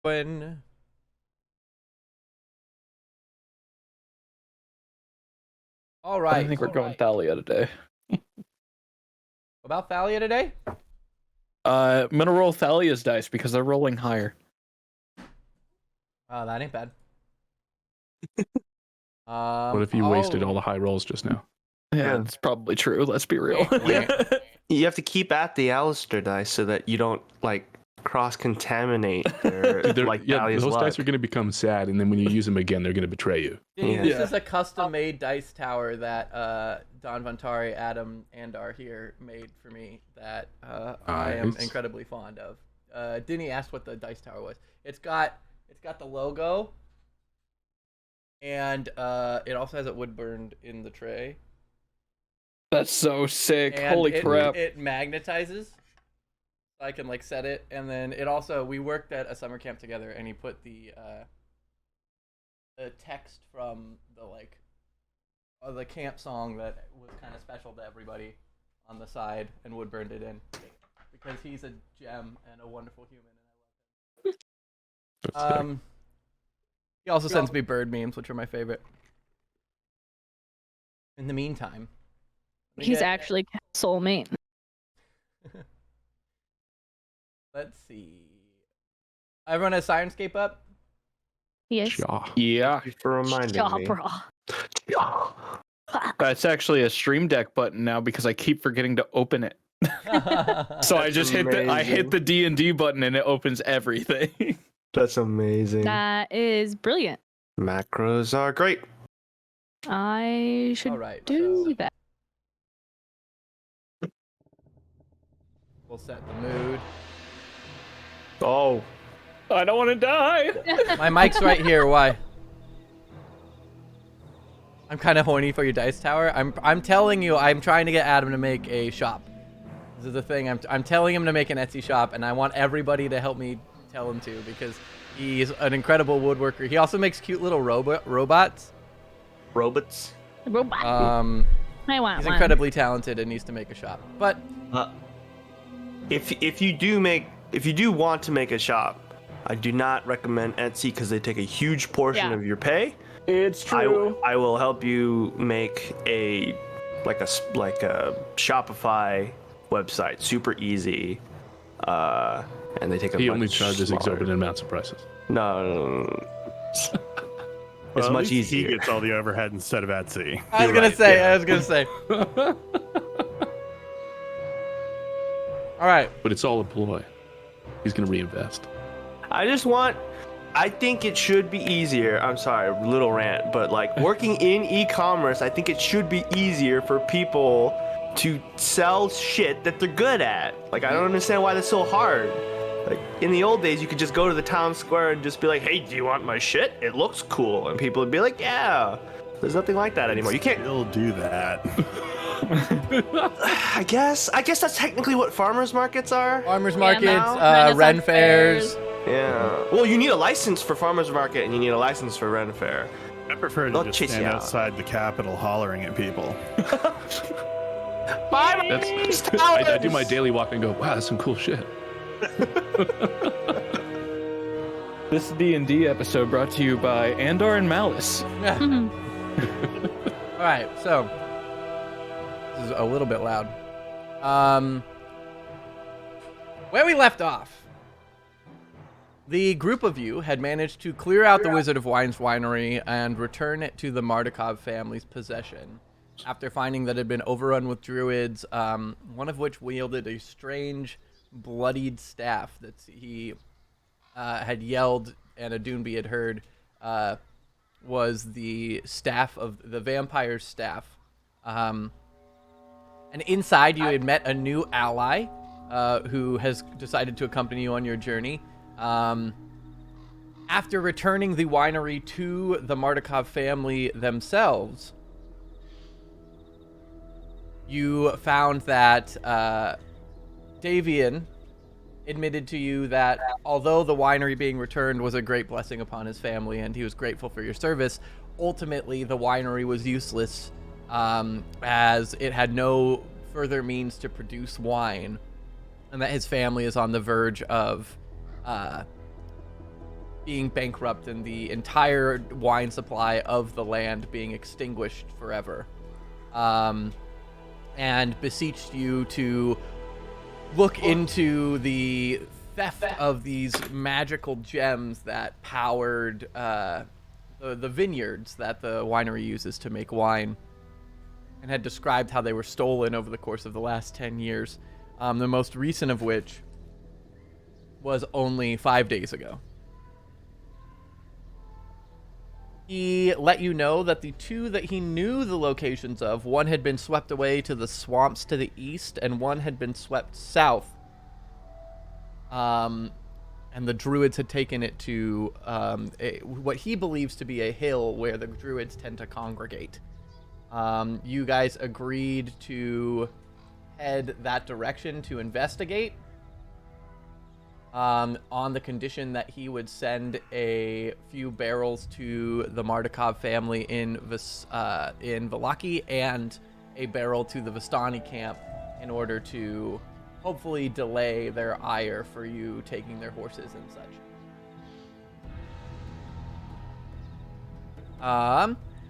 When all right, I think we're going Thalia today. About Thalia today? I'm gonna roll Thalia's dice because they're rolling higher. Oh, that ain't bad. What if you wasted all the high rolls just now? Yeah, it's probably true. Let's be real. You have to keep at the Alistair dice so that you don't like cross-contaminate their like Thalia's those luck. dice are going to become sad, and then when you use them again, they're going to betray you. This is a custom-made dice tower that Don Vantari, Adam, and are here made for me that I am incredibly fond of. Dinny asked what the dice tower was. It's got the logo, and it also has it wood burned in the tray. That's so sick. And Holy crap. It magnetizes. So I can like set it, and then it also, we worked at a summer camp together, and he put the text from the camp song that was kind of special to everybody on the side, and wood burned it in because he's a gem and a wonderful human, and I love him. He also sends me bird memes, which are my favorite. In the meantime, he's actually soulmate. Let's see. Everyone has Sirenscape up? Yes. Yeah. Thank you for reminding me. That's actually a stream deck button now because I keep forgetting to open it. So I just hit the D&D button and it opens everything. That's amazing. That is brilliant. Macros are great. I should do that. We'll set the mood. Oh. I don't want to die. My mic's right here. Why? I'm kind of horny for your dice tower. I'm telling you, I'm trying to get Adam to make a shop. This is the thing. I'm telling him to make an Etsy shop, and I want everybody to help me tell him to because he's an incredible woodworker. He also makes cute little robots. Robots? Robot. I want He's one. incredibly talented and needs to make a shop. But if you do want to make a shop, I do not recommend Etsy because they take a huge portion of your pay. It's true. I will help you make a Shopify website, super easy. And they take a He much only charges smaller- exorbitant amounts of prices. No. It's Well, much at least easier. He gets all the overhead instead of Etsy. I was gonna say. All right. But it's all a ploy. He's going to reinvest. I think it should be easier. I'm sorry, little rant, but like working in e-commerce, I think it should be easier for people to sell shit that they're good at. Like, I don't understand why that's so hard. Like, in the old days, you could just go to the town square and just be like, hey, do you want my shit? It looks cool. And people would be like, yeah. There's nothing like that anymore. You can't still do that. I guess that's technically what farmers markets are. Farmers Yeah, markets, now. Ren fairs. Yeah. Well, you need a license for farmers market and you need a license for Ren fair. I prefer to They'll just chase stand you out. outside the Capitol hollering at people. I do my daily walk and go, wow, that's some cool shit. This D&D episode brought to you by Andor and Malice. Yeah. All right, so this is a little bit loud. Where we left off, the group of you had managed to clear out the Wizard of Wine's winery and return it to the Martikov family's possession after finding that it had been overrun with druids, one of which wielded a strange, bloodied staff that he had yelled and Adunbi had heard was the staff of the vampire's staff. And inside you had met a new ally who has decided to accompany you on your journey. After returning the winery to the Martikov family themselves, you found that Davian admitted to you that although the winery being returned was a great blessing upon his family and he was grateful for your service, ultimately the winery was useless as it had no further means to produce wine, and that his family is on the verge of being bankrupt and the entire wine supply of the land being extinguished forever, and beseeched you to look into the theft of these magical gems that powered the vineyards that the winery uses to make wine, and had described how they were stolen over the course of the last 10 years, the most recent of which was only 5 days ago. He let you know that the two that he knew the locations of, one had been swept away to the swamps to the east, and one had been swept south. And the Druids had taken it to what he believes to be a hill where the Druids tend to congregate. You guys agreed to head that direction to investigate, on the condition that he would send a few barrels to the Martikov family in Vallaki and a barrel to the Vistani camp in order to hopefully delay their ire for you taking their horses and such.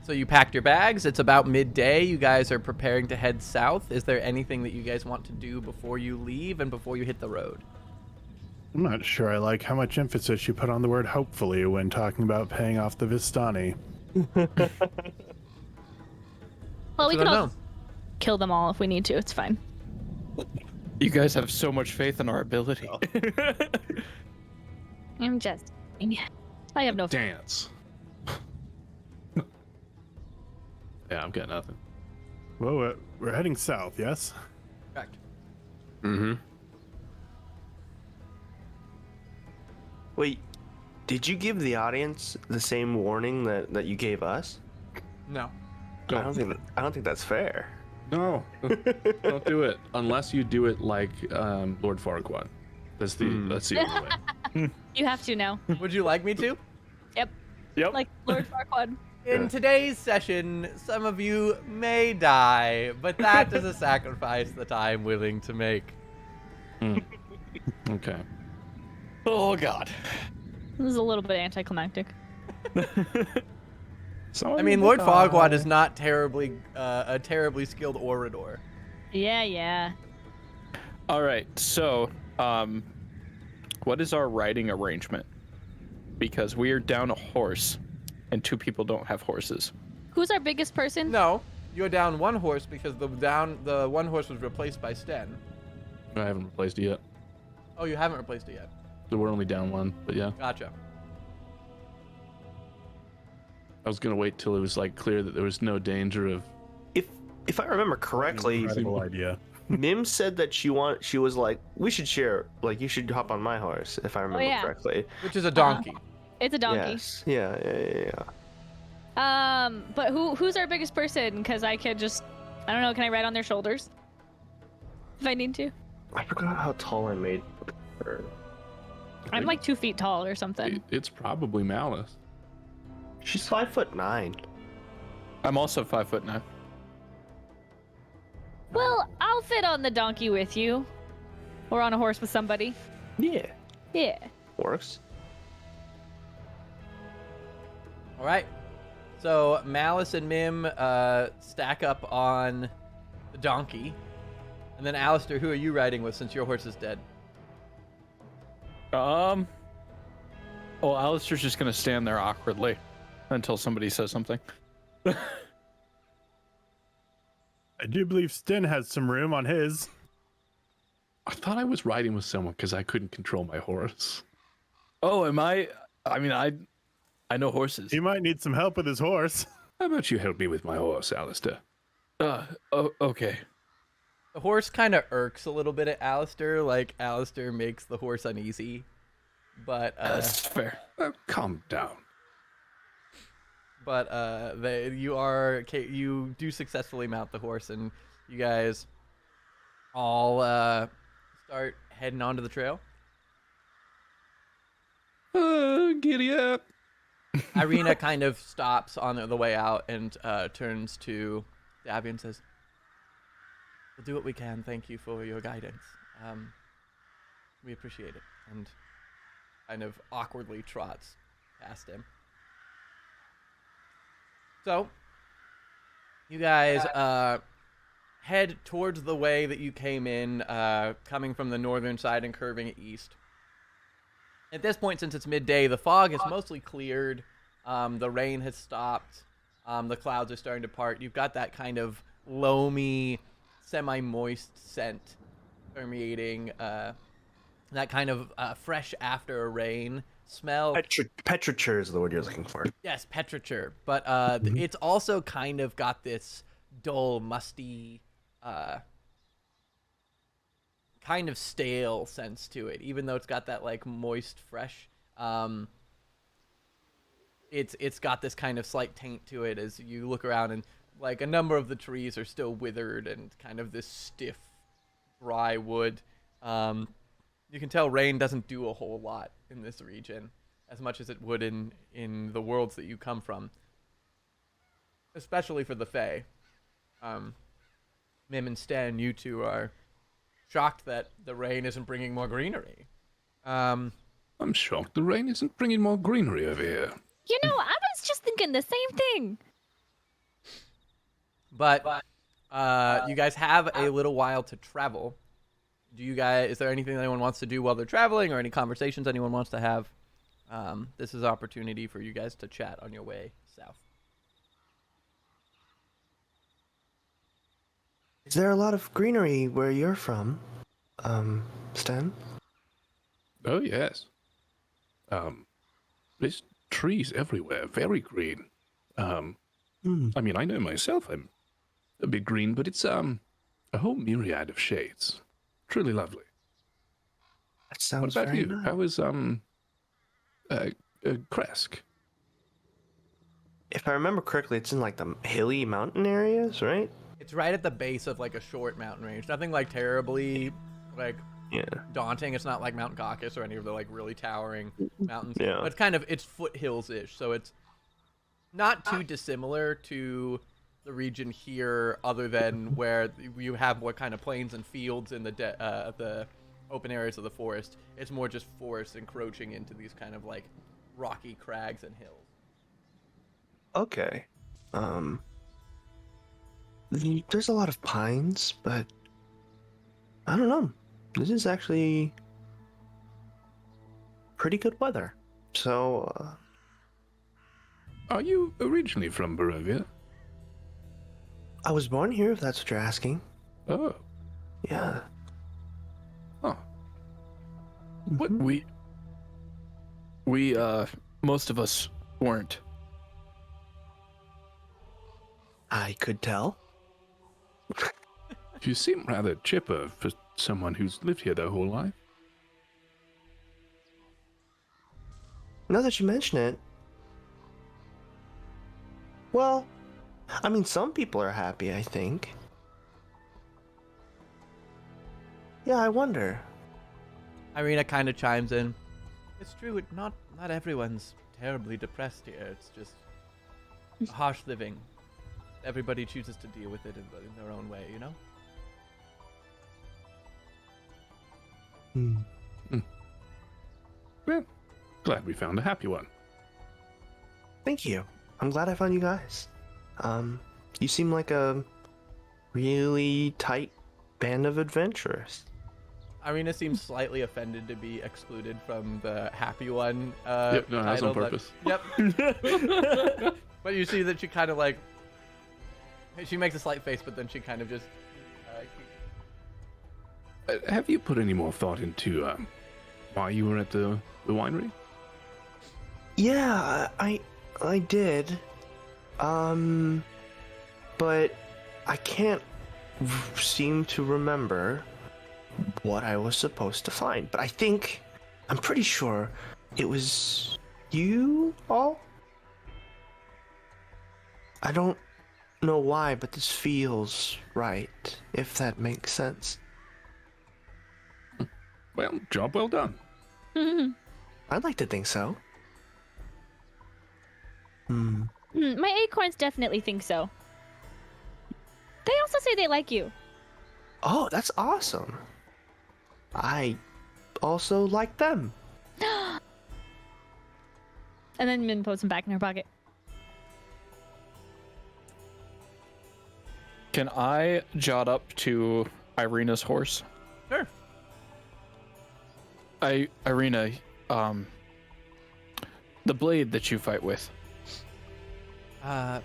So you packed your bags. It's about midday. You guys are preparing to head south. Is there anything that you guys want to do before you leave and before you hit the road? I'm not sure I like how much emphasis you put on the word hopefully when talking about paying off the Vistani. Well, we That's what can I all know. kill them all if we need to. It's fine. You guys have so much faith in our ability. I'm just. I have no. Dance. Yeah, I've got nothing. Well, we're heading south, yes? Correct. Mm-hmm. Wait, did you give the audience the same warning that you gave us? No. I don't think that's fair. No, don't do it unless you do it like Lord Farquaad. That's the only way. You have to now. Would you like me to? Yep. Yep. Like Lord Farquaad. In today's session, some of you may die, but that is a sacrifice that I am willing to make. Okay. Oh God. This is a little bit anticlimactic. I mean, Lord Farquaad is not a terribly skilled orator. Yeah. All right. So, what is our riding arrangement? Because we are down a horse, and 2 people don't have horses. Who's our biggest person? No, you're down one horse because the one horse was replaced by Sten. I haven't replaced it yet. Oh, you haven't replaced it yet. So we're only down one, but yeah. Gotcha. I was gonna wait till it was like clear that there was no danger of. If I remember correctly, Incredible idea. Mim said that she was like, we should share, like you should hop on my horse, if I remember yeah. correctly. Which is a donkey. It's a donkey. Yes. Yeah. But who's our biggest person? Because I could just, I don't know, can I ride on their shoulders? If I need to. I forgot how tall I made her. I'm like 2 feet tall or something. It's probably Malice. She's 5'9". I'm also 5'9". Well, I'll fit on the donkey with you. Or on a horse with somebody. Yeah. Yeah. Works. All right. So Malice and Mim stack up on the donkey. And then Alistair, who are you riding with since your horse is dead? Well, Alistair's just gonna stand there awkwardly until somebody says something. I do believe Sten has some room on his. I thought I was riding with someone because I couldn't control my horse. Oh, am I? I mean, I know horses. He might need some help with his horse. How about you help me with my horse, Alistair? Okay. The horse kind of irks a little bit at Alistair, like Alistair makes the horse uneasy. But That's fair. Calm down. But you do successfully mount the horse, and you guys all start heading onto the trail. Giddy up. Irina kind of stops on the way out and turns to Dabby and says, "We'll do what we can. Thank you for your guidance. We appreciate it." And kind of awkwardly trots past him. So, you guys head towards the way that you came in, coming from the northern side and curving east. At this point, since it's midday, the fog is mostly cleared. The rain has stopped. The clouds are starting to part. You've got that kind of loamy, semi-moist scent permeating, that kind of fresh after a rain smell. Petriture is the word you're looking for. Yes, petriture. But it's also kind of got this dull, musty, kind of stale sense to it, even though it's got that like moist, fresh. It's got this kind of slight taint to it as you look around, and like a number of the trees are still withered and kind of this stiff, dry wood. You can tell rain doesn't do a whole lot in this region, as much as it would in the worlds that you come from, especially for the Fae. Mim and Stan, you two are shocked that the rain isn't bringing more greenery. I'm shocked the rain isn't bringing more greenery over here. You know, I was just thinking the same thing. But you guys have a little while to travel. Is there anything that anyone wants to do while they're traveling, or any conversations anyone wants to have? This is an opportunity for you guys to chat on your way south. Is there a lot of greenery where you're from, Stan? Oh, yes. There's trees everywhere, very green. I mean, I know myself, I'm a bit green, but it's a whole myriad of shades. Truly lovely. That sounds What about very you? nice. How is Kresk? If I remember correctly, it's in like the hilly mountain areas, right? It's right at the base of like a short mountain range. Nothing like terribly like Yeah. daunting. It's not like Mount Caucasus or any of the like really towering mountains. Yeah. But it's foothills-ish, so it's not too dissimilar to the region here, other than where you have more kind of plains and fields in the open areas of the forest. It's more just forest encroaching into these kind of like rocky crags and hills. Okay. There's a lot of pines, but I don't know. This is actually pretty good weather. So, Are you originally from Barovia? I was born here, if that's what you're asking. Oh. Yeah. Huh. What We most of us weren't. I could tell. You seem rather chipper for someone who's lived here their whole life. Now that you mention it, well, I mean, some people are happy, I think. Yeah, I wonder. Irina kind of chimes in. It's true, not everyone's terribly depressed here. It's just harsh living. Everybody chooses to deal with it in their own way, you know? Well, glad we found a happy one. Thank you. I'm glad I found you guys. You seem like a really tight band of adventurers. Irina seems slightly offended to be excluded from the happy one. Yep, no, that's on title, purpose. Yep. But you see that she kind of like, she makes a slight face, but then she kind of just. Have you put any more thought into why you were at the winery? Yeah, I did. But I can't seem to remember what I was supposed to find. But I'm pretty sure it was you all? I don't know why, but this feels right, if that makes sense. Well, job well done. I'd like to think so. My acorns definitely think so. They also say they like you. Oh, that's awesome. I also like them. And then Min puts them back in her pocket. Can I jot up to Irina's horse? Sure. Irina, the blade that you fight with. The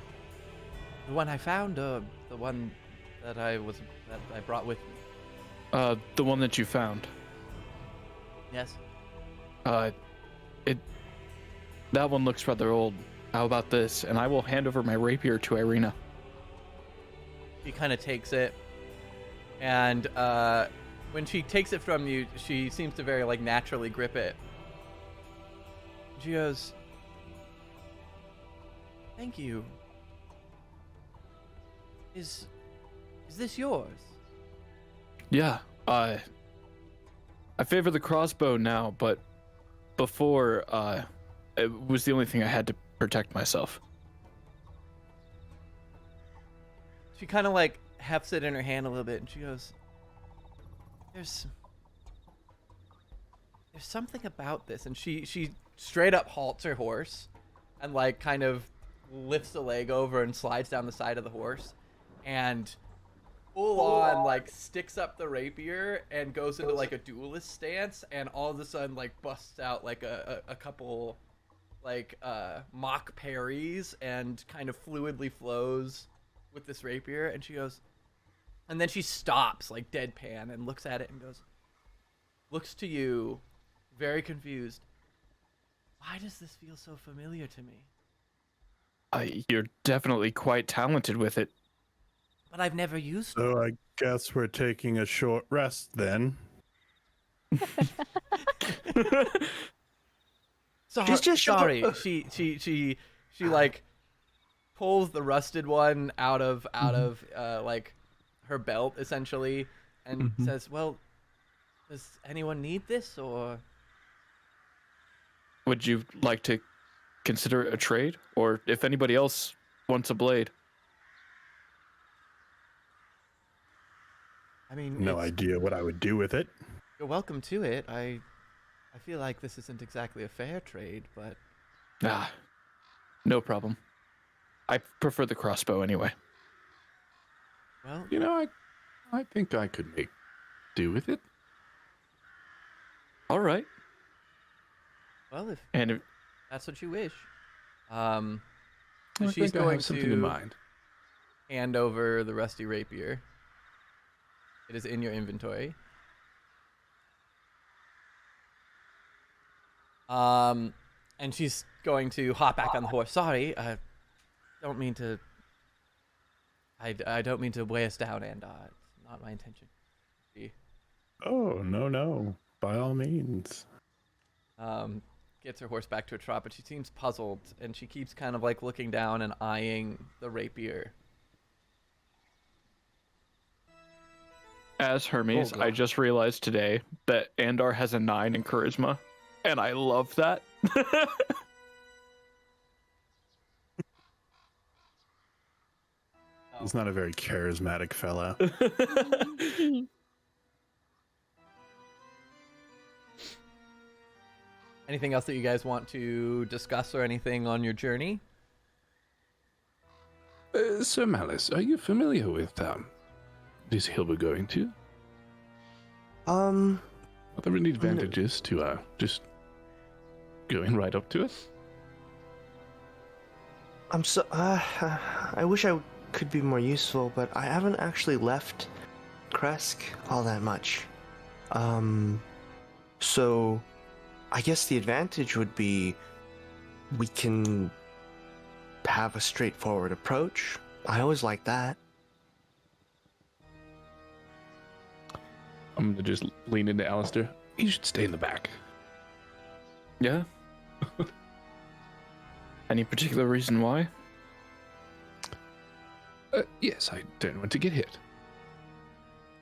one I found, the one that I brought with me. The one that you found. Yes. That one looks rather old. How about this? And I will hand over my rapier to Irina. She kind of takes it, and when she takes it from you, she seems to very like naturally grip it. She goes, "Thank you. Is this yours?" Yeah. I favor the crossbow now, but before, it was the only thing I had to protect myself. She kind of like hefts it in her hand a little bit, and she goes, There's something about this." And she straight up halts her horse and like kind of lifts the leg over and slides down the side of the horse and full on like sticks up the rapier and goes into like a duelist stance, and all of a sudden like busts out like a couple like mock parries and kind of fluidly flows with this rapier. And she goes, and then she stops like deadpan and looks at it and looks to you very confused. "Why does this feel so familiar to me? You're definitely quite talented with it. But I've never used it." So I guess we're taking a short rest then. Sorry. She like pulls the rusted one out of like her belt essentially, and says, "Well, does anyone need this, or?" Would you like to consider it a trade? Or if anybody else wants a blade? I mean, No idea what I would do with it. you're welcome to it. I feel like this isn't exactly a fair trade, but No problem. I prefer the crossbow anyway. well, You know, I think I could make do with it. All right. if And that's what you wish. I She's think I going have something in to mind. hand over the rusty rapier. It is in your inventory. And she's going to hop back on the horse. "Sorry, I don't mean to. I don't mean to weigh us down, and it's not my intention." She Oh, no. By all means. gets her horse back to a trot, but she seems puzzled, and she keeps kind of like looking down and eyeing the rapier. as Hermes, Oh, I God. just realized today that Andar has a 9 in charisma, and I love that. He's not a very charismatic fella. Anything else that you guys want to discuss or anything on your journey? Sir Malice, are you familiar with this hill we're going to? Are there any advantages to just going right up to it? I wish I could be more useful, but I haven't actually left Kresk all that much. So I guess the advantage would be we can have a straightforward approach. I always like that. I'm gonna just lean into Alistair. You should stay in the back. Yeah. Any particular reason why? Yes, I don't want to get hit.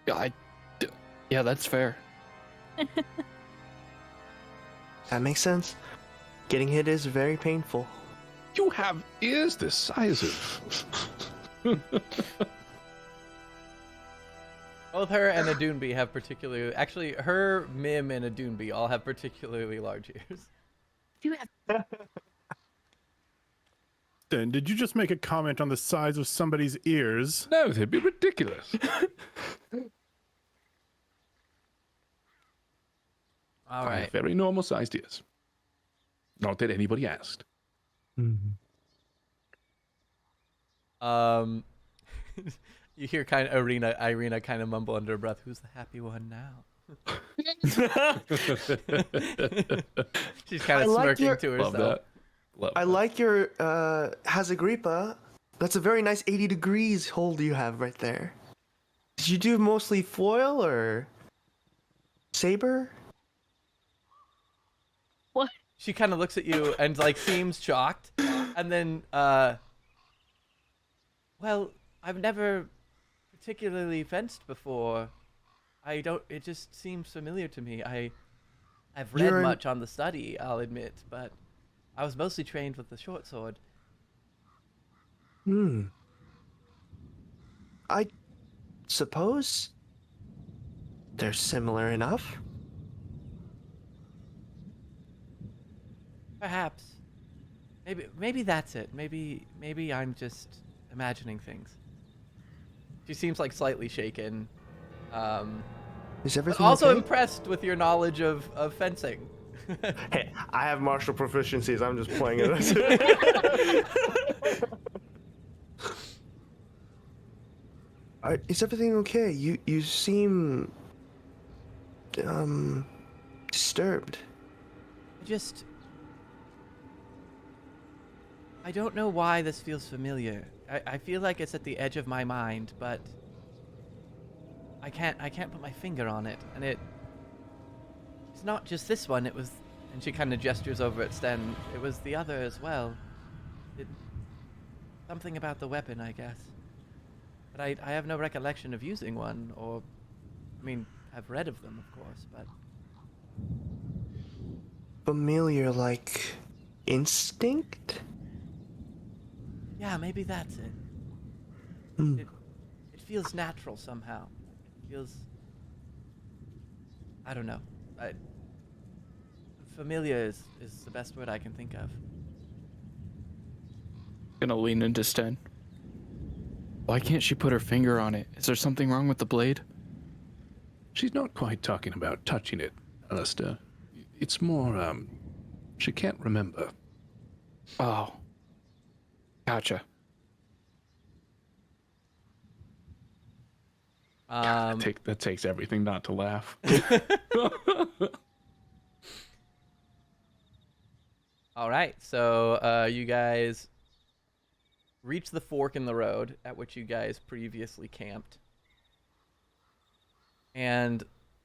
Yeah, that's fair. That makes sense. Getting hit is very painful. You have ears the size of... Both her and a Doonbee have particularly... Actually, her, Mim, and a Doonbee all have particularly large ears. Do you have Captain, did you just make a comment on the size of somebody's ears? No, they'd be ridiculous. All I right. have very normal-sized ears. Not that anybody asked. You hear kind of Irina kind of mumble under her breath, "Who's the happy one now?" She's kind I of like smirking your- to Love herself. that. Love I that. like your Hazagripa. That's a very nice 80 degrees hold you have right there. Did you do mostly foil or saber? What? She kind of looks at you and like seems shocked, and then, well, I've never particularly fenced before. I don't. It just seems familiar to me. I've read You're an- much on the study, I'll admit, but I was mostly trained with the short sword. I suppose they're similar enough. Perhaps. Maybe that's it. Maybe I'm just imagining things. She seems like slightly shaken. Is But everything also okay? impressed with your knowledge of fencing. Hey, I have martial proficiencies. I'm just playing it. Is everything okay? You seem disturbed. I don't know why this feels familiar. I feel like it's at the edge of my mind, but I can't put my finger on it. And it's not just this one, it was, and she kind of gestures over at Sten, it was the other as well. Something about the weapon, I guess. But I have no recollection of using one, or, I mean, I've read of them, of course, but... Familiar, like instinct? Yeah, maybe that's it. It feels natural somehow. It feels... I don't know. Familiar is the best word I can think of. Gonna lean into Sten. Why can't she put her finger on it? Is there something wrong with the blade? She's not quite talking about touching it, Alistair. It's more, she can't remember. Oh. Gotcha. That takes everything not to laugh. All right, so you guys reach the fork in the road at which you guys previously camped. And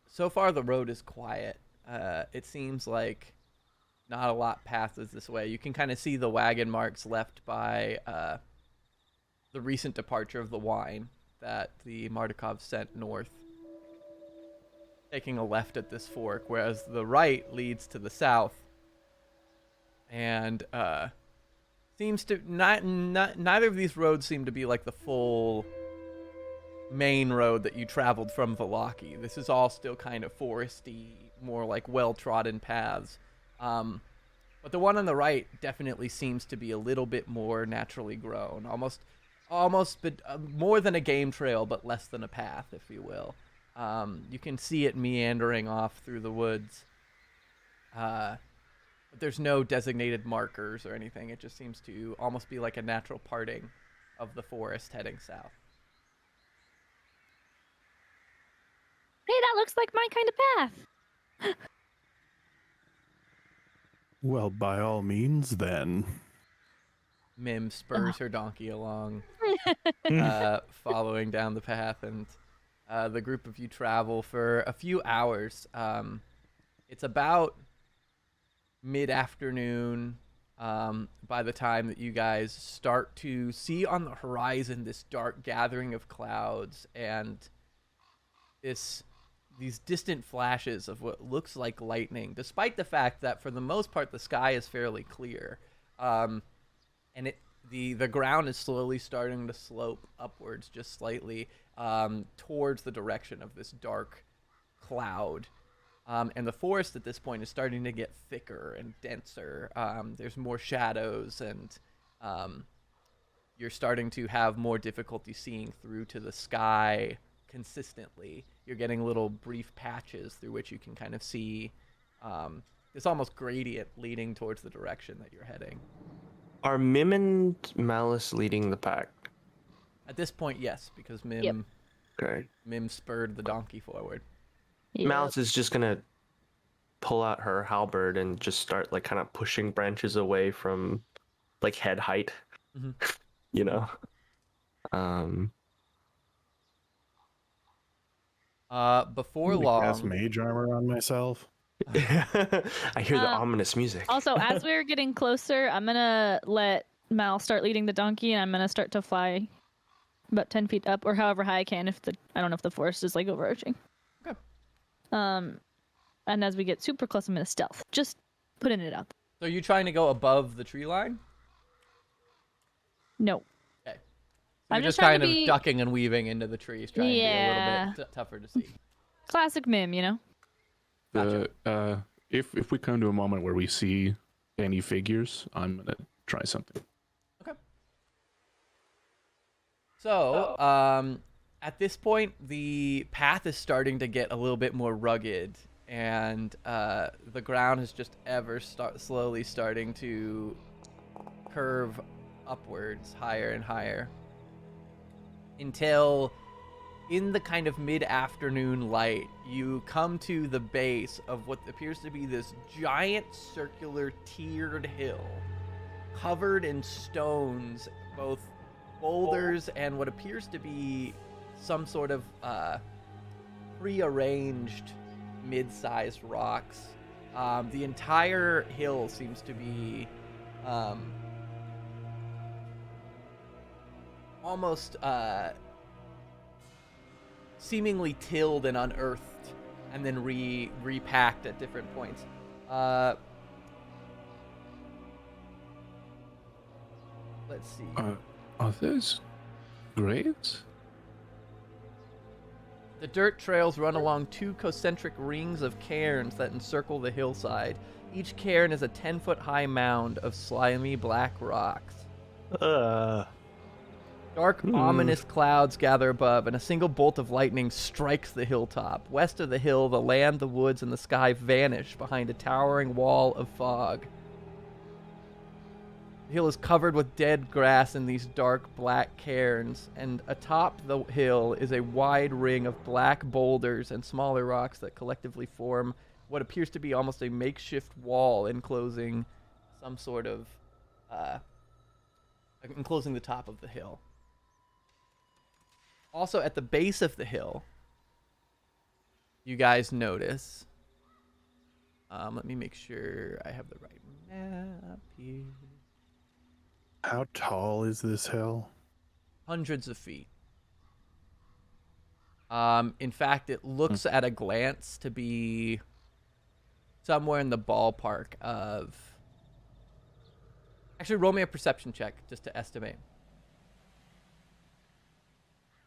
so far the road is quiet. It seems like not a lot passes this way. You can kind of see the wagon marks left by the recent departure of the wine that the Martikov sent north, taking a left at this fork, whereas the right leads to the south. And seems to neither of these roads seem to be like the full main road that you traveled from Vallaki. This is all still kind of foresty, more like well-trodden paths. But the one on the right definitely seems to be a little bit more naturally grown, almost but more than a game trail, but less than a path, if you will. You can see it meandering off through the woods. But there's no designated markers or anything. It just seems to almost be like a natural parting of the forest heading south. Hey, that looks like my kind of path. Well, by all means, then. Mim spurs her donkey along, following down the path, and the group of you travel for a few hours. It's about mid-afternoon by the time that you guys start to see on the horizon this dark gathering of clouds and these distant flashes of what looks like lightning, despite the fact that for the most part the sky is fairly clear. And the ground is slowly starting to slope upwards just slightly towards the direction of this dark cloud. And the forest at this point is starting to get thicker and denser. There's more shadows, and you're starting to have more difficulty seeing through to the sky consistently. You're getting little brief patches through which you can kind of see this almost gradient leading towards the direction that you're heading. Are Mim and Malice leading the pack? At this point, yes, because Yep. Okay. Mim spurred the donkey forward. Yep. Malice is just gonna pull out her halberd and just start like kind of pushing branches away from like head height. Mhm. You know. Before I'm gonna cast long, mage armor on myself. I hear the ominous music. Also, as we're getting closer, I'm gonna let Mal start leading the donkey, and I'm gonna start to fly about 10 feet up, or however high I can. I don't know if the forest is like overarching. Okay. And as we get super close, I'm gonna stealth. Just putting it out. so are you trying to go above the tree line? No. Okay. So I'm you're just just trying kind to of be- ducking and weaving into the trees, trying to be a little bit tougher to see. Classic Mim, you know. Gotcha. If we come to a moment where we see any figures, I'm gonna try something. So, at this point, the path is starting to get a little bit more rugged, and the ground is just slowly starting to curve upwards, higher and higher, until in the kind of mid-afternoon light, you come to the base of what appears to be this giant circular tiered hill, covered in stones, both boulders and what appears to be some sort of prearranged mid-sized rocks. The entire hill seems to be almost seemingly tilled and unearthed and then repacked at different points. Let's see. Are those graves? The dirt trails run along two concentric rings of cairns that encircle the hillside. Each cairn is a 10-foot high mound of slimy black rocks. Dark, ominous clouds gather above, and a single bolt of lightning strikes the hilltop. West of the hill, the land, the woods, and the sky vanish behind a towering wall of fog. The hill is covered with dead grass in these dark black cairns, and atop the hill is a wide ring of black boulders and smaller rocks that collectively form what appears to be almost a makeshift wall enclosing some sort of enclosing the top of the hill. Also, at the base of the hill, you guys notice. Let me make sure I have the right map here. How tall is this hill? Hundreds of feet. In fact, it looks at a glance to be somewhere in the ballpark of... Actually, roll me a perception check just to estimate.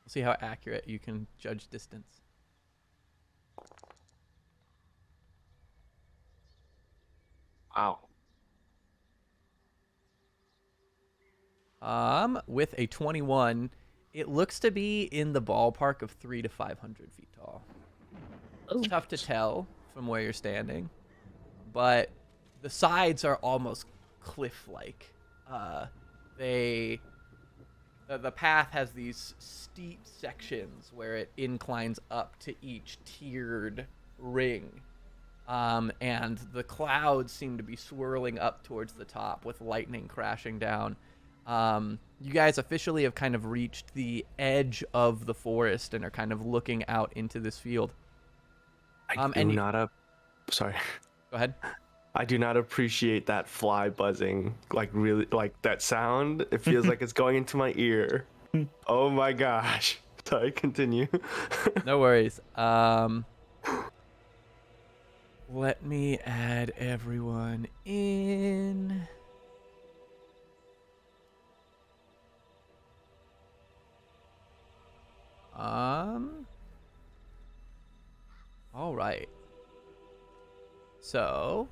We'll see how accurate you can judge distance. Wow. With a 21, it looks to be in the ballpark of 300 to 500 feet tall. It's tough to tell from where you're standing, but the sides are almost cliff-like. The path has these steep sections where it inclines up to each tiered ring. And the clouds seem to be swirling up towards the top with lightning crashing down. You guys officially have kind of reached the edge of the forest and are kind of looking out into this field. Sorry. Go ahead. I do not appreciate that fly buzzing, like really, like that sound. It feels like it's going into my ear. Oh my gosh. Sorry, continue. No worries. Let me add everyone in. All right. So,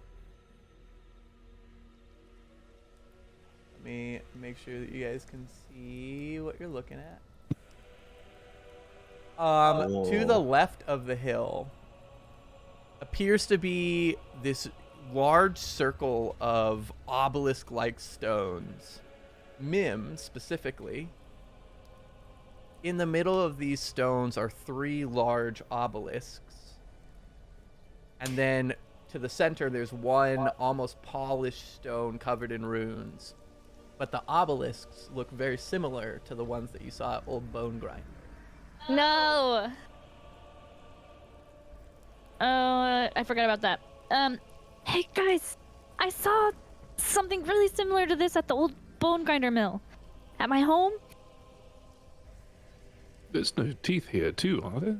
let me make sure that you guys can see what you're looking at. To the left of the hill appears to be this large circle of obelisk-like stones. Mim, specifically. In the middle of these stones are 3 large obelisks. And then to the center, there's one almost polished stone covered in runes. But the obelisks look very similar to the ones that you saw at Old Bone Grind. No. Oh, I forgot about that. Hey guys, I saw something really similar to this at the old bone grinder mill. At my home? There's no teeth here, too, are there?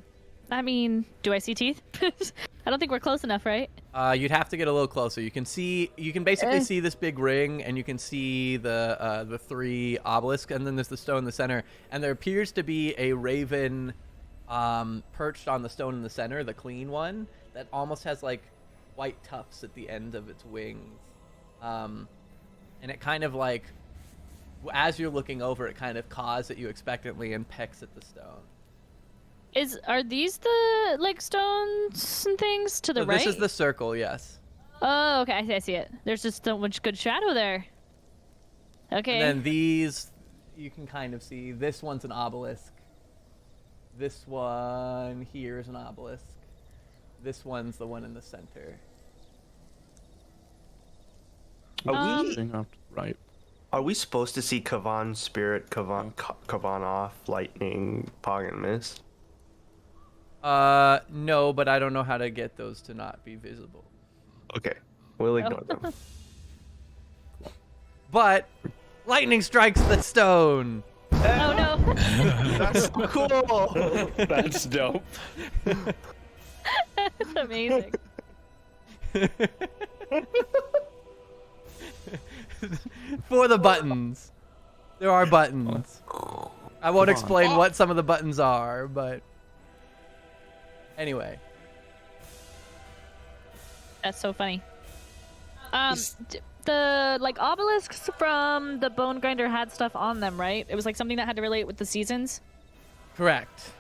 I mean, do I see teeth? I don't think we're close enough, right? You'd have to get a little closer. You can basically see this big ring, and you can see the 3 obelisks, and then there's the stone in the center. And there appears to be a raven perched on the stone in the center, the clean one, that almost has like white tufts at the end of its wings. And it kind of like, as you're looking over, it kind of caws at you expectantly and pecks at the stone. Are these the like stones and things to the right? This is the circle, yes. Oh, okay, I see it. There's just so much good shadow there. Okay. And then these, you can kind of see. This one's an obelisk. This one here is an obelisk. This one's the one in the center. Right. Are we supposed to see Kavan spirit, Kavan off, lightning, pog and mist? No, but I don't know how to get those to not be visible. Okay, we'll ignore them. But lightning strikes the stone. Oh no. That's so cool. That's dope. That's amazing. For the buttons. There are buttons. I won't explain what some of the buttons are, but anyway. That's so funny. The like obelisks from the bone grinder had stuff on them, right? It was like something that had to relate with the seasons. Correct.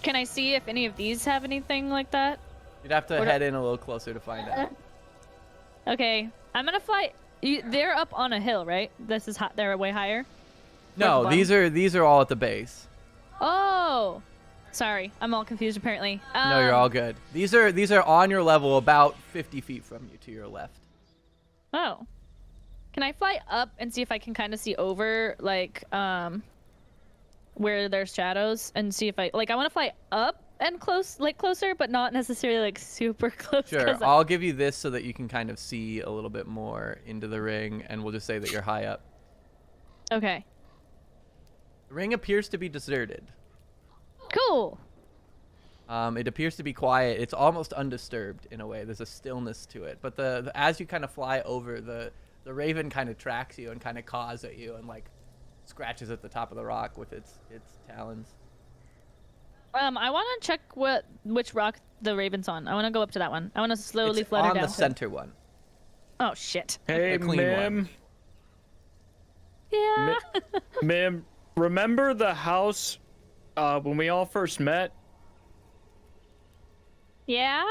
Can I see if any of these have anything like that? You'd have to head in a little closer to find out. Okay, I'm gonna fly. They're up on a hill, right? This is they're way higher. No, these are all at the base. Oh, sorry, I'm all confused apparently. No, you're all good. These are on your level, about 50 feet from you to your left. Oh, can I fly up and see if I can kind of see over, like, where there's shadows, and see if I want to fly up and closer, but not necessarily like super close. Sure, I'll give you this so that you can kind of see a little bit more into the ring, and we'll just say that you're high up. Okay. The ring appears to be deserted. Cool. It appears to be quiet. It's almost undisturbed in a way. There's a stillness to it. But the as you kind of fly over, the raven kind of tracks you and kind of caws at you and like scratches at the top of the rock with its talons. I want to check which rock the raven's on. I want to go up to that one. I want to slowly It's flutter on down. the center one. Oh shit. Hey, The clean Mim. Yeah. Mim, remember the house when we all first met? Yeah.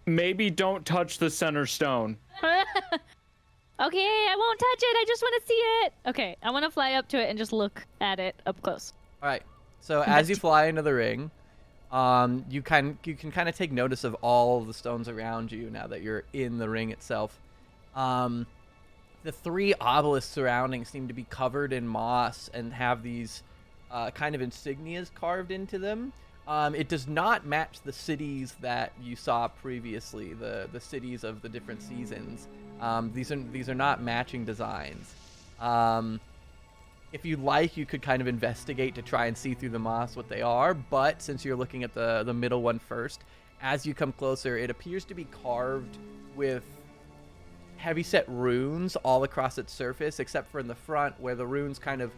Maybe don't touch the center stone. Okay, I won't touch it. I just want to see it. Okay, I want to fly up to it and just look at it up close. All right. So as you fly into the ring, you can kind of take notice of all the stones around you now that you're in the ring itself. The 3 obelisks surrounding seem to be covered in moss and have these kind of insignias carved into them. It does not match the cities that you saw previously, the cities of the different seasons. These are not matching designs. If you like, you could kind of investigate to try and see through the moss what they are, but since you're looking at the middle one first, as you come closer, it appears to be carved with heavy-set runes all across its surface, except for in the front, where the runes kind of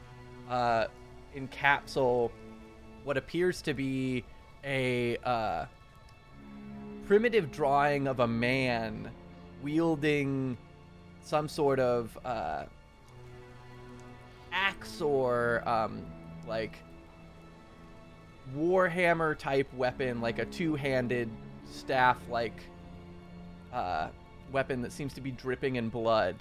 encapsulate what appears to be a primitive drawing of a man wielding some sort of axe or like warhammer type weapon, like a two-handed staff like weapon that seems to be dripping in blood.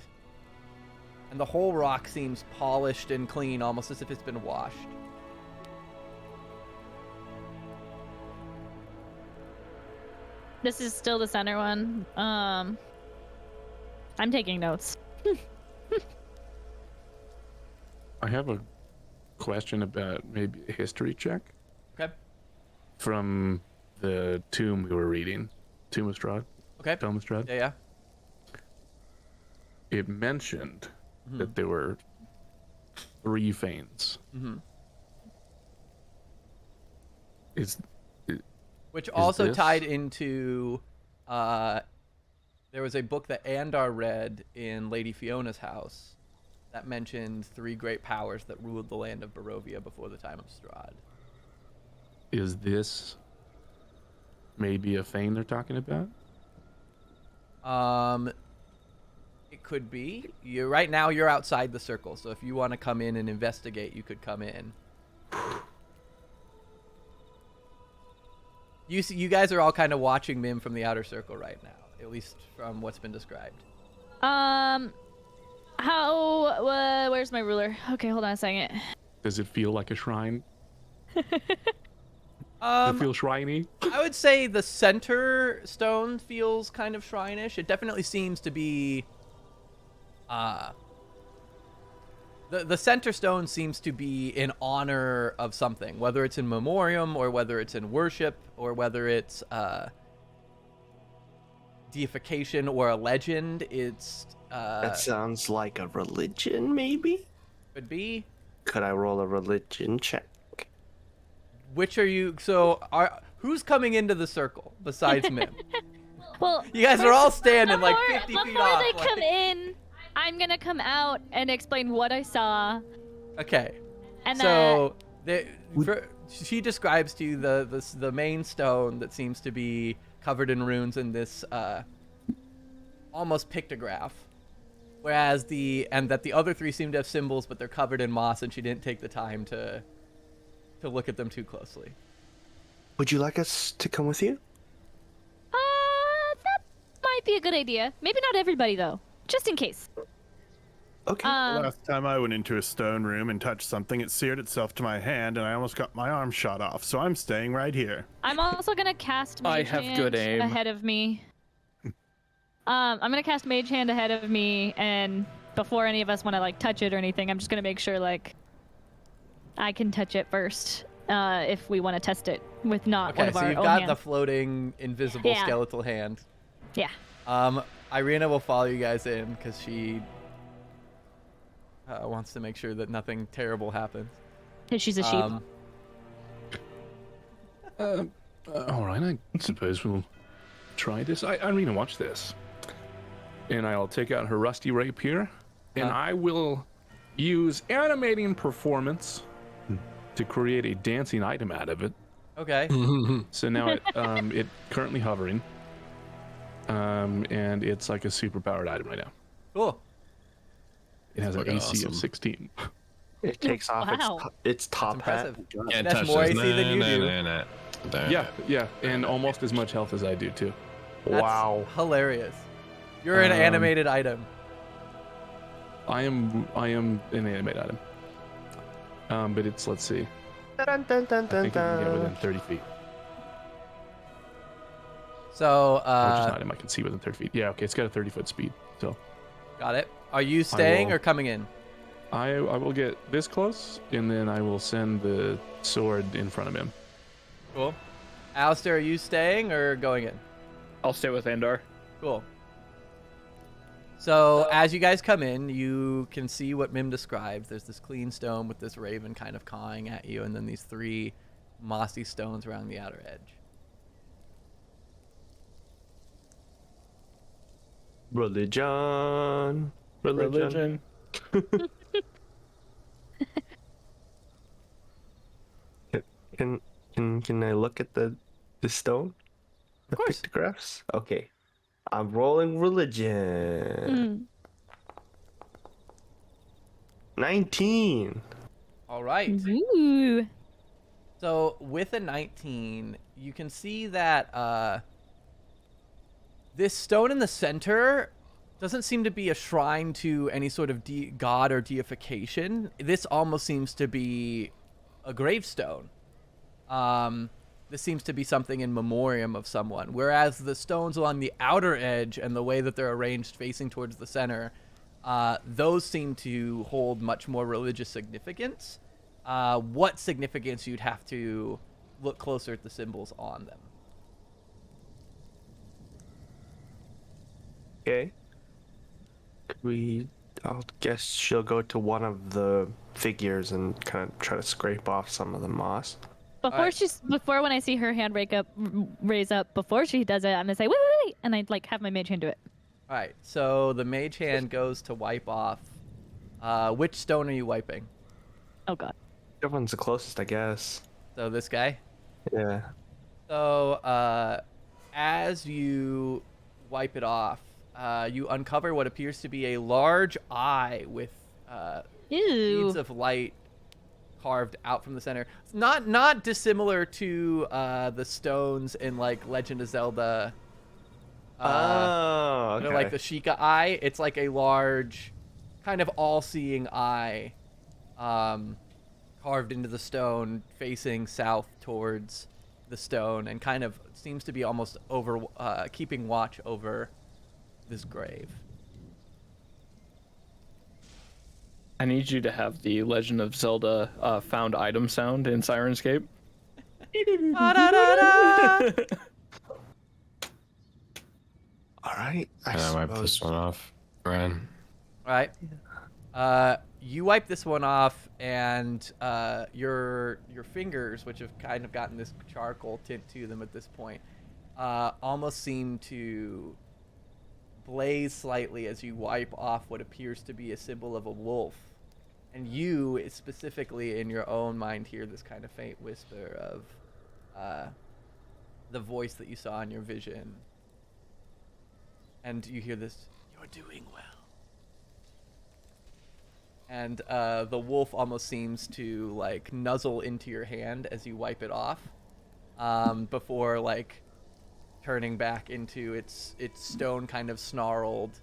And the whole rock seems polished and clean, almost as if it's been washed. This is still the center one. I'm taking notes. I have a question about maybe a history check Okay. from the tomb we were reading. Tomb of Strahd. Okay. Tome of Strahd. Yeah. It mentioned that there were 3 fanes. Mm-hmm. Which also this- tied into, there was a book that Andar read in Lady Fiona's house that mentioned 3 great powers that ruled the land of Barovia before the time of Strahd. Is this maybe a fane they're talking about? It could be. Right now you're outside the circle, so if you want to come in and investigate, you could come in. You guys are all kind of watching Mim from the outer circle right now, at least from what's been described. Where's my ruler? Okay, hold on a second. Does it feel like a shrine? Does it feel shriney? I would say the center stone feels kind of shrine-ish. It definitely seems to be the center stone seems to be in honor of something, whether it's in memoriam or whether it's in worship or whether it's deification or a legend. It's That sounds like a religion, maybe? could be. Could I roll a religion check? Which are you? So who's coming into the circle besides Mim? Well, You guys are all standing like 50 feet before off. they like- come in, I'm gonna come out and explain what I saw. Okay. And So she describes to you the main stone that seems to be covered in runes in this almost pictograph, whereas the other 3 seem to have symbols, but they're covered in moss, and she didn't take the time to look at them too closely. Would you like us to come with you? That might be a good idea. Maybe not everybody though, just in case. Okay. Last time I went into a stone room and touched something, it seared itself to my hand, and I almost got my arm shot off. So I'm staying right here. I'm also gonna cast I Mage have Hand good aim. ahead of me. I'm gonna cast Mage Hand ahead of me, and before any of us want to like touch it or anything, I'm just gonna make sure like I can touch it first if we want to test it with not one Okay, of so our you've own got hands. the floating invisible Yeah. skeletal hand. Yeah. Irina will follow you guys in because she wants to make sure that nothing terrible happens. She's a sheep. All right, I suppose we'll try this. Irina, watch this. And I'll take out her rusty rapier, and I will use animating performance to create a dancing item out of it. Okay. So now it currently hovering, and it's like a super powered item right now. Cool. It has an fucking AC of awesome. 16. It takes off Wow. its top impressive. hat. Can't That's touch more this. AC than you do. Yeah, and almost as much health as I do too. That's Wow. hilarious. You're an animated item. I am an animate item. But it's, let's see, Dun, dun, dun, I dun, think it can get dun. within 30 feet. So, Or just an item I can see within 30 feet. Yeah, okay, it's got a 30-foot speed. So got it. Are you staying will- or coming in? I will get this close, and then I will send the sword in front of him. Cool. Alistair, are you staying or going in? I'll stay with Andar. Cool. So as you guys come in, you can see what Mim describes. There's this clean stone with this raven kind of cawing at you, and then these 3 mossy stones around the outer edge. Religion. Can I look at the stone? The course. pictographs? Okay. I'm rolling religion. 19. All right. Ooh. So with a 19, you can see that this stone in the center doesn't seem to be a shrine to any sort of god or deification. This almost seems to be a gravestone. This seems to be something in memoriam of someone, whereas the stones along the outer edge and the way that they're arranged facing towards the center, those seem to hold much more religious significance. What significance you'd have to look closer at the symbols on them. Okay. I'll guess she'll go to one of the figures and kind of try to scrape off some of the moss. Before when I see her hand raise up before she does it, I'm gonna say wait, and I'd like have my mage hand do it. All right, so the mage hand goes to wipe off. Which stone are you wiping? Oh god. Everyone's the closest, I guess. So this guy? Yeah. So as you wipe it off, you uncover what appears to be a large eye with Ew. beads of light carved out from the center. It's not dissimilar to the stones in like Legend of Zelda. Oh, okay. You know, like the Sheikah eye. It's like a large, kind of all-seeing eye, carved into the stone, facing south towards the stone, and kind of seems to be almost over keeping watch over this grave. I need you to have the Legend of Zelda found item sound in Sirenscape. All right. Can I wipe this one off, Ryan? All right. You wipe this one off, and your fingers, which have kind of gotten this charcoal tint to them at this point, almost seem to blaze slightly as you wipe off what appears to be a symbol of a wolf. And you, specifically in your own mind, hear this kind of faint whisper of the voice that you saw in your vision. And you hear this, "You're doing well." And the wolf almost seems to like nuzzle into your hand as you wipe it off, before like turning back into its stone kind of snarled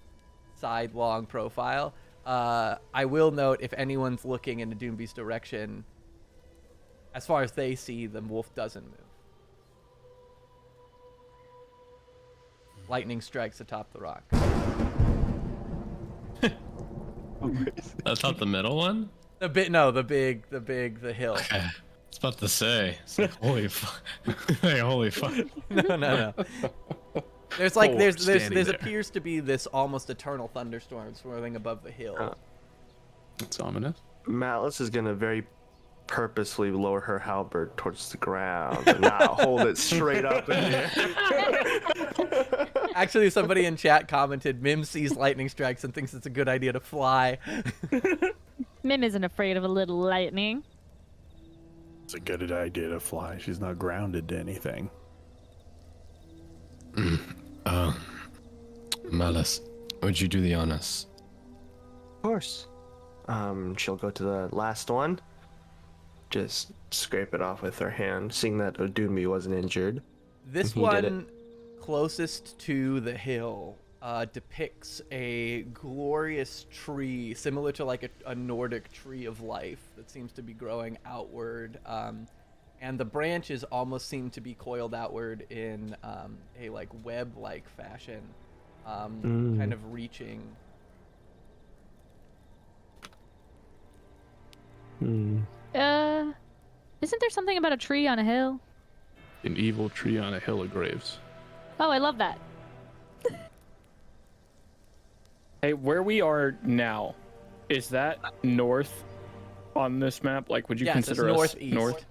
sidelong profile. I will note, if anyone's looking in the Doombeast's direction, as far as they see, the wolf doesn't move. Lightning strikes atop the rock. That's not the middle one? The hill. Okay. I was about to say. It's like, holy fuck. Hey, holy fuck. No. There's like Oh, there's standing there. appears to be this almost eternal thunderstorm swirling above the hill. It's ominous. Malice is gonna very purposefully lower her halberd towards the ground and not hold it straight up in the air. Actually, somebody in chat commented, Mim sees lightning strikes and thinks it's a good idea to fly. Mim isn't afraid of a little lightning. It's a good idea to fly. She's not grounded to anything. Malice, would you do the honors? Of course. She'll go to the last one. Just scrape it off with her hand, seeing that Odumi wasn't injured. This He did it. one closest to the hill depicts a glorious tree, similar to like a Nordic tree of life that seems to be growing outward. And the branches almost seem to be coiled outward in a like web-like fashion, kind of reaching. Isn't there something about a tree on a hill? An evil tree on a hill of graves. Oh, I love that. Hey, where we are now, is that north on this map? Like, would you Yes, consider it's us northeast. north?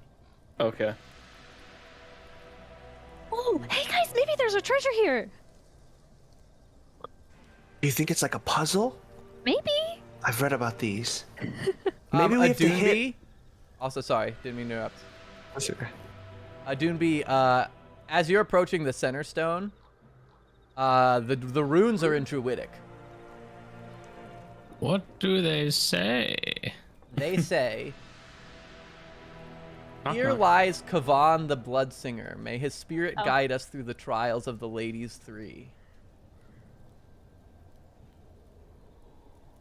Okay. Oh, hey guys, maybe there's a treasure here. Do you think it's like a puzzle? Maybe. I've read about these. Maybe we a have to hit. Doonbee. Also, sorry, didn't mean to interrupt. That's okay. Doonbee, as you're approaching the center stone, the runes are in Druidic. What do they say? They say, Here lies Kavan the Bloodsinger. May his spirit guide us through the trials of the ladies three.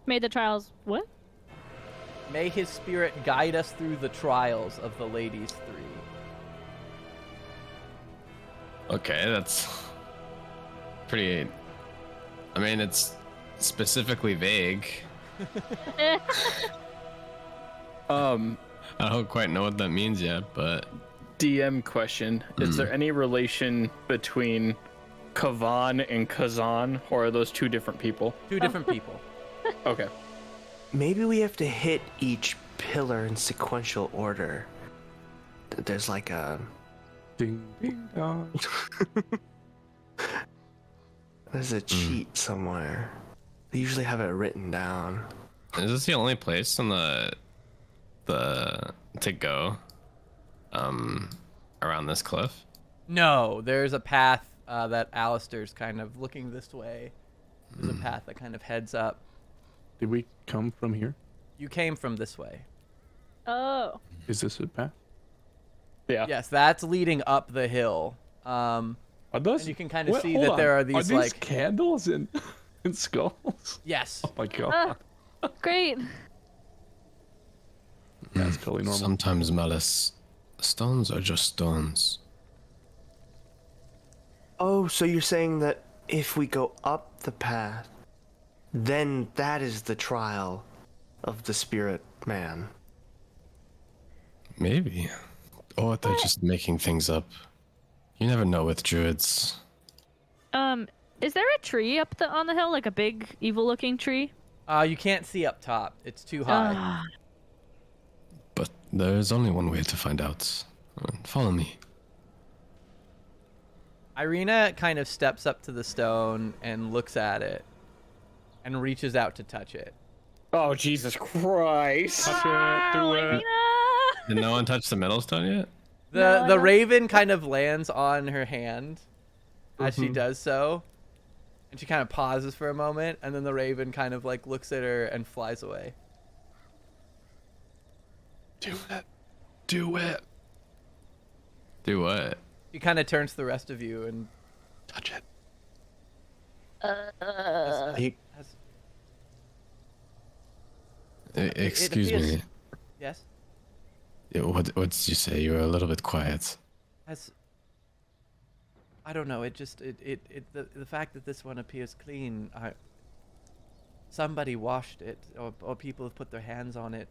Made the trials. What? May his spirit guide us through the trials of the ladies three. Okay, that's pretty. I mean, it's specifically vague. I don't quite know what that means yet, but DM question: Is there any relation between Kavan and Kazan, or are those two different people? Two different people. Okay. Maybe we have to hit each pillar in sequential order. There's like a... Ding, ding, dong. There's a cheat somewhere. They usually have it written down. is this the only place on the to go around this cliff? No, there's a path that Alistair's kind of looking this way. There's a path that kind of heads up. Did we come from here? You came from this way. Oh. Is this a path? Yeah. Yes, that's leading up the hill. Are those? And you can kind of What? see Hold that on. there are these like candles and skulls. yes. Oh my god. Great. That's totally normal. Sometimes, Malice, stones are just stones. Oh, so you're saying that if we go up the path, then that is the trial of the spirit man. Maybe. Or they're just making things up. You never know with druids. Is there a tree up on the hill, like a big evil-looking tree? You can't see up top. It's too high. But there's only one way to find out. Follow me. Irina kind of steps up to the stone and looks at it and reaches out to touch it. Oh, Jesus Christ. Irina! Did no one touch the middle stone yet? The raven kind of lands on her hand as she does so. And she kind of pauses for a moment, and then the raven kind of like looks at her and flies away. Do it. Do it. Do what? She kind of turns to the rest of you and Touch it. has, Excuse appears- me. yes, What did you say? You were a little bit quiet. has. I don't know. The fact that this one appears clean. Somebody washed it, or people have put their hands on it.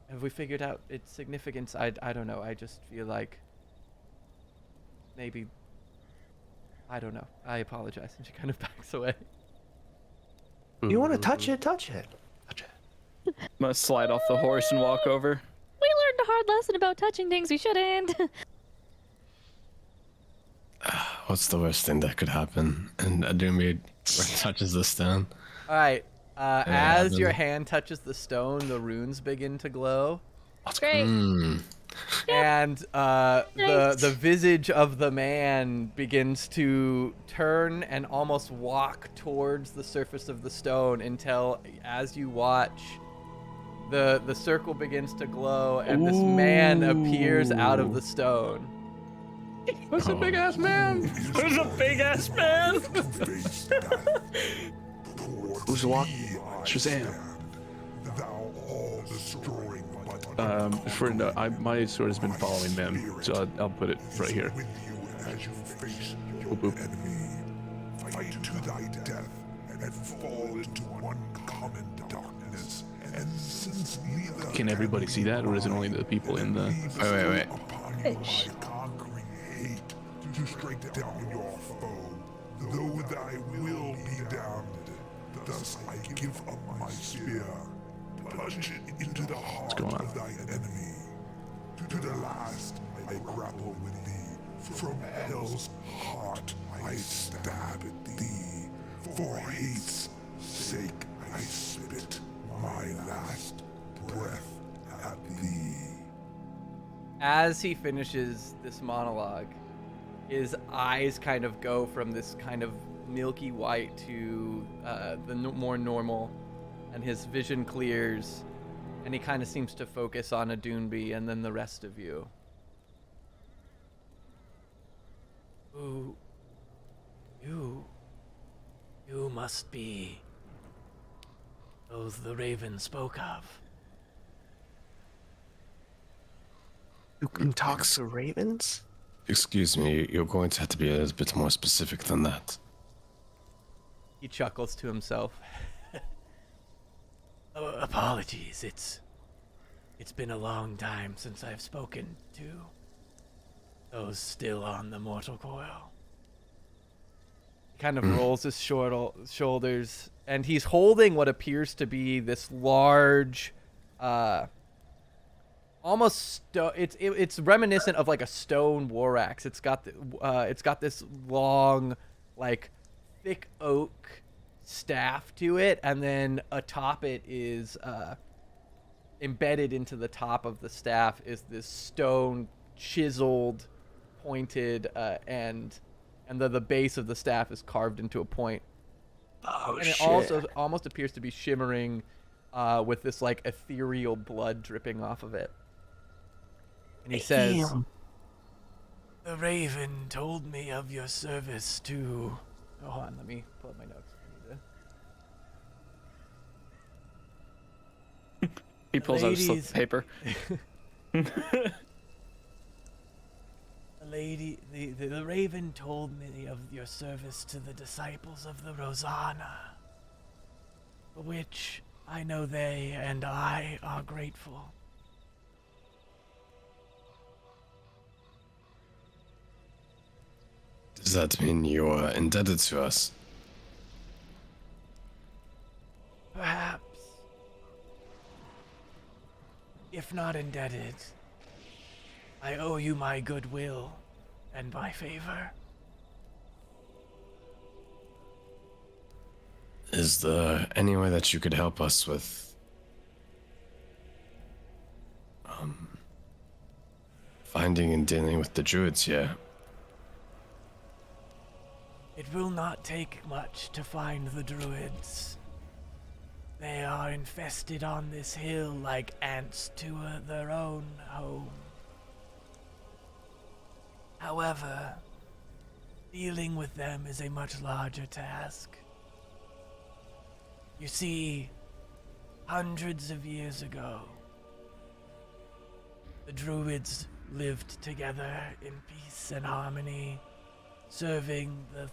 Have we figured out its significance? I don't know. I just feel like maybe. I don't know. I apologize. And she kind of backs away. You want to touch it? Touch it. Touch it. I'm gonna slide off the horse and walk over. We learned a hard lesson about touching things we shouldn't. What's the worst thing that could happen? And Adumir touches the stone. All right. As happens? your hand touches the stone, the runes begin to glow, Great. and Nice. the visage of the man begins to turn and almost walk towards the surface of the stone until, as you watch, the circle begins to glow and this man appears out of the stone. That's a big ass man. There's a big ass man. Who's walking? Shazam. My sword has been following them, so I'll put it right here. Boop, boop. Fight to thy death and fall into one common darkness. And since neither Can everybody see that, or is it only the people in the? Wait. upon you by conquering hate to strike down your foe, though thy will be damned. Thus I give up my spear, plunge it into the heart going on? of thy enemy. To the last I grapple with thee, from hell's heart I stab at thee. For hate's sake I spit my last breath at thee. As he finishes this monologue, his eyes kind of go from this kind of milky white to more normal, and his vision clears, And he kind of seems to focus on Adunbi and then the rest of you. Ooh. You must be those the Raven spoke of. You can talk to ravens? Excuse me, you're going to have to be a little bit more specific than that. He chuckles to himself. Oh, apologies, it's been a long time since I've spoken to those still on the mortal coil. He kind of rolls his shoulders, and he's holding what appears to be this large, almost it's reminiscent of like a stone war axe. It's got this long, like thick oak staff to it, and then atop it is embedded into the top of the staff is this stone chiseled, pointed, and the base of the staff is carved into a point. Oh, and it shit. also almost appears to be shimmering with this like ethereal blood dripping off of it. And he says, Damn. "The Raven told me of your service to..." Oh, hold on, let me pull up my notes. He pulls out a slip ladies- of paper. The Raven told me of your service to the disciples of the Rosanna, for which I know they and I are grateful. Does that mean you're indebted to us? Perhaps. If not indebted, I owe you my goodwill and my favor. Is there any way that you could help us with finding and dealing with the Druids here? It will not take much to find the Druids. They are infested on this hill like ants to their own home. However, dealing with them is a much larger task. You see, hundreds of years ago, the Druids lived together in peace and harmony, serving the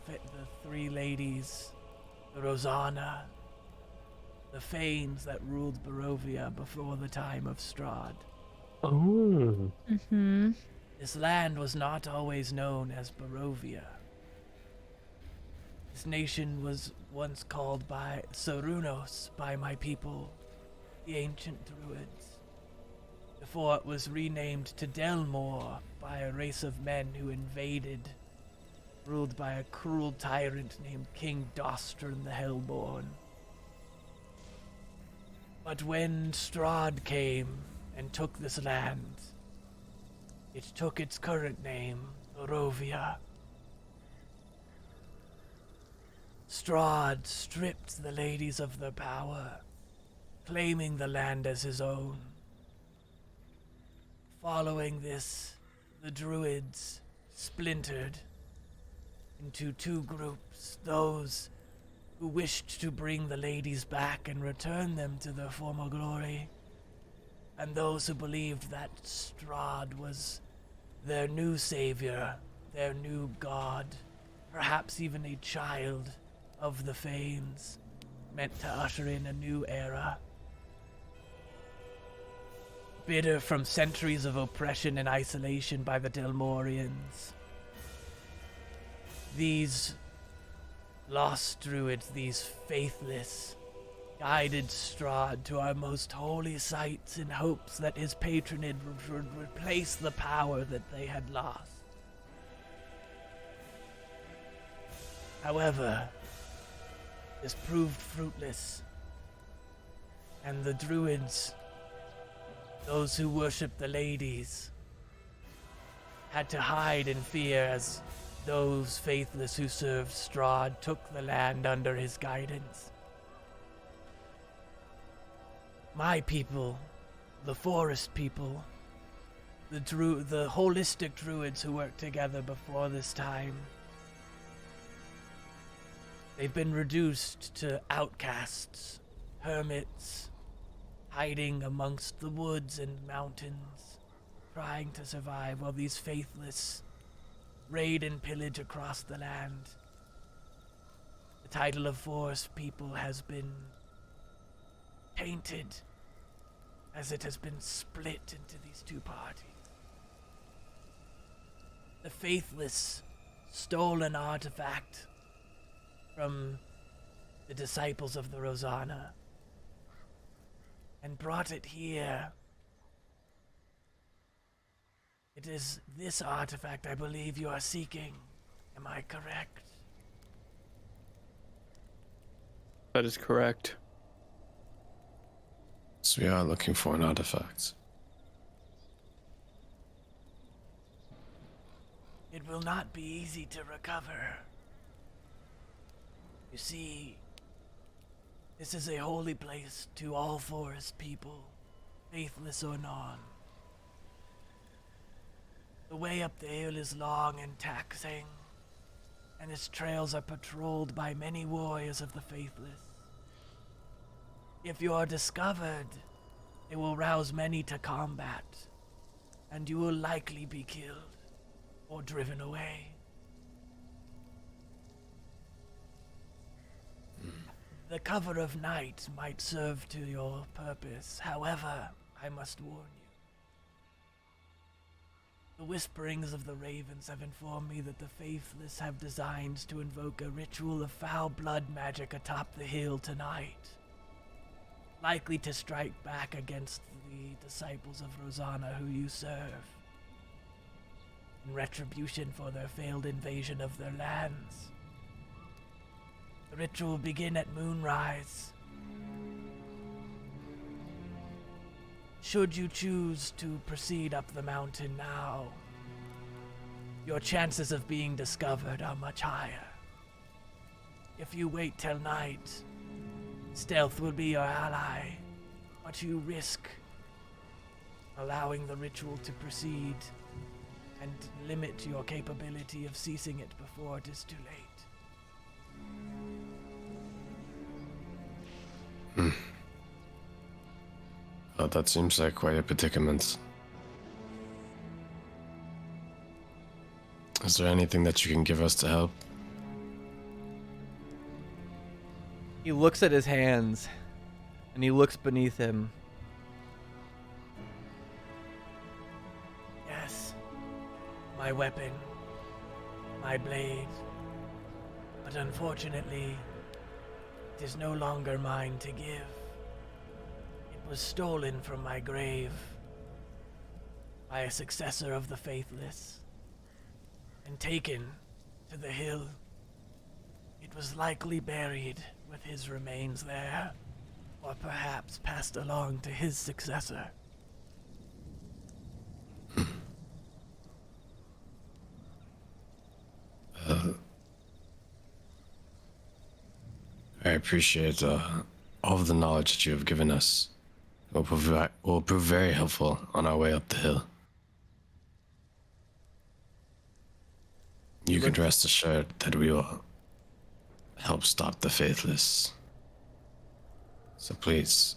three ladies, the Rosanna, the Fanes that ruled Barovia before the time of Strahd. Oh. Mm-hmm. This land was not always known as Barovia. This nation was once called by Sarunos by my people, the ancient Druids, before it was renamed to Delmore by a race of men who invaded, ruled by a cruel tyrant named King Dostran the Hellborn. But when Strahd came and took this land, it took its current name, Barovia. Strahd stripped the ladies of their power, claiming the land as his own. Following this, the Druids splintered into two groups, those who wished to bring the ladies back and return them to their former glory, and those who believed that Strahd was their new savior, their new god, perhaps even a child of the Fanes, meant to usher in a new era. Bitter from centuries of oppression and isolation by the Delmorians, these lost druids, these faithless, guided Strahd to our most holy sites in hopes that his patronage would replace the power that they had lost. However, this proved fruitless, and the druids, those who worshipped the ladies, had to hide in fear as those faithless who served Strahd took the land under his guidance. My people the forest people, the holistic druids who worked together before this time. They've been reduced to outcasts, hermits, hiding amongst the woods and mountains, trying to survive while these faithless raid and pillage across the land. The title of forest people has been tainted as it has been split into these two parties. The faithless stole an artifact from the disciples of the Rosanna and brought it here. It is this artifact I believe you are seeking. Am I correct? That is correct. So we are looking for an artifact. It will not be easy to recover. You see, this is a holy place to all forest people, faithless or non. The way up the hill is long and taxing, and its trails are patrolled by many warriors of the faithless. If you are discovered, it will rouse many to combat, and you will likely be killed or driven away. The cover of night might serve to your purpose. However, I must warn you. The whisperings of the ravens have informed me that the faithless have designs to invoke a ritual of foul blood magic atop the hill tonight, likely to strike back against the disciples of Rosanna who you serve, in retribution for their failed invasion of their lands. The ritual will begin at moonrise. Should you choose to proceed up the mountain now, your chances of being discovered are much higher. If you wait till night, stealth will be your ally, but you risk allowing the ritual to proceed and limit your capability of ceasing it before it is too late. Well, that seems like quite a predicament. Is there anything that you can give us to help? He looks at his hands, and he looks beneath him. Yes, my weapon, my blade, but unfortunately, it is no longer mine to give. It was stolen from my grave by a successor of the faithless and taken to the hill. It was likely buried with his remains there, or perhaps passed along to his successor. I appreciate all of the knowledge that you have given us. It will prove very helpful on our way up the hill. You can rest assured that we will help stop the faithless. So please,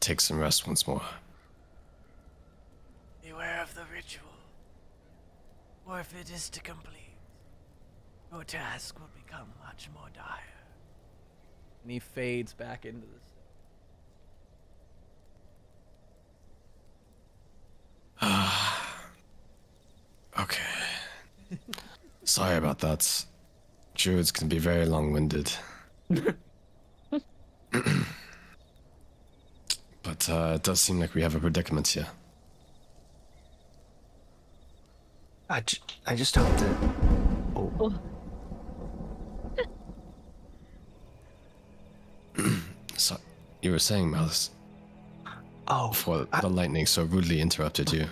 take some rest once more. Beware of the ritual, or if it is to complete, your task will become much more dire. And he fades back into the Okay. Sorry about that. Druids can be very long-winded. But it does seem like we have a predicament here. I just hope that... Oh. So, you were saying, Malice, Oh. before the lightning so rudely interrupted you.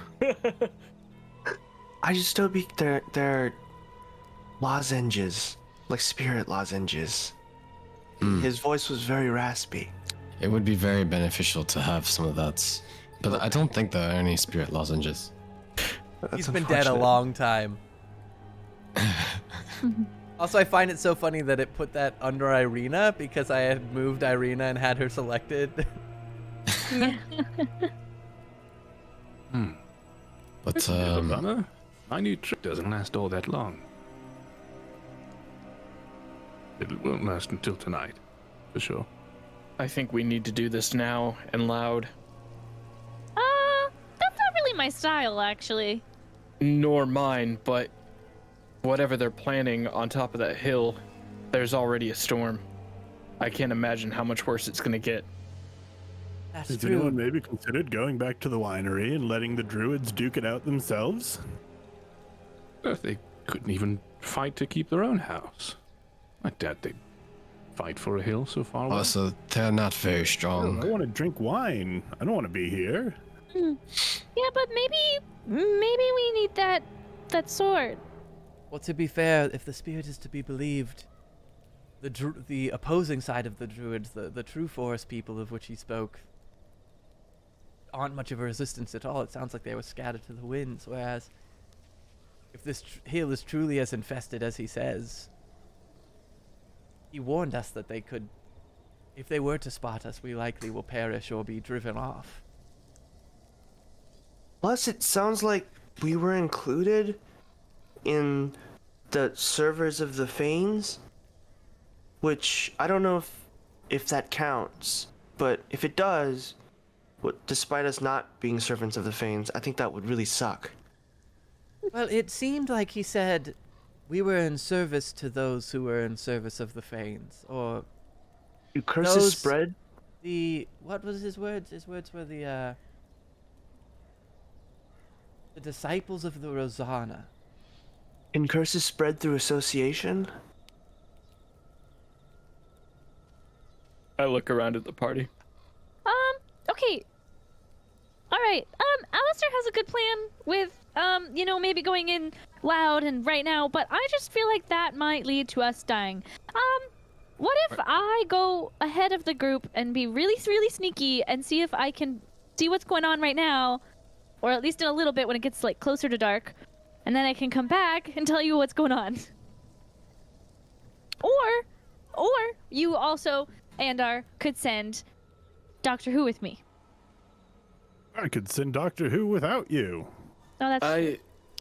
I just hope they're lozenges, like spirit lozenges. His voice was very raspy. It would be very beneficial to have some of that. But I don't think there are any spirit lozenges. He's been dead a long time. Also, I find it so funny that it put that under Irina because I had moved Irina and had her selected. But Bummer. My new trick doesn't last all that long. It won't last until tonight, for sure. I think we need to do this now and loud. That's not really my style, actually. Nor mine, but whatever they're planning on top of that hill, there's already a storm. I can't imagine how much worse it's gonna get. That's Has true. anyone maybe considered going back to the winery and letting the druids duke it out themselves? If they couldn't even fight to keep their own house. I doubt they'd fight for a hill so far away. also, they're not very I strong. want to drink wine. I don't want to be here. Yeah, but maybe we need that sword. Well, to be fair, if the spirit is to be believed, the opposing side of the druids, the true forest people of which he spoke, aren't much of a resistance at all. It sounds like they were scattered to the winds, whereas if this hill is truly as infested as he says, he warned us that they could, if they were to spot us, we likely will perish or be driven off. Plus, it sounds like we were included in the servers of the Fanes, which I don't know if that counts, but if it does, despite us not being servants of the Fanes, I think that would really suck. Well, it seemed like he said we were in service to those who were in service of the Fanes, or You curses Those- spread? what was his words? His words were the disciples of the Rosanna. And curses spread through association? I look around at the party. Okay. All right. Alistair has a good plan with, maybe going in loud and right now, but I just feel like that might lead to us dying. What if I go ahead of the group and be really, really sneaky and see if I can see what's going on right now, or at least in a little bit when it gets like closer to dark, and then I can come back and tell you what's going on. Or you also, Andar, could send Doctor Who with me. I could send Doctor Who without you. No, that's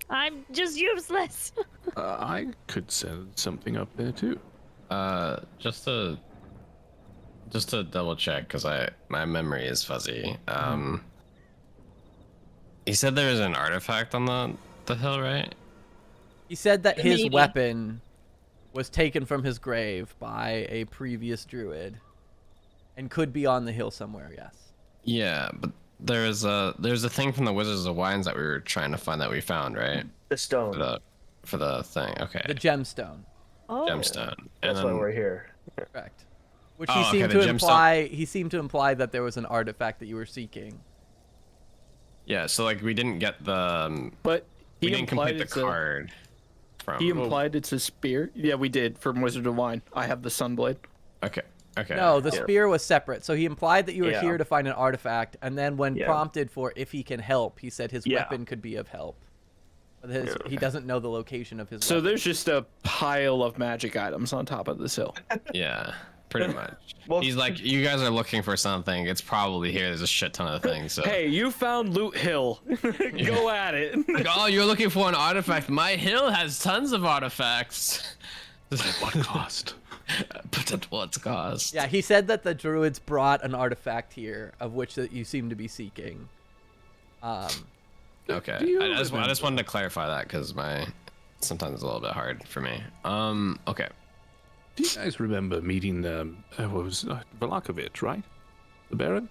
I'm just useless. I could send something up there too. Just to double check, because my memory is fuzzy. He said there was an artifact on the hill, right? He said that his Maybe. weapon was taken from his grave by a previous druid and could be on the hill somewhere, yes. Yeah, but there's a thing from the Wizards of Wines that we were trying to find that we found, right? The stone. For the thing. Okay. The gemstone. Oh. Gemstone. That's why we're here. Correct. Which Oh, he seemed okay, to the gemstone. imply. He seemed to imply that there was an artifact that you were seeking. Yeah, so like we didn't get the But we he didn't implied complete the it's a, card from he implied it's a spear. Yeah, we did from Wizard of Wine. I have the Sunblade. Okay. No, the spear was separate. So he implied that you were Yeah. here to find an artifact, and then when Yeah. prompted for if he can help, he said his Yeah. weapon could be of help. But he okay. doesn't know the location of his So weapon. there's just a pile of magic items on top of this hill. Yeah, pretty much. Well- He's like, you guys are looking for something. It's probably here. There's a shit ton of things. So. Hey, you found Loot Hill. Go at it. Like, oh, you're looking for an artifact. My hill has tons of artifacts. What cost? But at what cost? Yeah, he said that the druids brought an artifact here, of which that you seem to be seeking. Okay. Do you I just remember- wanted to clarify that because sometimes it's a little bit hard for me. Okay. Do you guys remember meeting Velakovich, right? The Baron?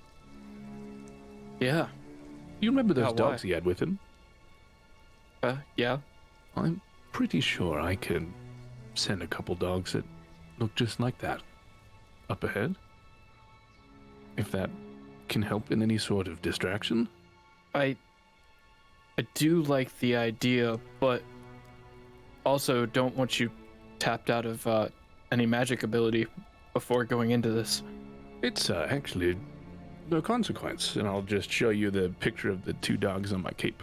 Yeah. You remember those Yeah, why? dogs he had with him? Yeah. I'm pretty sure I could send a couple dogs that look just like that up ahead. If that can help in any sort of distraction. I do like the idea, but also don't want you tapped out of any magic ability before going into this. It's actually no consequence, and I'll just show you the picture of the 2 dogs on my cape.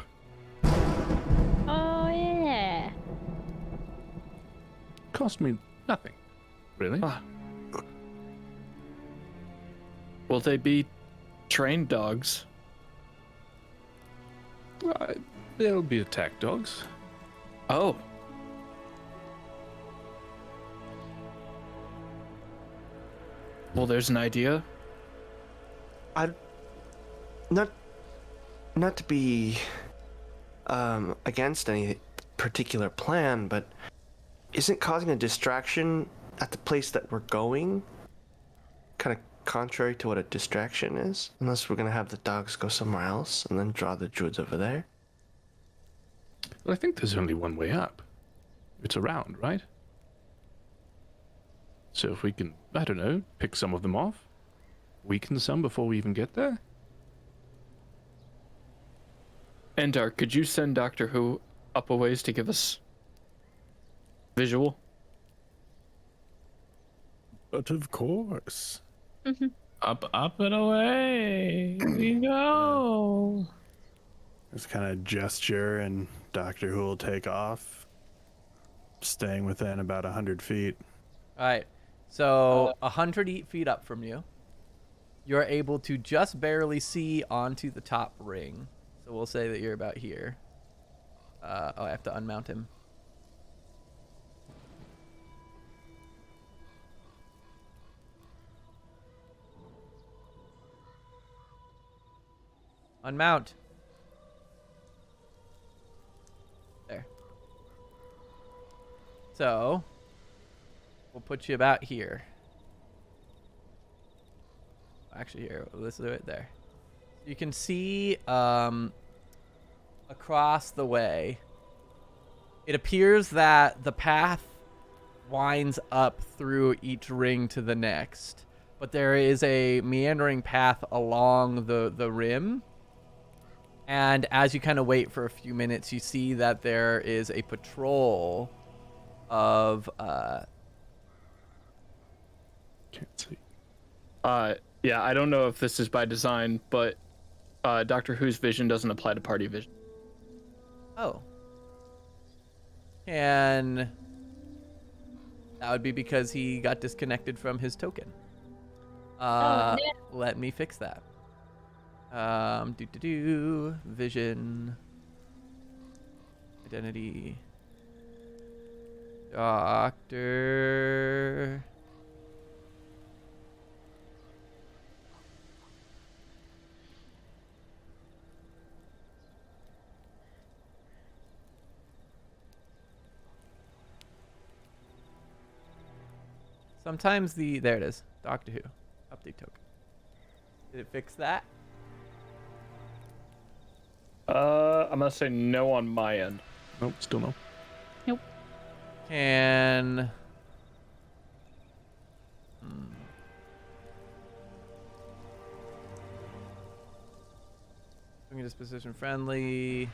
Oh yeah. Cost me nothing, really. Ah. Will they be trained dogs? They'll be attack dogs. Oh. Well, there's an idea. Not to be against any particular plan, but isn't causing a distraction at the place that we're going kind of contrary to what a distraction is? Unless we're gonna have the dogs go somewhere else and then draw the druids over there. Well, I think there's only one way up. It's around, right? So if we can, I don't know, pick some of them off, weaken some before we even get there. Endar, could you send Doctor Who up a ways to give us visual? But of course. Up and away we go. Just kind of gesture, and Doctor Who will take off, staying within about 100 feet. All right. So 100 feet up from you, you're able to just barely see onto the top ring. So we'll say that you're about here. I have to unmount him. Unmount. There. So we'll put you about here. Actually, here, let's do it there. You can see across the way, it appears that the path winds up through each ring to the next, but there is a meandering path along the rim. And as you kind of wait for a few minutes, you see that there is a patrol of Can't see. Yeah, I don't know if this is by design, but Doctor Who's vision doesn't apply to party vision. Oh. And that would be because he got disconnected from his token. Let me fix that. Vision. Identity. Doctor. Sometimes there it is. Doctor Who. Update token. Did it fix that? I'm gonna say no on my end. Nope, still no. Nope. Can... Swing disposition friendly.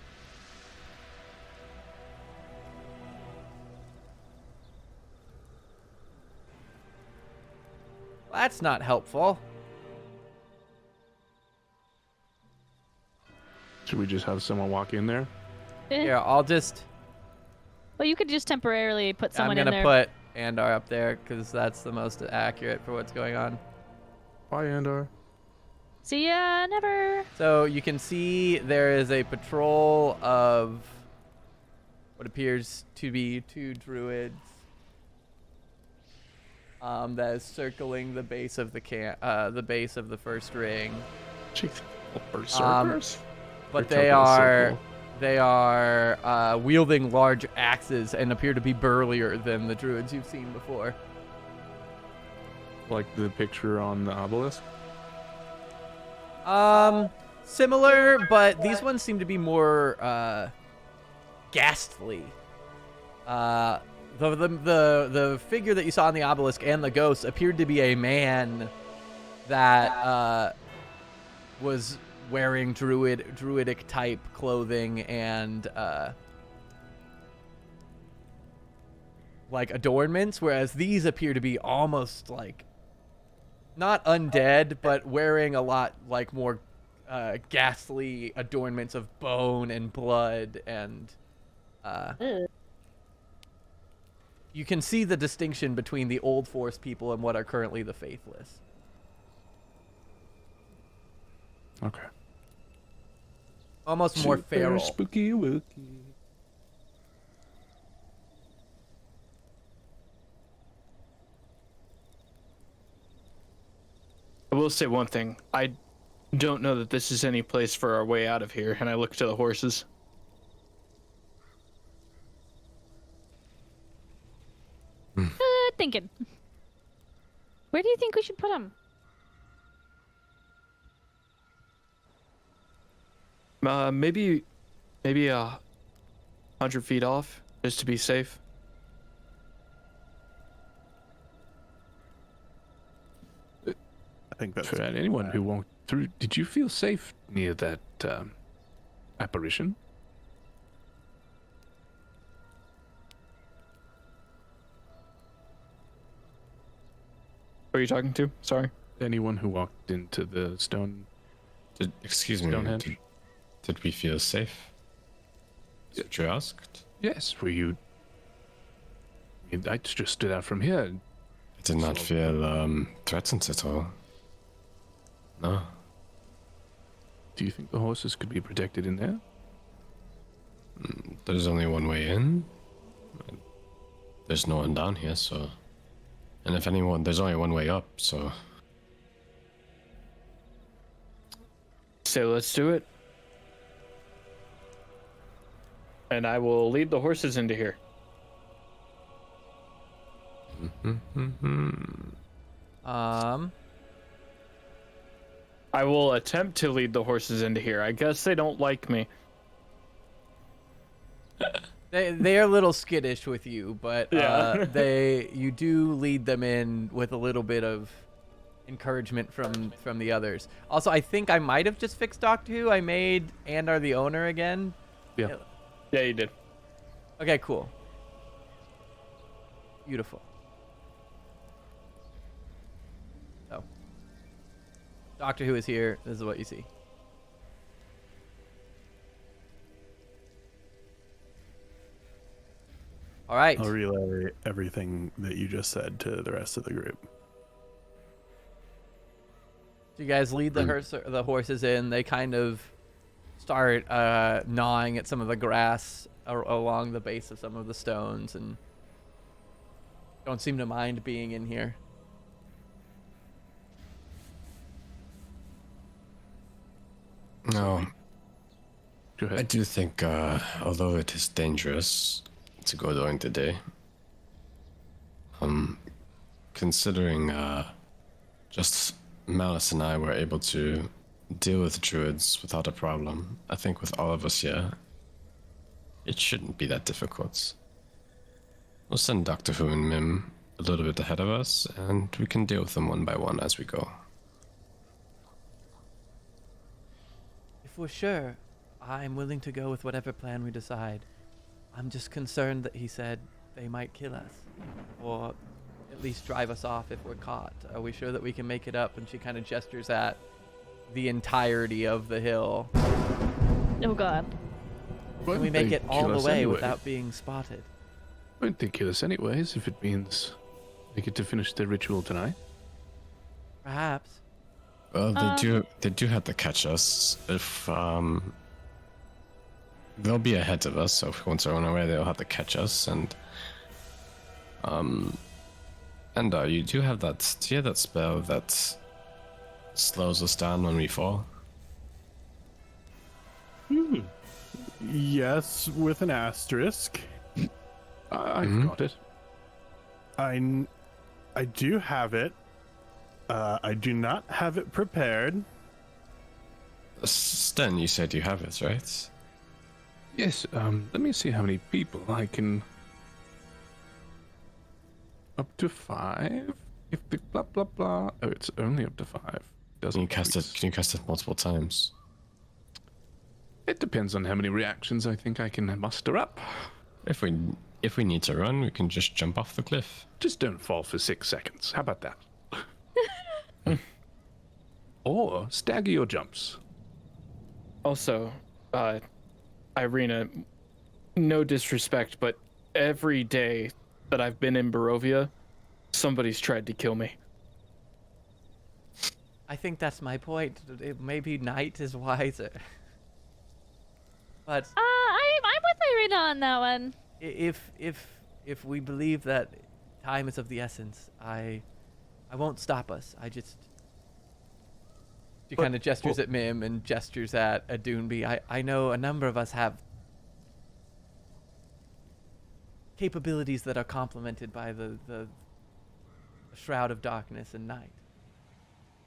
That's not helpful. Should we just have someone walk in there? Here, I'll just... Well, you could just temporarily put someone I'm in gonna there. put Andar up there because that's the most accurate for what's going on. Bye, Andar. See ya, never. So you can see there is a patrol of what appears to be 2 druids that is circling the base of the base of the first ring. Jeez. Berserkers? But They're they are wielding large axes and appear to be burlier than the druids you've seen before. Like the picture on the obelisk? Similar, but these ones seem to be more ghastly. The figure that you saw on the obelisk and the ghost appeared to be a man that was wearing druidic type clothing and like adornments, whereas these appear to be almost like not undead, but wearing a lot like more ghastly adornments of bone and blood, and you can see the distinction between the old Force people and what are currently the Faithless. Okay. Almost more Super feral. Spooky wooky. I will say one thing. I don't know that this is any place for our way out of here, and I look to the horses. Thinking. Where do you think we should put them? Maybe 100 feet off, just to be safe. I think that's For anyone who walked through, did you feel safe near that apparition? Who are you talking to? Sorry. Anyone who walked into the stone? Excuse me, Stonehenge? did we feel safe? Is what you asked? Yes. Were you? I just stood out from here. I did not feel threatened at all. No. Do you think the horses could be protected in there? There's only one way in. There's no one down here, so... And if anyone, there's only one way up, so... So let's do it. And I will lead the horses into here. I will attempt to lead the horses into here. I guess they don't like me. They are a little skittish with you, but you do lead them in with a little bit of encouragement from the others. Also, I think I might have just fixed Doctor Who. I made Andar the owner again. Yeah. Yeah, you did. Okay, cool. Beautiful. So, Doctor Who is here. This is what you see. All right. I'll relay everything that you just said to the rest of the group. So you guys lead the horses in. They kind of start gnawing at some of the grass along the base of some of the stones and don't seem to mind being in here. No. Go ahead. I do think, although it is dangerous to go during the day, considering just Malice and I were able to deal with druids without a problem, I think with all of us here, it shouldn't be that difficult. We'll send Dr. Who and Mim a little bit ahead of us, and we can deal with them one by one as we go. If we're sure, I'm willing to go with whatever plan we decide. I'm just concerned that he said they might kill us, or at least drive us off if we're caught. Are we sure that we can make it up? And she kind of gestures at the entirety of the hill. Oh god. Can we make it all the way without being spotted? Won't they kill us anyways if it means we get to finish the ritual tonight? Perhaps. Well, they do have to catch us. If they'll be ahead of us, so if we want to run away, they'll have to catch us. And you do have that spell that slows us down when we fall? Yes, with an asterisk. I've got it. I do have it. I do not have it prepared. Sten, you said you have it, right? Yes, let me see how many people I can... Up to 5? If the blah blah blah... Oh, it's only up to 5. Can you cast it multiple times? It depends on how many reactions I think I can muster up. If we need to run, we can just jump off the cliff. Just don't fall for 6 seconds. How about that? or stagger your jumps. Also, Irina, no disrespect, but every day that I've been in Barovia, somebody's tried to kill me. I think that's my point. Maybe night is wiser. But I'm with Irina on that one. if we believe that time is of the essence, I won't stop us. She kind of gestures at Mim and gestures at Doonby. I know a number of us have capabilities that are complemented by the shroud of darkness and night.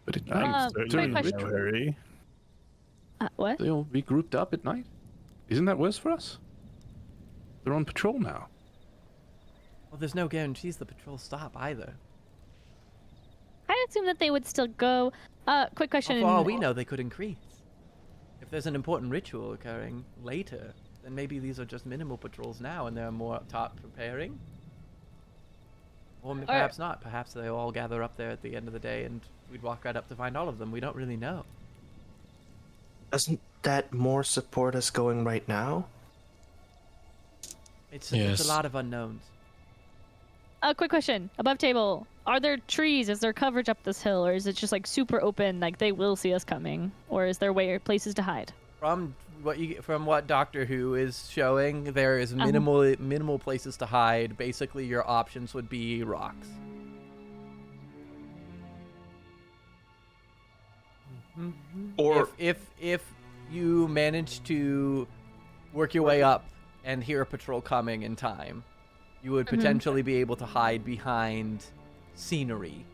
But at night, quick during question. ritual, What? they'll be grouped up at night. Isn't that worse for us? They're on patrol now. Well, there's no guarantees the patrols stop either. I assume that they would still go. Quick question. For all we know, they could increase. If there's an important ritual occurring later, then maybe these are just minimal patrols now and they're more up top preparing. Or perhaps not. Perhaps they all gather up there at the end of the day and we'd walk right up to find all of them. We don't really know. Doesn't that more support us going right now? It's Yes. a lot of unknowns. Quick question. Above table, are there trees? Is there coverage up this hill, or is it just like super open, like they will see us coming, or is there places to hide? From what Doctor Who is showing, there is minimal places to hide. Basically, your options would be rocks. Or if you manage to work your way up and hear a patrol coming in time, you would potentially be able to hide behind scenery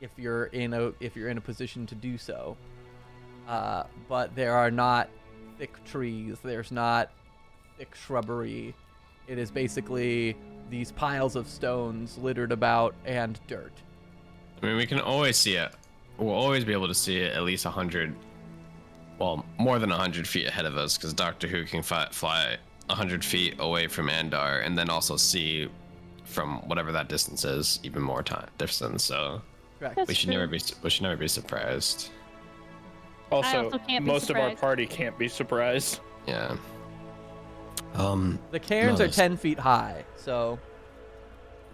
if you're in a position to do so. But there are not thick trees. There's not thick shrubbery. It is basically these piles of stones littered about and dirt. I mean, we can always see it. We'll always be able to see it at least 100, well, more than 100 feet ahead of us, because Doctor Who can fly 100 feet away from Andar and then also see from whatever that distance is even more distance. So Correct. That's we should never be surprised. Also, also can't be most of our surprised. party can't be surprised. Yeah. The cairns are Malice. 10 feet high, so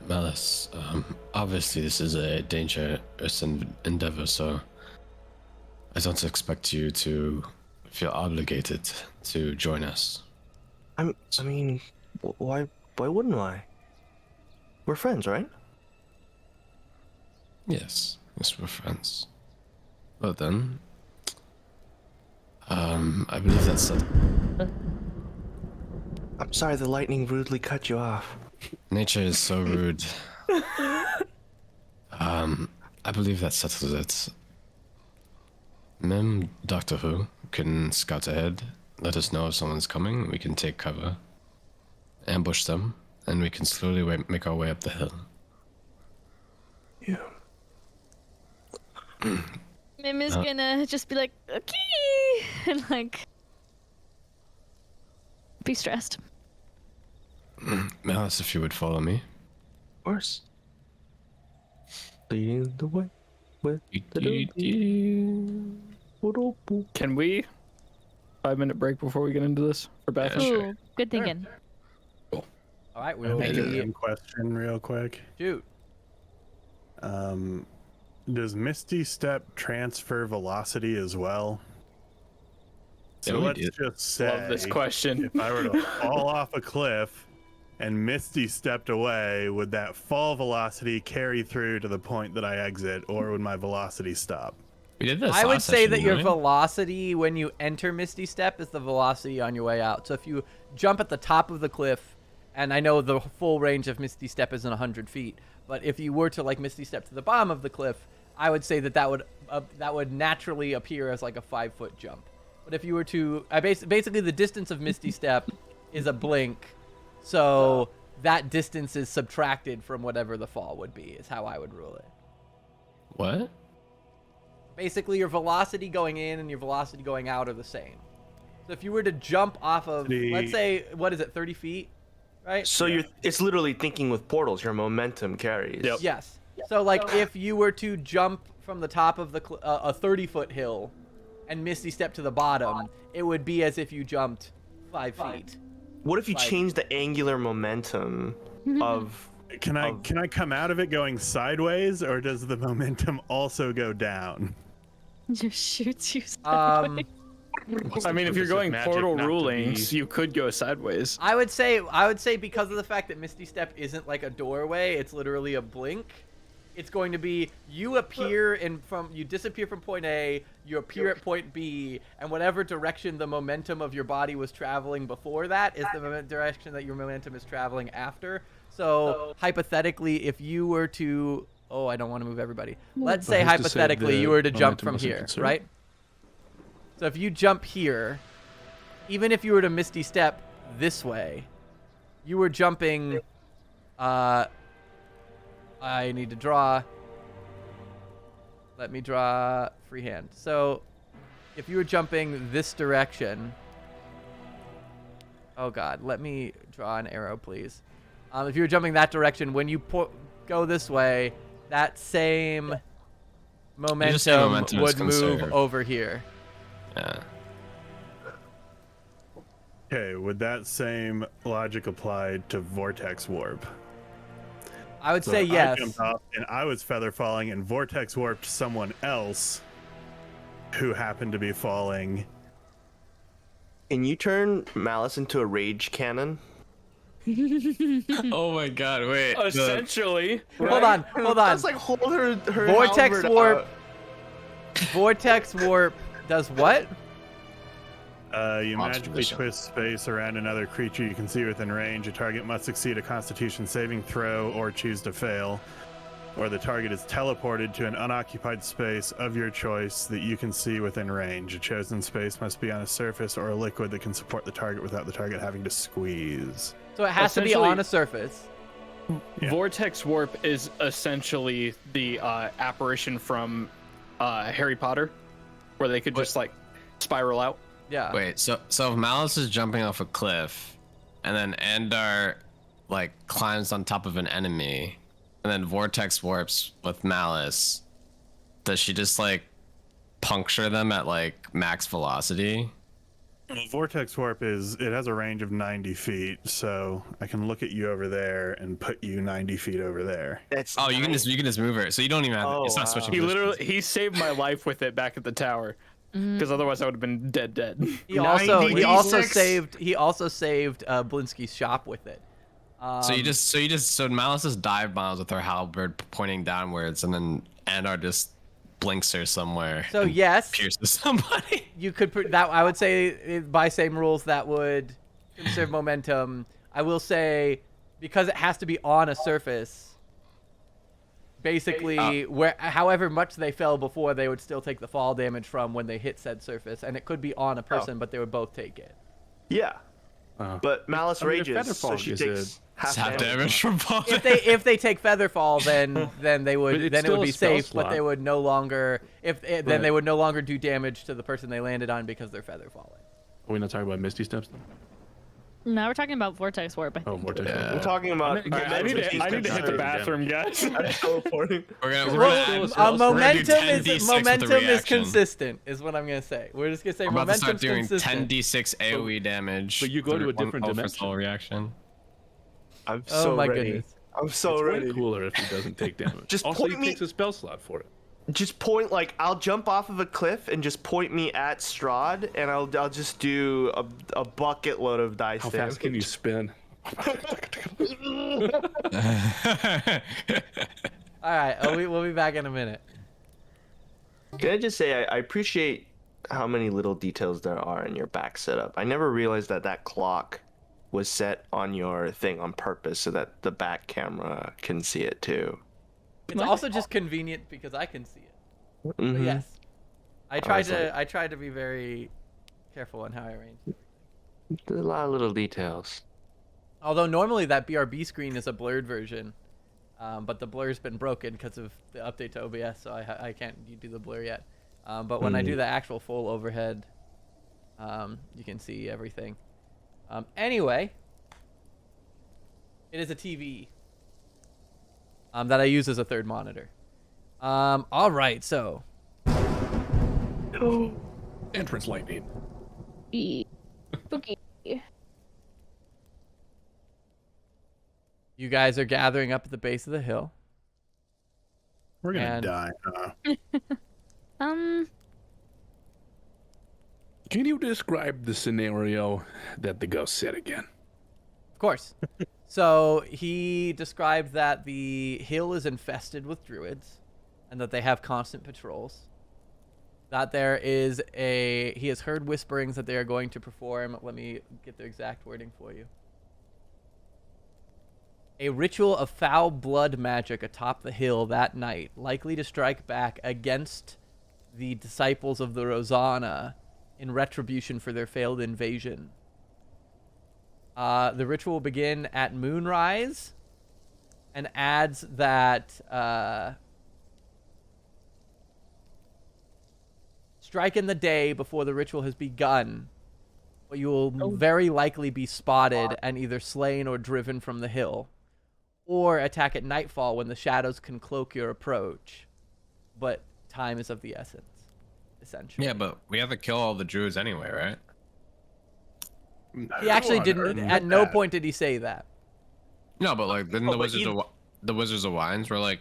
Malice, obviously this is a dangerous endeavor, so I don't expect you to feel obligated to join us. I mean, why wouldn't I? We're friends, right? Yes, we're friends. Well then, I believe that's it. I'm sorry the lightning rudely cut you off. Nature is so rude. I believe that settles it. Mem, Doctor Who, can scout ahead, let us know if someone's coming, we can take cover, ambush them, and we can slowly make our way up the hill. Yeah. Mim is gonna just be like, okay, and like be stressed. Malice, if you would follow me. Of course. Leading the way with the Can we 5-minute break before we get into this for bathroom? Sure. Ooh, good thinking. all right, we'll One be question real quick. shoot. Does Misty Step transfer velocity as well? So Yeah, we let's do. just say Love this question. if I were to fall off a cliff and Misty stepped away, would that fall velocity carry through to the point that I exit, or would my velocity stop? We did this I would last say session, that your didn't we? velocity when you enter Misty Step is the velocity on your way out. So if you jump at the top of the cliff, and I know the full range of Misty Step isn't 100 feet, but if you were to like Misty Step to the bottom of the cliff, I would say that would naturally appear as like a 5-foot jump. But if you were to, basically the distance of Misty Step is a blink, so that distance is subtracted from whatever the fall would be. Is how I would rule it. What? Basically, your velocity going in and your velocity going out are the same. So if you were to jump off of, let's say, what is it, 30 feet, right? So it's literally thinking with portals. Your momentum carries. Yep. Yes. So like if you were to jump from the top of a 30-foot hill and Misty step to the bottom, it would be as if you jumped 5 feet. What if you change the angular momentum of? Can I come out of it going sideways, or does the momentum also go down? Just shoots you sideways. I mean, if you're going portal rulings, you could go sideways. I would say because of the fact that Misty Step isn't like a doorway, it's literally a blink. It's going to be you disappear from point A, you appear at point B, and whatever direction the momentum of your body was traveling before that is the direction that your momentum is traveling after. So hypothetically, if you were to, I don't want to move everybody. Let's say hypothetically you were to jump from here, right? So if you jump here, even if you were to Misty Step this way, you were jumping. I need to draw. Let me draw freehand. So if you were jumping this direction, oh God, let me draw an arrow, please. If you were jumping that direction, when you go this way, that same momentum would move over here. Yeah. Okay, would that same logic apply to Vortex Warp? I would say yes. I jumped off and I was feather falling, and Vortex warped someone else who happened to be falling. Can you turn Malice into a rage cannon? Oh my God! Wait. Essentially. Hold on. That's like hold her Vortex halberd warp. out. Vortex warp does what? You magically Observation. twist space around another creature you can see within range. A target must succeed a Constitution saving throw or choose to fail, or the target is teleported to an unoccupied space of your choice that you can see within range. A chosen space must be on a surface or a liquid that can support the target without the target having to squeeze. So it has to be on a surface. Yeah. Vortex warp is essentially the apparition from Harry Potter, where they could just like spiral out. Yeah. Wait, so if Malice is jumping off a cliff, and then Andar like climbs on top of an enemy, and then Vortex warps with Malice, does she just like puncture them at like max velocity? Vortex warp it has a range of 90 feet, so I can look at you over there and put you 90 feet over there. Oh, you can just move her, so you don't even have. It's not switching. He saved my life with it back at the tower, because otherwise I would have been dead. He also saved Blinsky's shop with it. So Malice just dive bombs with her halberd pointing downwards, and then Andar just blinks her somewhere. So yes, pierces somebody. You could that. I would say by same rules that would conserve momentum. I will say because it has to be on a surface. Basically, however much they fell before, they would still take the fall damage from when they hit said surface, and it could be on a person, but they would both take it. Yeah. But Malice rages, so she takes half damage from falling. If they take feather fall, then it would be safe, but they would no longer they would no longer do damage to the person they landed on because they're feather falling. Are we not talking about Misty Steps then? No, we're talking about Vortex Warp. I think. Vortex. Yeah. We're talking about. I need to hit the bathroom, guys. Momentum is consistent, is what I'm gonna say. We're just gonna say we're about to start momentum's doing consistent. 10d6 AOE damage. But you go to a different first dimension. level reaction. I'm so my ready. goodness. I'm so It's ready. way cooler if he doesn't take damage. Just also, point he me- takes a spell slot for it. Just point I'll jump off of a cliff and just point me at Strahd, and I'll just do a bucket load of dice. How fast can you spin? All right, we'll be back in a minute. Can I just say I appreciate how many little details there are in your back setup. I never realized that clock was set on your thing on purpose so that the back camera can see it too. It's also just convenient because I can see it. But yes, I try to be very careful on how I arrange it. There's a lot of little details. Although normally that BRB screen is a blurred version, but the blur's been broken because of the update to OBS, so I can't do the blur yet. But when I do the actual full overhead, you can see everything. Anyway, it is a TV that I use as a third monitor. All right, so Entrance lightning. Spooky. you guys are gathering up at the base of the hill. We're gonna And- die. Can you describe the scenario that the ghost said again? Of course. So he described that the hill is infested with druids and that they have constant patrols. That he has heard whisperings that they are going to perform, let me get the exact wording for you. A ritual of foul blood magic atop the hill that night, likely to strike back against the disciples of the Rosanna in retribution for their failed invasion. The ritual will begin at moonrise and adds that strike in the day before the ritual has begun, but you will very likely be spotted and either slain or driven from the hill, or attack at nightfall when the shadows can cloak your approach. But time is of the essence, essentially. Yeah, but we have to kill all the druids anyway, right? He actually didn't. At no point did he say that. No, but like, didn't the Wizards of Wines were like,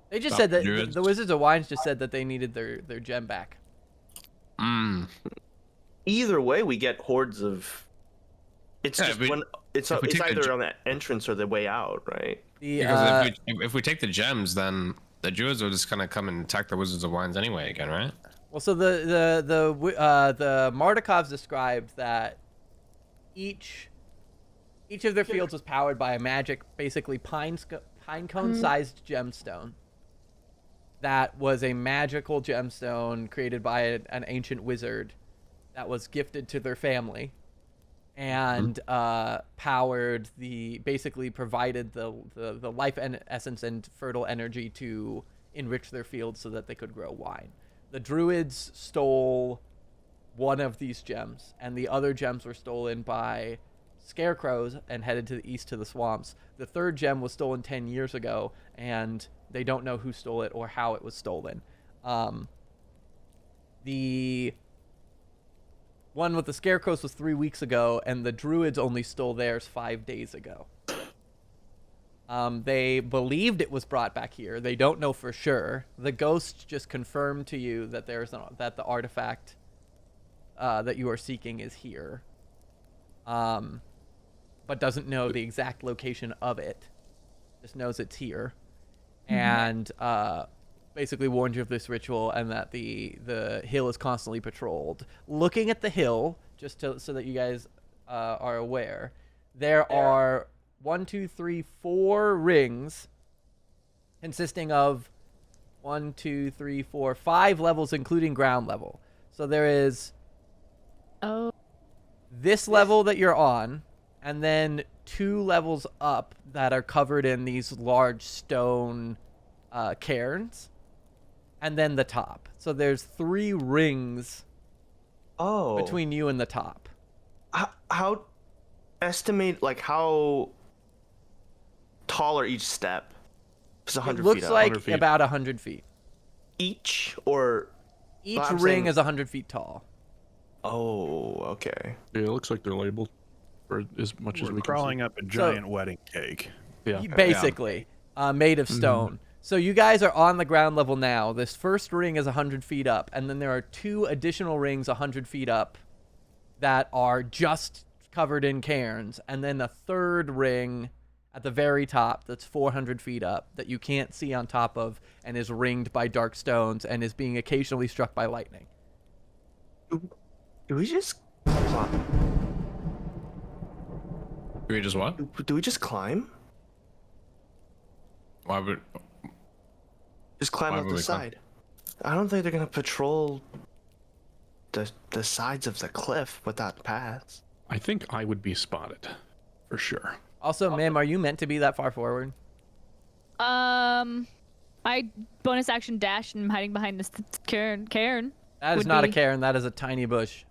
They just Stop said that druids. the Wizards of Wines just said that they needed their gem back. Either way, we get hordes of. It's Yeah, just but when it's if we take the either ge- on the entrance or the way out, right? because if we take the gems, then the druids will just kind of come and attack the Wizards of Wines anyway again, right? Well, so the Martikovs described that each of their fields was powered by a magic, basically pine cone-sized gemstone. That was a magical gemstone created by an ancient wizard that was gifted to their family, and basically provided the life and essence and fertile energy to enrich their fields so that they could grow wine. The Druids stole one of these gems, and the other gems were stolen by scarecrows and headed to the east to the swamps. The third gem was stolen 10 years ago, and they don't know who stole it or how it was stolen. The one with the scarecrows was 3 weeks ago, and the Druids only stole theirs 5 days ago. They believed it was brought back here. They don't know for sure. The ghost just confirmed to you that that the artifact that you are seeking is here, but doesn't know the exact location of it. Just knows it's here, and basically warned you of this ritual and that the hill is constantly patrolled. Looking at the hill, so that you guys are aware, there are 4 rings consisting of 5 levels, including ground level. So there is this level that you're on, and then 2 levels up that are covered in these large stone cairns, and then the top. So there's 3 rings between you and the top. How estimate how tall are each step? It's 100 It looks feet up. like 100 feet. about 100 feet. Each or Each I'm ring saying- is 100 feet tall. Oh, okay. Yeah, it looks like they're labeled for as much as We're we can crawling up a giant wedding cake. see. Yeah. Basically, made of stone. So you guys are on the ground level now. This first ring is 100 feet up, and then there are 2 additional rings 100 feet up that are just covered in cairns, and then a third ring at the very top that's 400 feet up that you can't see on top of and is ringed by dark stones and is being occasionally struck by lightning. Do we just Do we just what? do we just climb? Why would? Just climb Why up would the we climb? side. I don't think they're gonna patrol the sides of the cliff without paths. I think I would be spotted, for sure. Also, ma'am, are you meant to be that far forward? I bonus action dash and I'm hiding behind this cairn. That is Would not a be- cairn. That is a tiny bush.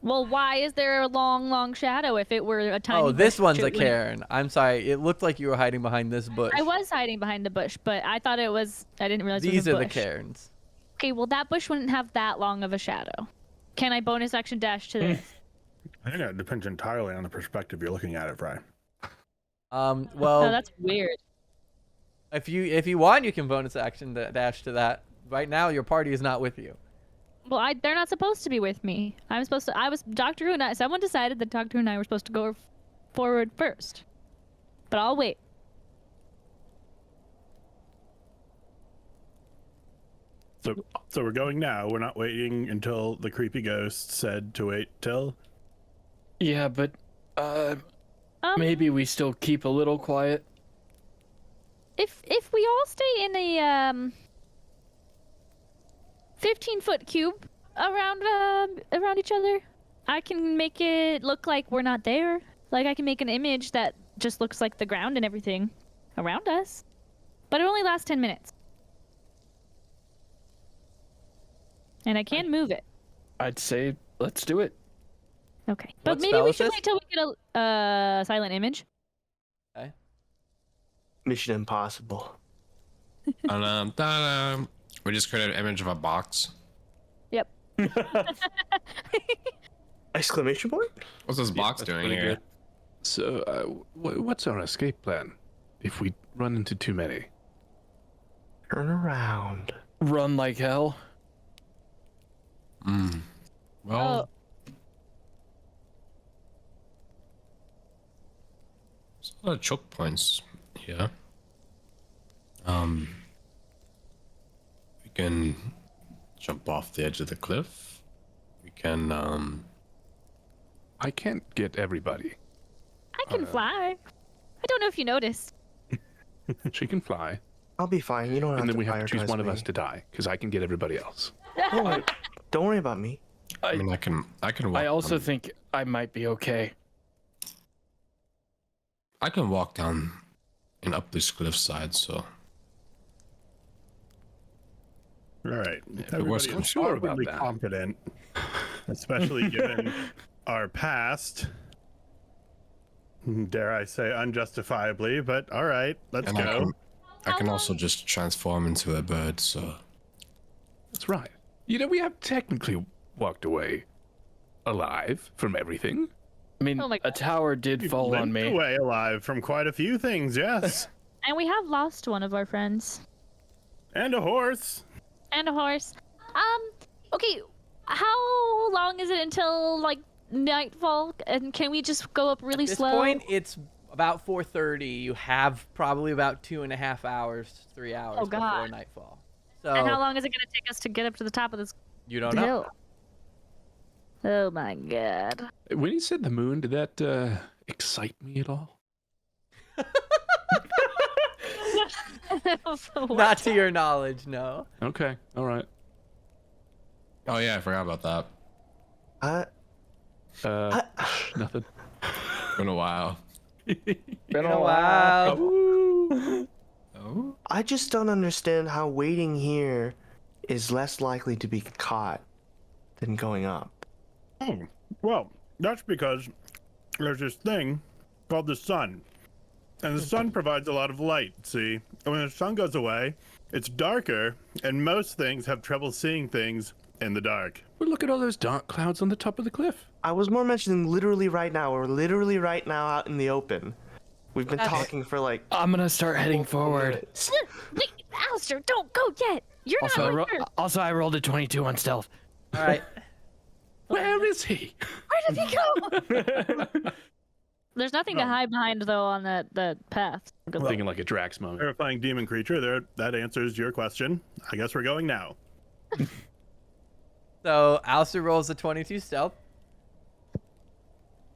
Well, why is there a long shadow if it were a tiny Oh, this bush, one's it a wouldn't- cairn. I'm sorry. It looked like you were hiding behind this bush. I was hiding behind the bush, but I thought it was. I didn't realize These it are was a the bush. cairns. Okay, well that bush wouldn't have that long of a shadow. Can I bonus action dash to this? I think that depends entirely on the perspective you're looking at it, Fry. Oh, Well, that's weird. if you want, you can bonus action dash to that. Right now, your party is not with you. Well, they're not supposed to be with me. I was Doctor Who and I. Someone decided that Doctor Who and I were supposed to go forward first. But I'll wait. So we're going now. We're not waiting until the creepy ghost said to wait till. Yeah, but maybe we still keep a little quiet. If we all stay in a 15-foot cube around each other, I can make it look like we're not there. Like I can make an image that just looks like the ground and everything around us. But it only lasts 10 minutes. And I can move it. I'd say let's do it. Okay. But What maybe spell we is should this? wait till we get a silent image. Okay. Mission Impossible. Ta-da. We just created an image of a box. Yep. Exclamation point? What's this box That's doing pretty here? good. So, what's our escape plan if we run into too many? Turn around. Run like hell. Well, there's a lot of choke points here. We can jump off the edge of the cliff. We can, I can't get everybody. I can fly. I don't know if you noticed. She can fly, I'll be fine. You don't have and then to we have to choose prioritize one of me. us to die, because I can get everybody else. Don't worry about me. I mean, I can walk I also down, think I might be okay. I can walk down and up this cliffside, so All right. it was Everybody is sure about outwardly that. confident, especially given our past. Dare I say unjustifiably, but all right, let's and go. I can also just transform into a bird, so That's right. You know, we have technically walked away alive from everything. I mean, Oh my a tower did You've fall on limped me. away alive from quite a few things, yes. And we have lost one of our friends. And a horse. And a horse. Okay, how long is it until, like, nightfall? And can we just go up really At this slow? point, it's about 4:30. You have probably about 2.5 hours, 3 hours Oh, before God. nightfall. So And how long is it going to take us to get up to the top of this you don't know. hill? Oh my god. When you said the moon, did that excite me at all? Not to your knowledge, no. Okay, all right. oh yeah, I forgot about that. Nothing. Been a while. Been a while. Oh, I just don't understand how waiting here is less likely to be caught than going up. Oh, well, that's because there's this thing called the sun. And the sun provides a lot of light, see? And when the sun goes away, it's darker, and most things have trouble seeing things in the dark. Well, look at all those dark clouds on the top of the cliff. I was more mentioning literally right now. We're literally right now out in the open. We've been talking for like. I'm gonna start heading forward. Wait, Alistair, don't go yet. You're Also, not with her. I rolled a 22 on stealth. All right. Where is he? Where did he go? There's nothing to hide behind though on that path. I'm thinking like a Drax moment. Terrifying demon creature, there. That answers your question. I guess we're going now. So Alistair rolls a 22 stealth.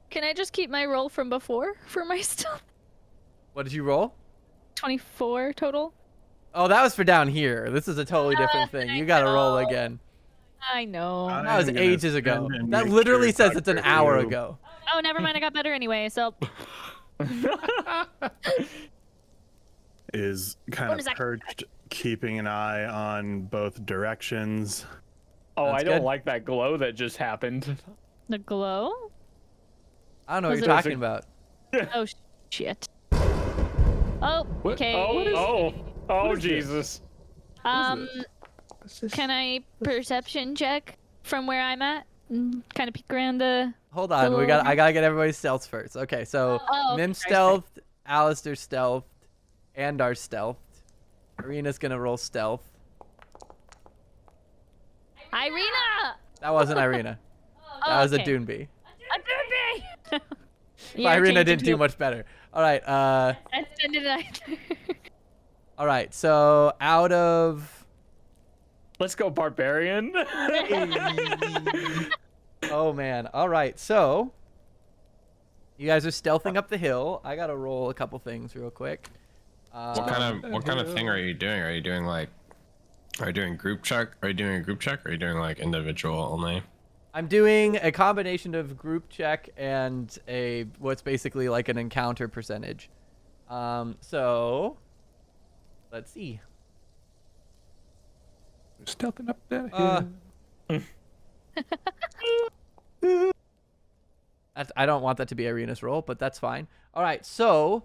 Can I just keep my roll from before for my stealth? What did you roll? 24 total. Oh, that was for down here. This is a totally different thing. You gotta roll again. I know. I- That was I'm gonna ages ago. spend and That make literally sure says it's an Dr. hour Who ago. Oh, never mind. I got better anyway. So Is kind Bonus of action. perched, keeping an eye on both directions. Oh, That's I don't good. like that glow that just happened. The glow? I don't know what Was you're it- talking about. Oh, shit. Oh, What? okay. Oh, Jesus. Can I perception check from where I'm at? Kind of peek around the... Hold on, little- I gotta get everybody's stealth first. Okay, so Oh, okay, Mim sorry. stealth, Alistair stealth, and our stealth. Irina's gonna roll stealth. Irina! That wasn't Irina. That was a Doonbee. A Doonbee! But Irina didn't do much better. All right. All right. So out of. Let's go, barbarian. Oh man. All right. So. You guys are stealthing up the hill. I gotta roll a couple things real quick. What kind of thing are you doing? Are you doing like, are you doing group check? Are you doing a group check? Or are you doing like individual only? I'm doing a combination of group check and what's basically like an encounter percentage. So let's see. We're stealthing up that hill. I don't want that to be Irina's roll, but that's fine. All right, so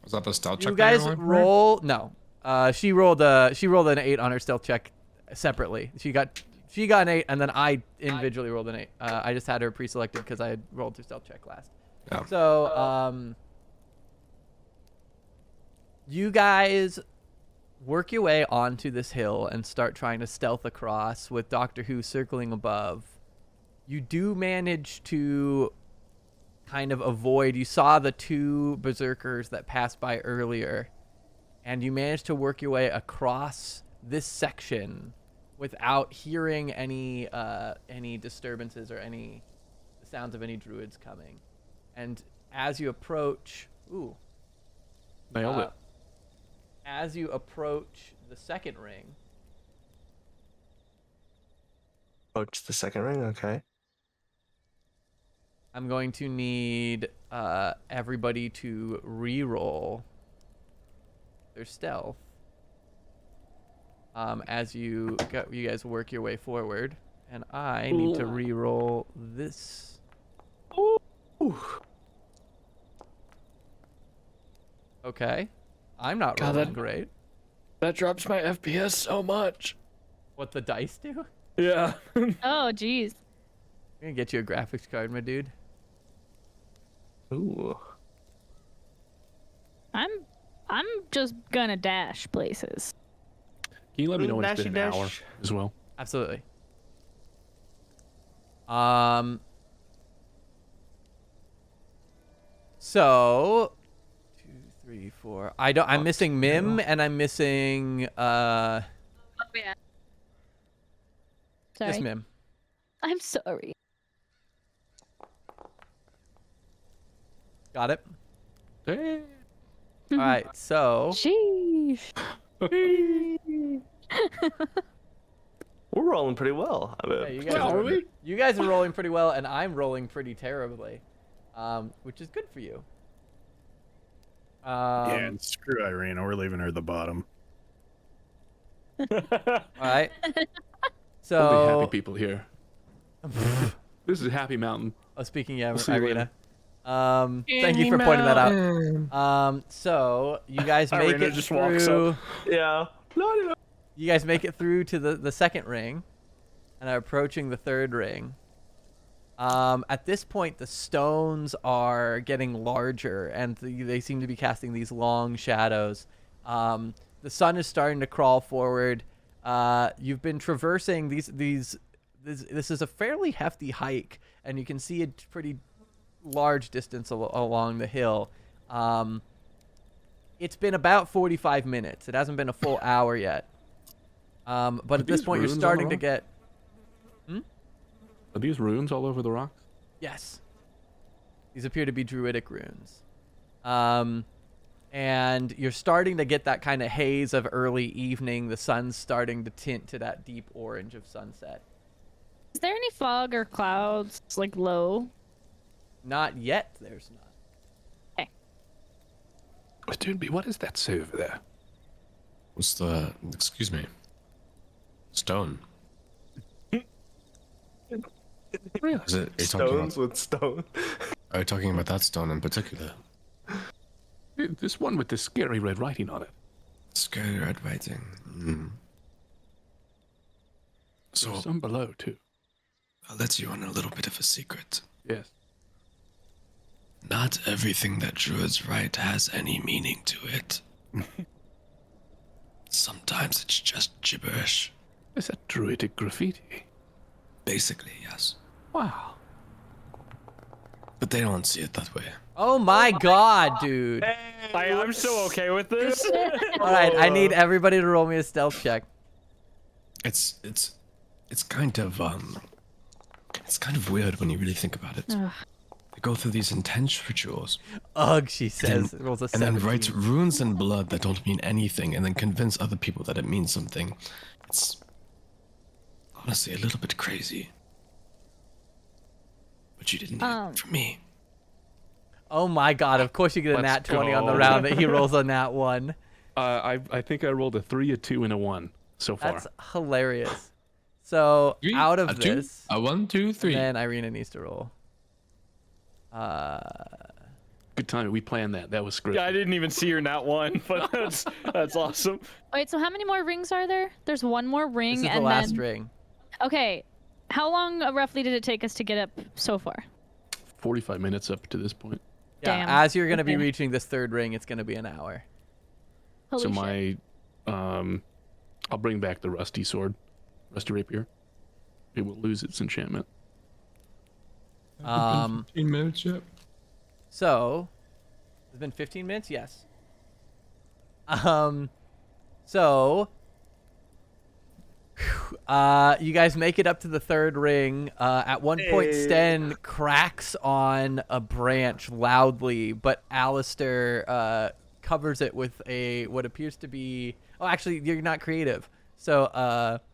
Was that the stealth check? you that guys you're rolling for? roll. No, she rolled an 8 on her stealth check separately. She got an 8, and then I individually rolled an 8. I just had her pre-selected because I had rolled her stealth check last. Yeah. So you guys work your way onto this hill and start trying to stealth across with Doctor Who circling above. You do manage to kind of avoid. You saw the 2 berserkers that passed by earlier, and you managed to work your way across this section without hearing any disturbances or any sounds of any druids coming. And as you approach, Nailed it. as you approach the second ring, Approach the second ring. Okay. I'm going to need everybody to re-roll their stealth as you guys work your way forward, and I need to re-roll this. Okay, I'm not God, rolling great. That drops my FPS so much. What the dice do? Yeah. Oh, jeez. I'm gonna get you a graphics card, my dude. Ooh. I'm just gonna dash places. Can you let me know when it's Dashy been an hour dash. as well? Absolutely. So 2, 3, 4. I'm missing Mim and I'm missing Oh, yeah. Sorry. just Mim. I'm sorry. Got it. Hey. All right. So Sheesh. We're rolling pretty well. I mean, yeah, you guys are rolling pretty well, and I'm rolling pretty terribly, which is good for you. Yeah, and screw Irina. We're leaving her at the bottom. All right. Only So happy people here. This is Happy Mountain. Oh, speaking of see you Irina, thank you for pointing that out. So you guys make Irina it just walks through. up. yeah. No. You guys make it through to the second ring, and are approaching the third ring. At this point, the stones are getting larger, and they seem to be casting these long shadows. The sun is starting to crawl forward. You've been traversing this is a fairly hefty hike, and you can see a pretty large distance along the hill. It's been about 45 minutes. It hasn't been a full hour yet. But at this these point, you're runes on starting the to get... Are these runes all over the rocks? Yes. These appear to be Druidic runes. And you're starting to get that kind of haze of early evening. The sun's starting to tint to that deep orange of sunset. Is there any fog or clouds, like low? Not yet, there's not. Dude, what is that over there? What's the? Excuse me. Stone. Really? Is it, are you talking Stones about, with stone. are you talking about that stone in particular? This one with the scary red writing on it. Scary red writing. So, There's some below, too. I'll let you on a little bit of a secret. Yes. Not everything that Druids write has any meaning to it. Sometimes it's just gibberish. Is that Druidic graffiti? Basically, yes. Wow. But they don't see it that way. Oh my god, dude. I'm so okay with this. All right, I need everybody to roll me a stealth check. It's kind of weird when you really think about it. They go through these intense rituals. Ugh, she says. And, Rolls a and then 17. writes runes in blood that don't mean anything, and then convince other people that it means something. It's honestly a little bit crazy. But you didn't need it from me. Oh my god, of course you get a nat Let's 20 on the go. round that he rolls on that one. I think I rolled a 3, a 2, and a 1 so far. That's hilarious. So, out of this, A 1, 2, 3. then Irina needs to roll. Good time. We planned that. That was scripted. Yeah, I didn't even see your nat one, but that's awesome. Wait, so how many more rings are there? There's one more ring, This is and the last then. ring. Okay, how long roughly did it take us to get up so far? 45 minutes up to this point. Yeah, Damn. as you're going to be Okay. reaching this third ring, it's going to be an hour. Holy So shit. I'll bring back the rusty sword, rusty rapier. It will lose its enchantment. 15 minutes yet? So, it's been 15 minutes? Yes. So, you guys make it up to the third ring. At one point, Sten cracks on a branch loudly, but Alistair covers it with what appears to be... Oh, actually, you're not creative. So,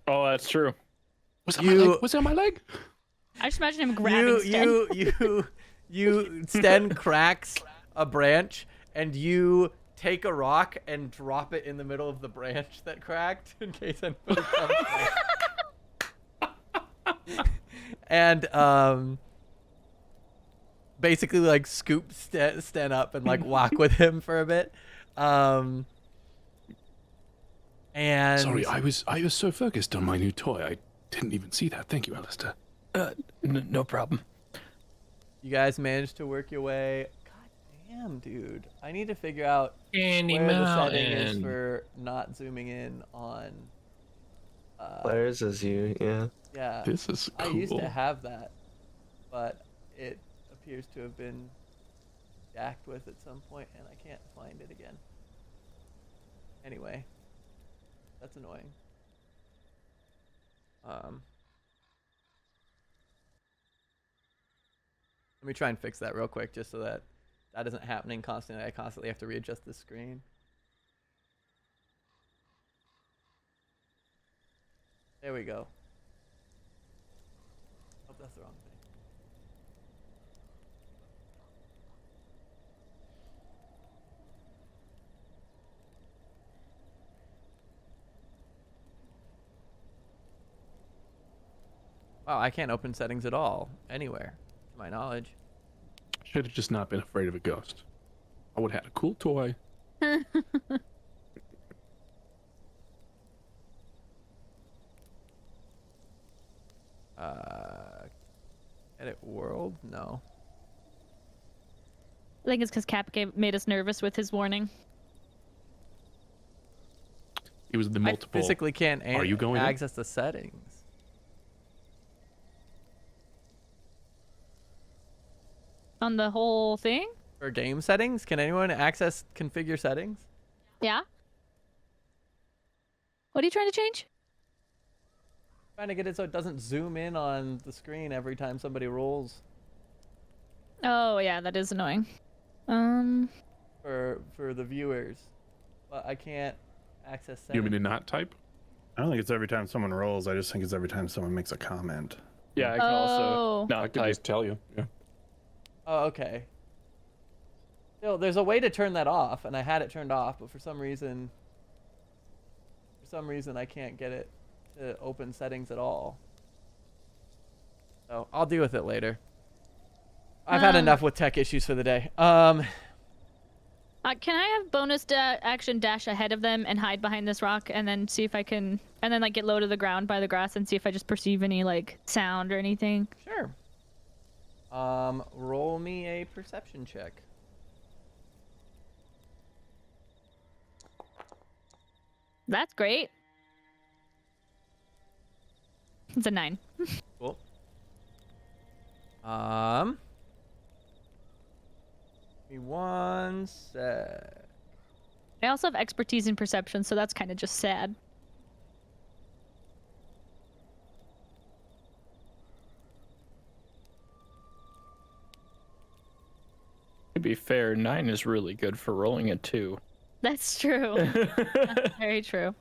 Oh, that's true. Was that my leg? Was that my leg? I just imagine him grabbing Sten. Sten cracks a branch, and you take a rock and drop it in the middle of the branch that cracked in case anybody comes back. And basically like scoop Sten up and like walk with him for a bit. And Sorry, I was so focused on my new toy, I didn't even see that. Thank you, Alistair. No problem. you guys managed to work your way. God damn, dude. I need to figure out where the setting is for not zooming in on. Players as you, yeah. Yeah. This is I cool. used to have that, but it appears to have been jacked with at some point, and I can't find it again. Anyway, that's annoying. Let me try and fix that real quick, just so that that isn't happening constantly. I constantly have to readjust the screen. There we go. Oh, that's the wrong thing. Wow, I can't open settings at all, anywhere, to my knowledge. Should have just not been afraid of a ghost. I would have had a cool toy. Edit world? No. I think it's because made us nervous with his warning. It was the multiple. I physically can't Are you going in? access the settings. On the whole thing? For game settings? Can anyone configure settings? Yeah? What are you trying to change? Trying to get it so it doesn't zoom in on the screen every time somebody rolls. Oh, yeah, that is annoying. For the viewers. But I can't access settings. You mean to not type? I don't think it's every time someone rolls. I just think it's every time someone makes a comment. Yeah, I can also Oh. not type. tell you. Yeah. Oh, okay. Still, there's a way to turn that off, and I had it turned off, but for some reason I can't get it to open settings at all. So I'll deal with it later. I've had Um, enough with tech issues for the day. Can I have bonus action dash ahead of them and hide behind this rock and then see if I can, and then like get low to the ground by the grass and see if I just perceive any like sound or anything? Sure. Roll me a perception check. That's great. It's a 9. Cool. Give me one sec. I also have expertise in perception, so that's kind of just sad. To be fair, 9 is really good for rolling a 2. That's true. That's very true.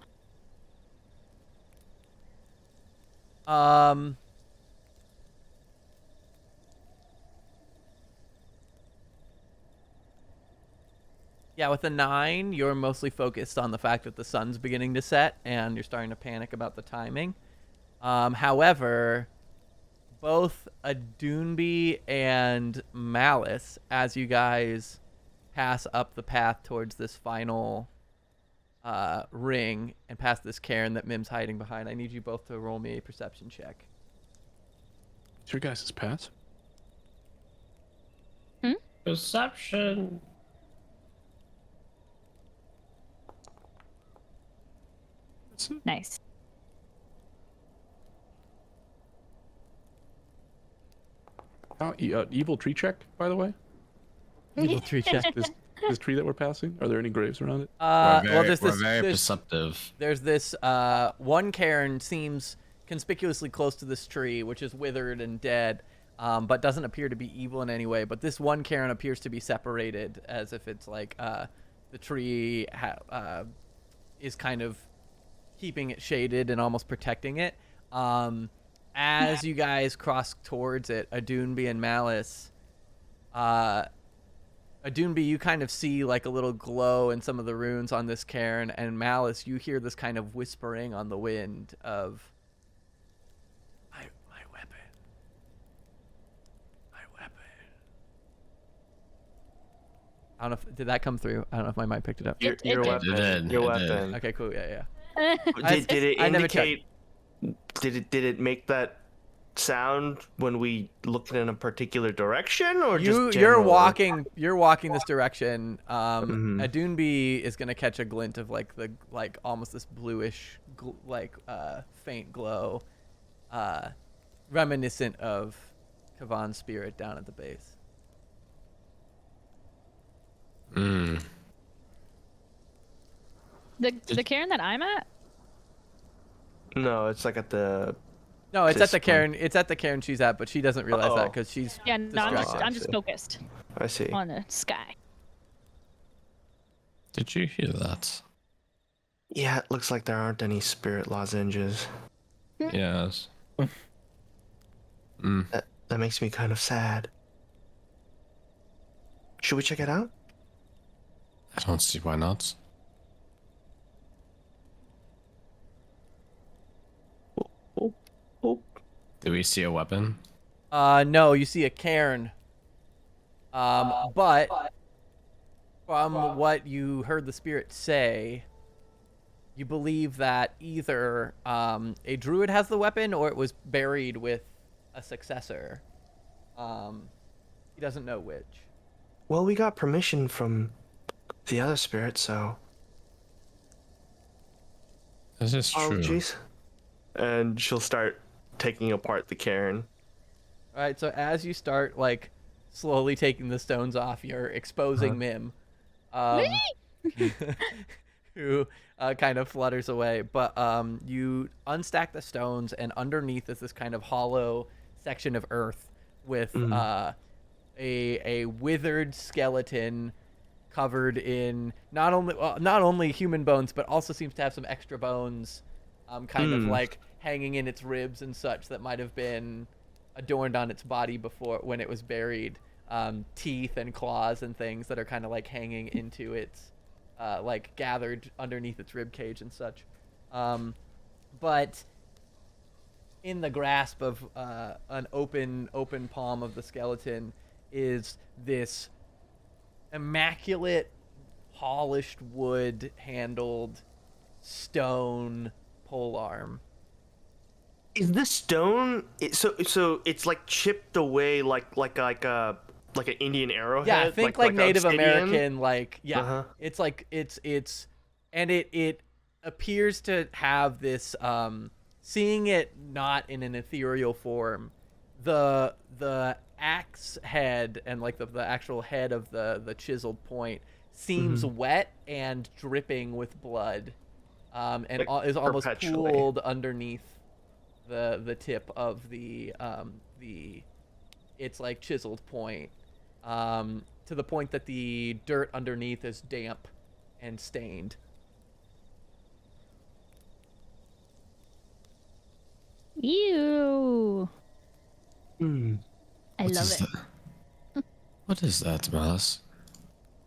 Yeah, with a 9, you're mostly focused on the fact that the sun's beginning to set, and you're starting to panic about the timing. However, both Adunbi and Malice, as you guys pass up the path towards this final ring and past this cairn that Mim's hiding behind, I need you both to roll me a perception check. It's your guys' pass. Perception. Nice. Evil tree check, by the way. Evil tree check. This tree that we're passing. Are there any graves around it? Well, we're very perceptive. There's this one cairn seems conspicuously close to this tree, which is withered and dead, but doesn't appear to be evil in any way. But this one cairn appears to be separated, as if it's like the tree is kind of keeping it shaded and almost protecting it. As you guys cross towards it, Adunbi and Malice, Adunbi, you kind of see like a little glow in some of the runes on this cairn, and Malice, you hear this kind of whispering on the wind of my weapon. My weapon. I don't know if did that come through. I don't know if my mic picked it up. Your did. weapon. It did, Your it did. weapon. Okay, cool. Yeah. Did it I never indicate? Did it make that sound when we looked in a particular direction, or just You're generally? walking this direction. Mhm. Adunbi is gonna catch a glint of like almost this bluish faint glow, reminiscent of Kavan's spirit down at the base. The cairn that I'm at? No, it's like at the. No, it's at the This cairn. It's at the cairn she's at, but she doesn't realize that Oh. because she's Yeah, no, I'm distracted. just focused I see. on the sky. Did you hear that? Yeah, it looks like there aren't any spirit lozenges. Yes. That makes me kind of sad. Should we check it out? I don't see why not. Oh. Do we see a weapon? No, you see a cairn. But from what you heard the spirit say, you believe that either a druid has the weapon or it was buried with a successor. He doesn't know which. Well, we got permission from the other spirit, so. This is true. Apologies. And she'll start taking apart the cairn. All right, so as you start like slowly taking the stones off, you're exposing Mim, who kind of flutters away. But you unstack the stones, and underneath is this kind of hollow section of earth with a withered skeleton covered in not only human bones, but also seems to have some extra bones, kind of like hanging in its ribs and such that might have been adorned on its body before when it was buried. Teeth and claws and things that are kind of like hanging into its like gathered underneath its rib cage and such. But in the grasp of an open palm of the skeleton is this immaculate, polished wood handled stone polearm. Is the stone so it's like chipped away like an Indian arrowhead? Yeah, think like Native obsidian? American, like Uh-huh. It's like it's and it appears to have this seeing it not in an ethereal form, the axe head and like the actual head of the chiseled point seems wet and dripping with blood, and Like, is almost perpetually. pooled underneath the tip of the it's like chiseled point, to the point that the dirt underneath is damp and stained. Ew. Hmm. I What love is it. that? What is that, Malice?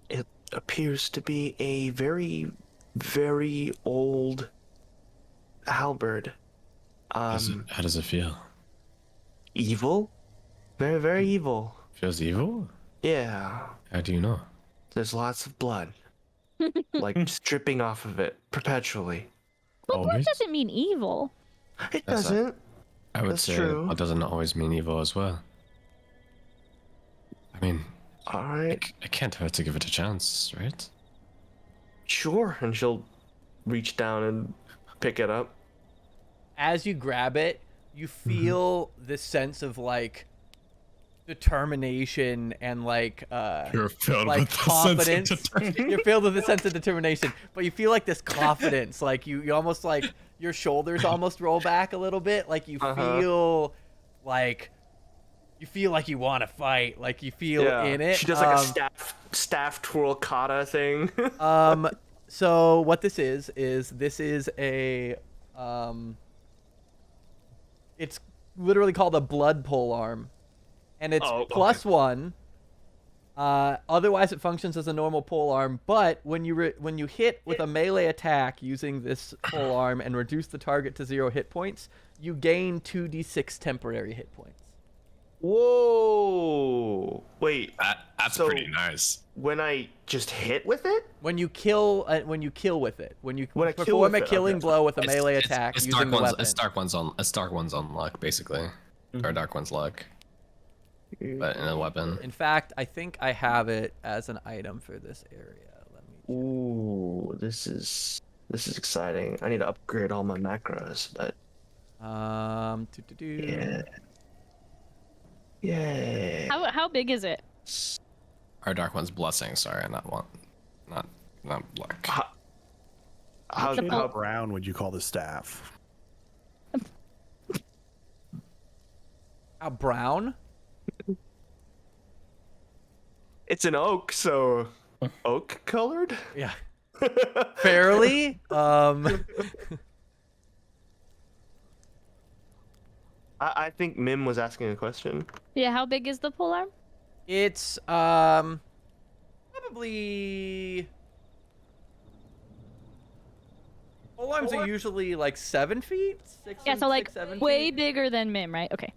It appears to be a very, very old halberd. How does it feel? Evil? Very, very evil. Feels evil? Yeah. How do you know? There's lots of blood. Like just dripping off of it perpetually. But blood Always? doesn't mean evil. It That's doesn't. I would That's say true. that doesn't always mean evil as well. I mean, Alright. it can't hurt to give it a chance, right? Sure. And she'll reach down and pick it up. As you grab it, you feel this sense of like determination and like You're filled like with the sense of confidence. You're filled with a sense of determination, but you feel like this confidence, like you almost like your shoulders almost roll back a little bit, like you feel like you want to fight, like you feel in it. She does like a staff twirl kata thing. So what this is a it's literally called a blood polearm, and it's +1. Otherwise, it functions as a normal polearm, but when you hit with a melee attack using this polearm and reduce the target to 0 hit points, you gain 2d6 temporary hit points. Whoa! Wait. That's So- pretty nice. When I just hit with it? When you kill with it, when you When I kill perform with a it, killing okay. blow with a melee attack It's using the weapon. It's dark one's on luck, basically, or dark one's luck, but in a weapon. In fact, I think I have it as an item for this area. Let me check. Ooh, this is exciting. I need to upgrade all my macros, but yeah. Yay. How big is it? Or dark one's blessing. Sorry, not luck. How How brown would you call the staff? How brown? It's an oak, so oak colored? Yeah. Fairly. I think Mim was asking a question. Yeah, how big is the polearm? It's probably polearms are usually like 7 feet. Yeah, so like 7 way feet. bigger than Mim, right? Okay.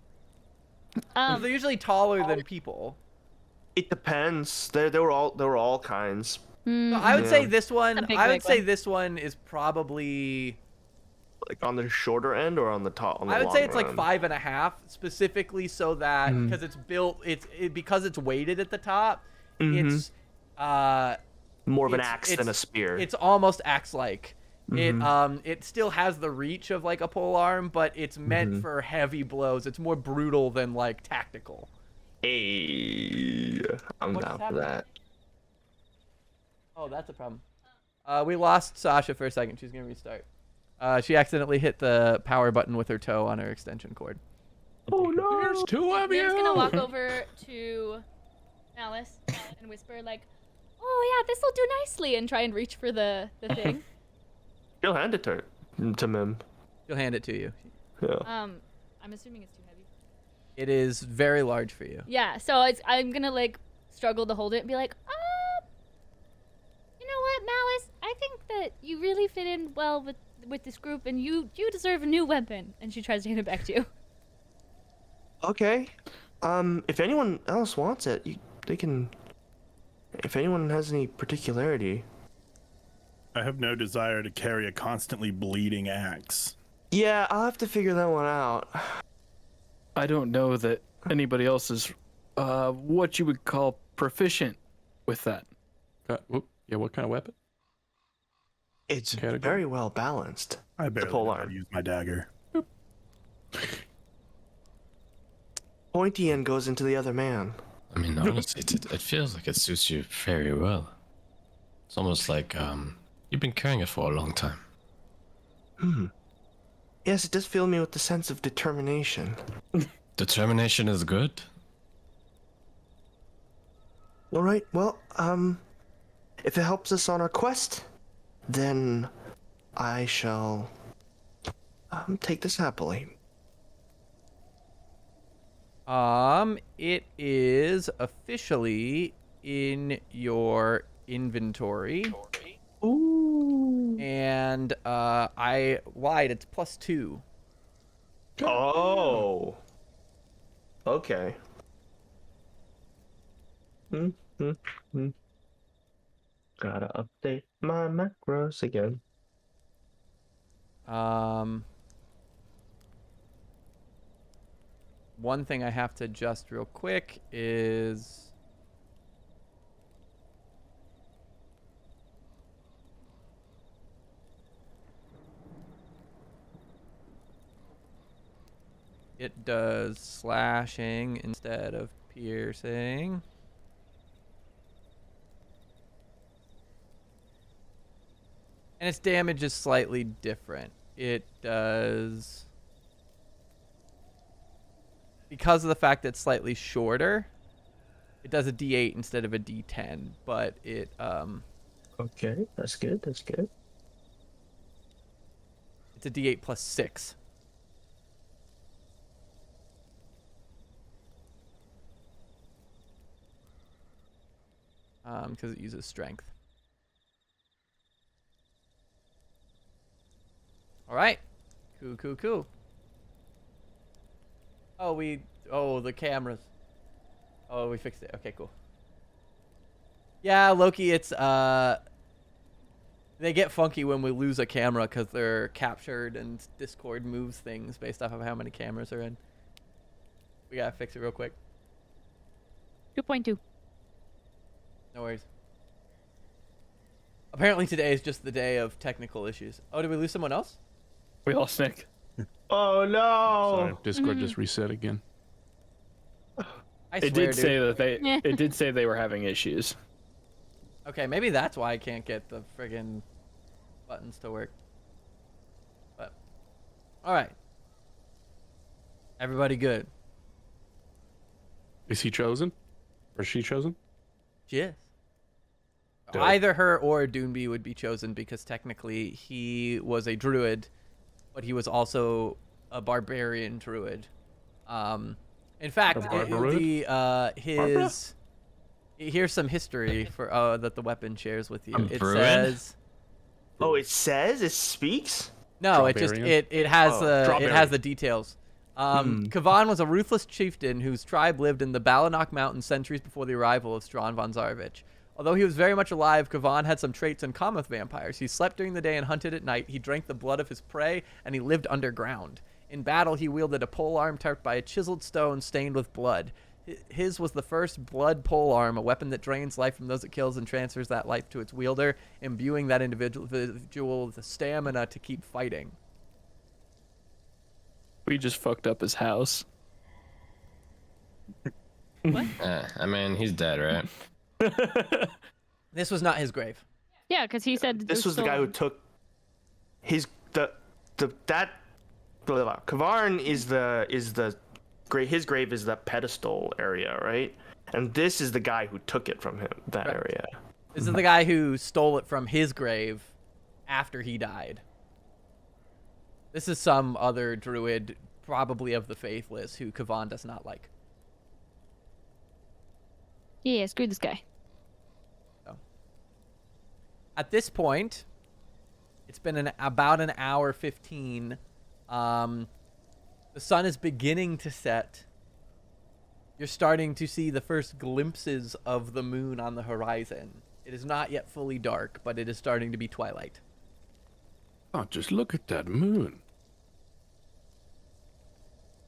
They're usually taller than people. It depends. There were all kinds. So I would say this one. It's a big, I would big say one. this one is probably. Like on the shorter end or on the top? On the I would say it's long like run? 5.5, specifically so that because it's built, because it's weighted at the top. It's More of an it's- axe than a spear. It's almost axe-like. It still has the reach of like a polearm, but it's meant for heavy blows. It's more brutal than like tactical. Hey, I'm What down just for that. Oh, that's a problem. We lost Sasha for a second. She's gonna restart. She accidentally hit the power button with her toe on her extension cord. Oh no! There's two of Mim's gonna you. walk over to Alice and whisper like, "Oh yeah, this will do nicely," and try and reach for the thing. You'll hand it to Mim. She'll hand it to you. Yeah. I'm assuming it's too heavy. It is very large for you. Yeah, so I'm gonna like struggle to hold it and be like, you know what, Malice? I think that you really fit in well with this group, and you deserve a new weapon. And she tries to hand it back to you. Okay. If anyone else wants it, they can. If anyone has any particularity. I have no desire to carry a constantly bleeding axe. Yeah, I'll have to figure that one out. I don't know that anybody else is what you would call proficient with that. Yeah, what kind of weapon? It's Category? very well balanced. I barely pole know how arm. to use my dagger. Pointy end goes into the other man. I mean, honestly, it feels like it suits you very well. It's almost like you've been carrying it for a long time. Yes, it does fill me with the sense of determination. Determination is good. All right, well, if it helps us on our quest, then I shall take this happily. It is officially in your inventory. Ooh. And I lied. It's +2. Oh. Okay. Gotta update my macros again. One thing I have to adjust real quick is it does slashing instead of piercing. And its damage is slightly different. It does, because of the fact that it's slightly shorter, it does a D8 instead of a D10, but it Okay, that's good, that's good. it's a D8 +6. Because it uses strength. All right. Cool. Oh, the cameras. Oh, we fixed it. Okay, cool. Yeah, Loki, it's they get funky when we lose a camera because they're captured and Discord moves things based off of how many cameras are in. We gotta fix it real quick. 2.2. No worries. Apparently today is just the day of technical issues. Oh, did we lose someone else? We lost Nick. Oh no! Sorry, Discord just reset again. I It swear, did say dude. that it did say they were having issues. Okay, maybe that's why I can't get the friggin' buttons to work. But, all right. Everybody good? Is he chosen? Or she chosen? Yes. Dope. Either her or Doonby would be chosen because technically he was a druid, but he was also a barbarian druid. In fact, here's some history for that the weapon shares with you. It druid? says. Oh, it says? It speaks? No, it just Strawberry. it has Strawberry. it has the details. Kavan was a ruthless chieftain whose tribe lived in the Balanok Mountains centuries before the arrival of Strahd von Zarevich. Although he was very much alive, Kavan had some traits in common with vampires. He slept during the day and hunted at night. He drank the blood of his prey, and he lived underground. In battle, he wielded a polearm topped by a chiseled stone stained with blood. His was the first blood polearm, a weapon that drains life from those it kills and transfers that life to its wielder, imbuing that individual with the stamina to keep fighting. We just fucked up his house. I mean, he's dead, right? This was not his grave. Yeah, because he said This was the guy who took his Kavarn is his grave is the pedestal area, right? And this is the guy who took it from him, that Right. area. This is the guy who stole it from his grave after he died. This is some other druid, probably of the Faithless, who Kavan does not like. Yeah, screw this guy. At this point, it's been about an hour 15. The sun is beginning to set. You're starting to see the first glimpses of the moon on the horizon. It is not yet fully dark, but it is starting to be twilight. Oh, just look at that moon.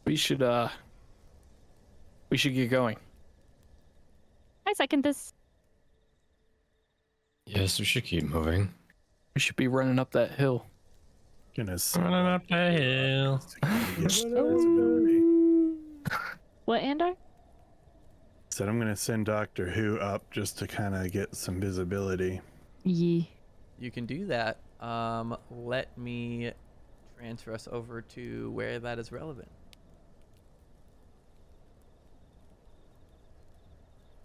We should get going. I second this. Yes, we should keep moving. We should be running up that hill. Goodness. Running up the hill. What, Andar? Said I'm gonna send Doctor Who up just to kind of get some visibility. Yeah. You can do that. Let me transfer us over to where that is relevant.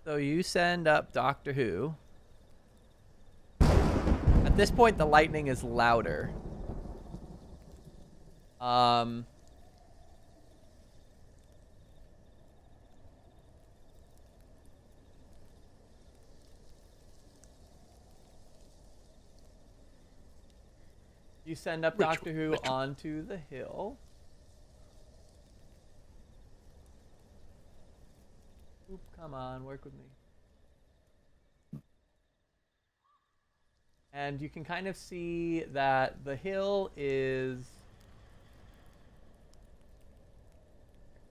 So you send up Doctor Who. At this point, the lightning is louder. You send up Doctor Who onto the hill. Oop, come on, work with me. And you can kind of see that the hill is...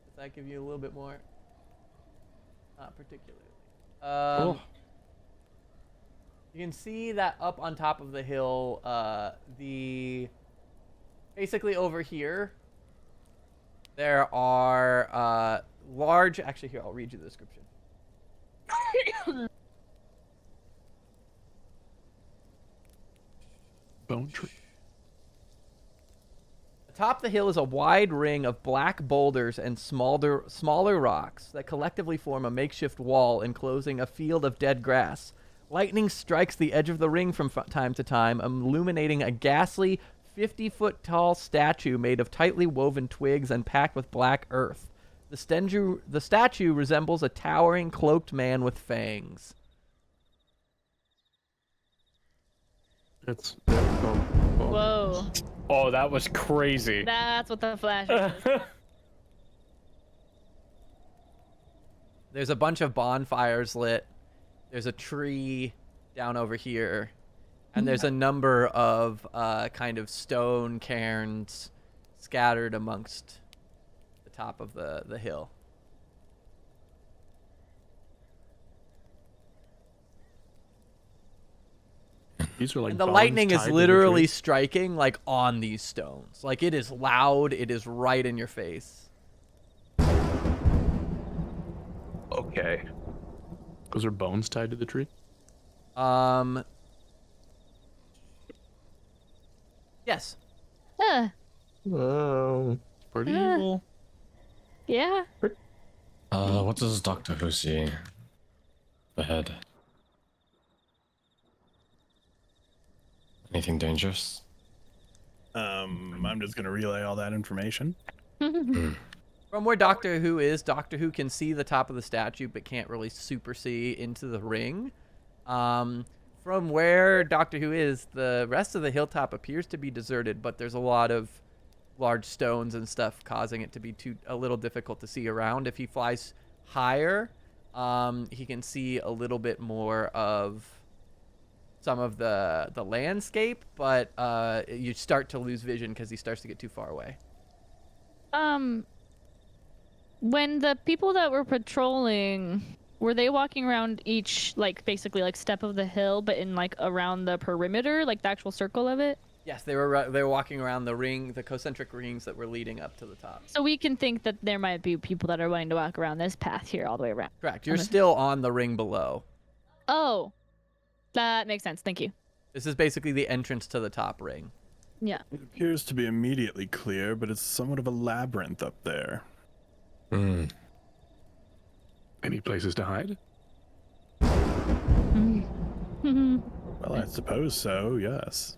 Does that give you a little bit more? Not particularly. You can see that up on top of the hill, basically over here, there are large... Actually, here, I'll read you the description. Bone tree. Atop the hill is a wide ring of black boulders and smaller rocks that collectively form a makeshift wall enclosing a field of dead grass. Lightning strikes the edge of the ring from time to time, illuminating a ghastly 50-foot-tall statue made of tightly woven twigs and packed with black earth. The statue resembles a towering, cloaked man with fangs. It's Whoa. Oh, that was crazy. That's what the flash is. There's a bunch of bonfires lit. There's a tree down over here. And there's a number of kind of stone cairns scattered amongst the top of the hill. These are like And the bones lightning is tied to the literally tree. striking like on these stones. Like it is loud. It is right in your face. Okay. Those are bones tied to the tree? Yes. Pretty evil. Yeah. What does Doctor Who see ahead? Anything dangerous? I'm just gonna relay all that information. From where Doctor Who is, Doctor Who can see the top of the statue but can't really super see into the ring. From where Doctor Who is, the rest of the hilltop appears to be deserted, but there's a lot of large stones and stuff causing it to be a little difficult to see around. If he flies higher, he can see a little bit more of some of the landscape, but you start to lose vision because he starts to get too far away. When the people that were patrolling, were they walking around each, like, basically, like, step of the hill, but in, like, around the perimeter, like, the actual circle of it? Yes, they were walking around the ring, the concentric rings that were leading up to the top. So we can think that there might be people that are wanting to walk around this path here all the way around. Correct. You're still on the ring below. Oh, that makes sense. Thank you. This is basically the entrance to the top ring. Yeah. It appears to be immediately clear, but it's somewhat of a labyrinth up there. Any places to hide? Well, I suppose so, yes.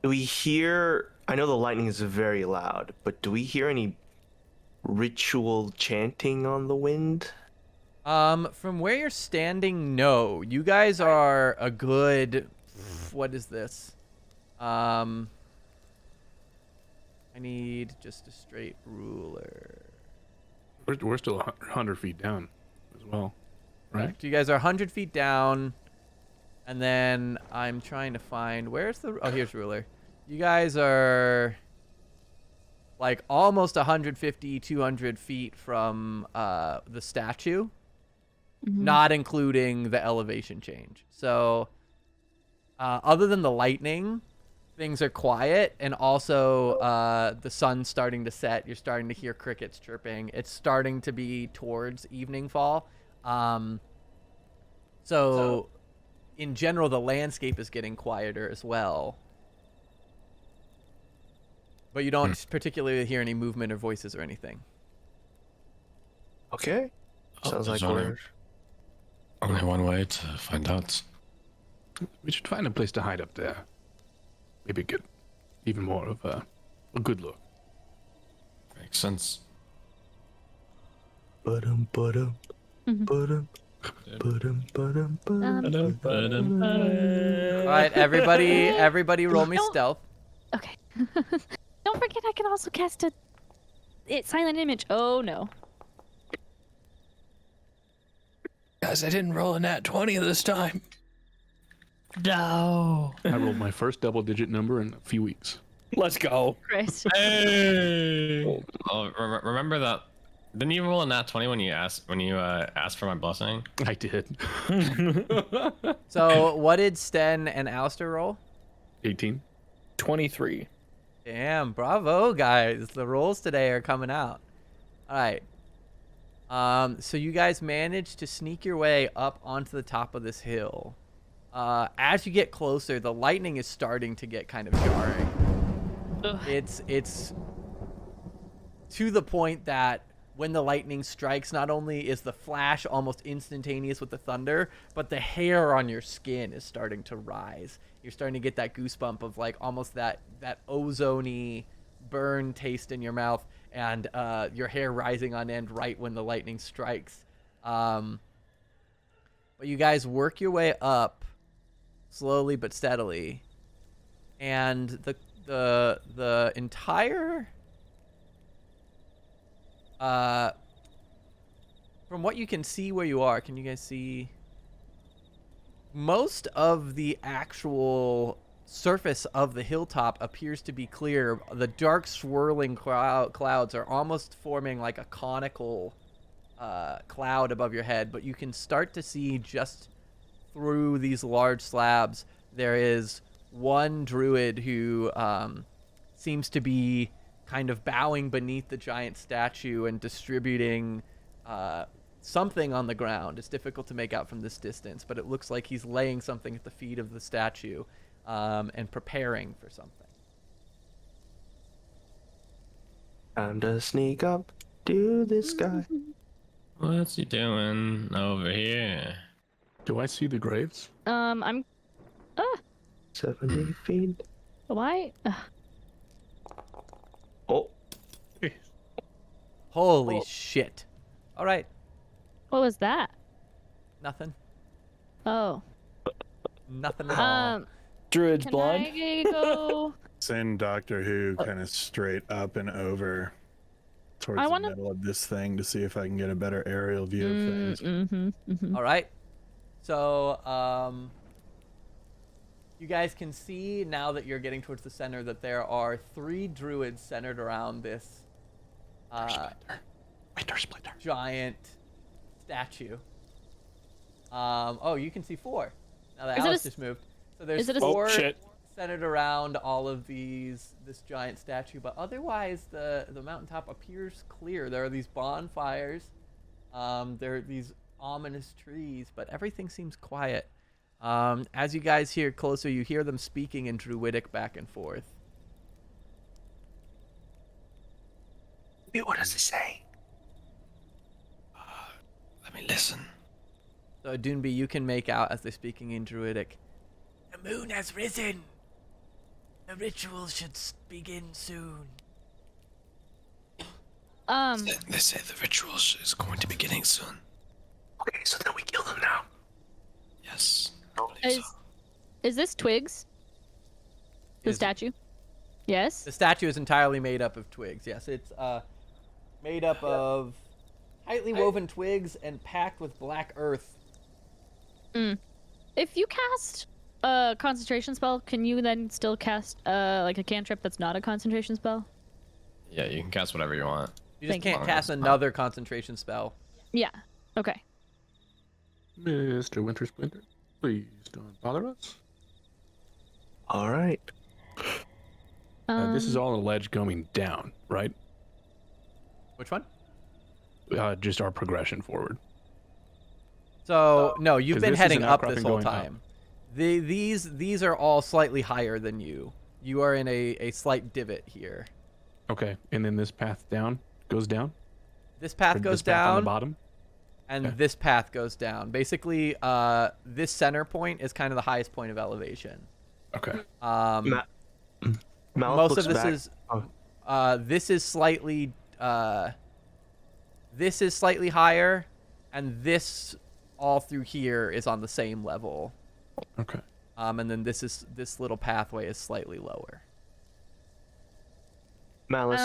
Do we hear... I know the lightning is very loud, but do we hear any ritual chanting on the wind? From where you're standing, no. You guys are a good what is this? I need just a straight ruler. We're still 100 feet down as well, right? You guys are 100 feet down, and then I'm trying to find where's the. Oh, here's ruler. You guys are like almost 150, 200 feet from the statue, not including the elevation change. So, other than the lightning, things are quiet, and also the sun's starting to set. You're starting to hear crickets chirping. It's starting to be towards evening fall. So, in general, the landscape is getting quieter as well. But you don't particularly hear any movement or voices or anything. Okay. Sounds like we're... Only one way to find out. We should find a place to hide up there. Maybe get even more of a good look. Makes sense. Ba-dum, ba-dum, ba-dum, ba-dum, ba-dum, ba-dum. All right, everybody roll me stealth. Okay. Don't forget I can also cast silent image. Oh no. Guys, I didn't roll a nat 20 this time. No. I rolled my first double-digit number in a few weeks. Let's go. Chris. Hey. Oh, remember that? Didn't you roll a nat 20 when you asked for my blessing? I did. So, what did Sten and Alistair roll? 18. 23. Damn, bravo, guys. The rolls today are coming out. All right. So you guys managed to sneak your way up onto the top of this hill. As you get closer, the lightning is starting to get kind of jarring. Ugh. It's to the point that when the lightning strikes, not only is the flash almost instantaneous with the thunder, but the hair on your skin is starting to rise. You're starting to get that goosebump of like almost that ozone-y burn taste in your mouth, and your hair rising on end right when the lightning strikes. But you guys work your way up slowly but steadily, and the entire from what you can see where you are, can you guys see most of the actual surface of the hilltop appears to be clear. The dark swirling clouds are almost forming like a conical cloud above your head, but you can start to see just through these large slabs there is one druid who seems to be kind of bowing beneath the giant statue and distributing something on the ground. It's difficult to make out from this distance, but it looks like he's laying something at the feet of the statue and preparing for something. Time to sneak up to this guy. What's he doing over here? Do I see the graves? I'm 70 feet. why? Oh. Holy shit. All right. What was that? Nothing. Oh. Nothing at all. Druid's Can blonde. I go? Send Doctor Who kind of straight up and over towards the middle of this thing to see if I can get a better aerial view of things. All right. So, you guys can see now that you're getting towards the center that there are 3 druids centered around this Wintersplinter. giant statue. Oh, you can see 4. Now that Is it Alice a just moved. So there's is it a- 4 Oh, shit. centered around all of this giant statue, but otherwise the mountaintop appears clear. There are these bonfires. There are these ominous trees, but everything seems quiet. As you guys hear closer, you hear them speaking in Druidic back and forth. What does it say? Let me listen. So Dunby, you can make out as they're speaking in Druidic. The moon has risen. The ritual should begin soon. They say the ritual is going to be beginning soon. Okay, so then we kill them now. Yes. I believe so. Is this twigs? The Is- statue? Yes. The statue is entirely made up of twigs. Yes, it's made up of tightly woven twigs and packed with black earth. If you cast a concentration spell, can you then still cast like a cantrip that's not a concentration spell? Yeah, you can cast whatever you want. You just Thank you. can't cast another concentration spell. Yeah. Okay. Mr. Wintersplinter, please don't bother us. All right. This is all a ledge going down, right? Which one? Just our progression forward. So no, you've 'Cause been this is heading an up outcropping this whole going up. time. These are all slightly higher than you. You are in a slight divot here. Okay, and then this path down goes down? This path Or goes this path on the down, bottom? and Okay. this path goes down. Basically, this center point is kind of the highest point of elevation. Okay. Malus Most looks of this back. is Oh. this is slightly higher, and this all through here is on the same level. Okay. And then this little pathway is slightly lower. Malus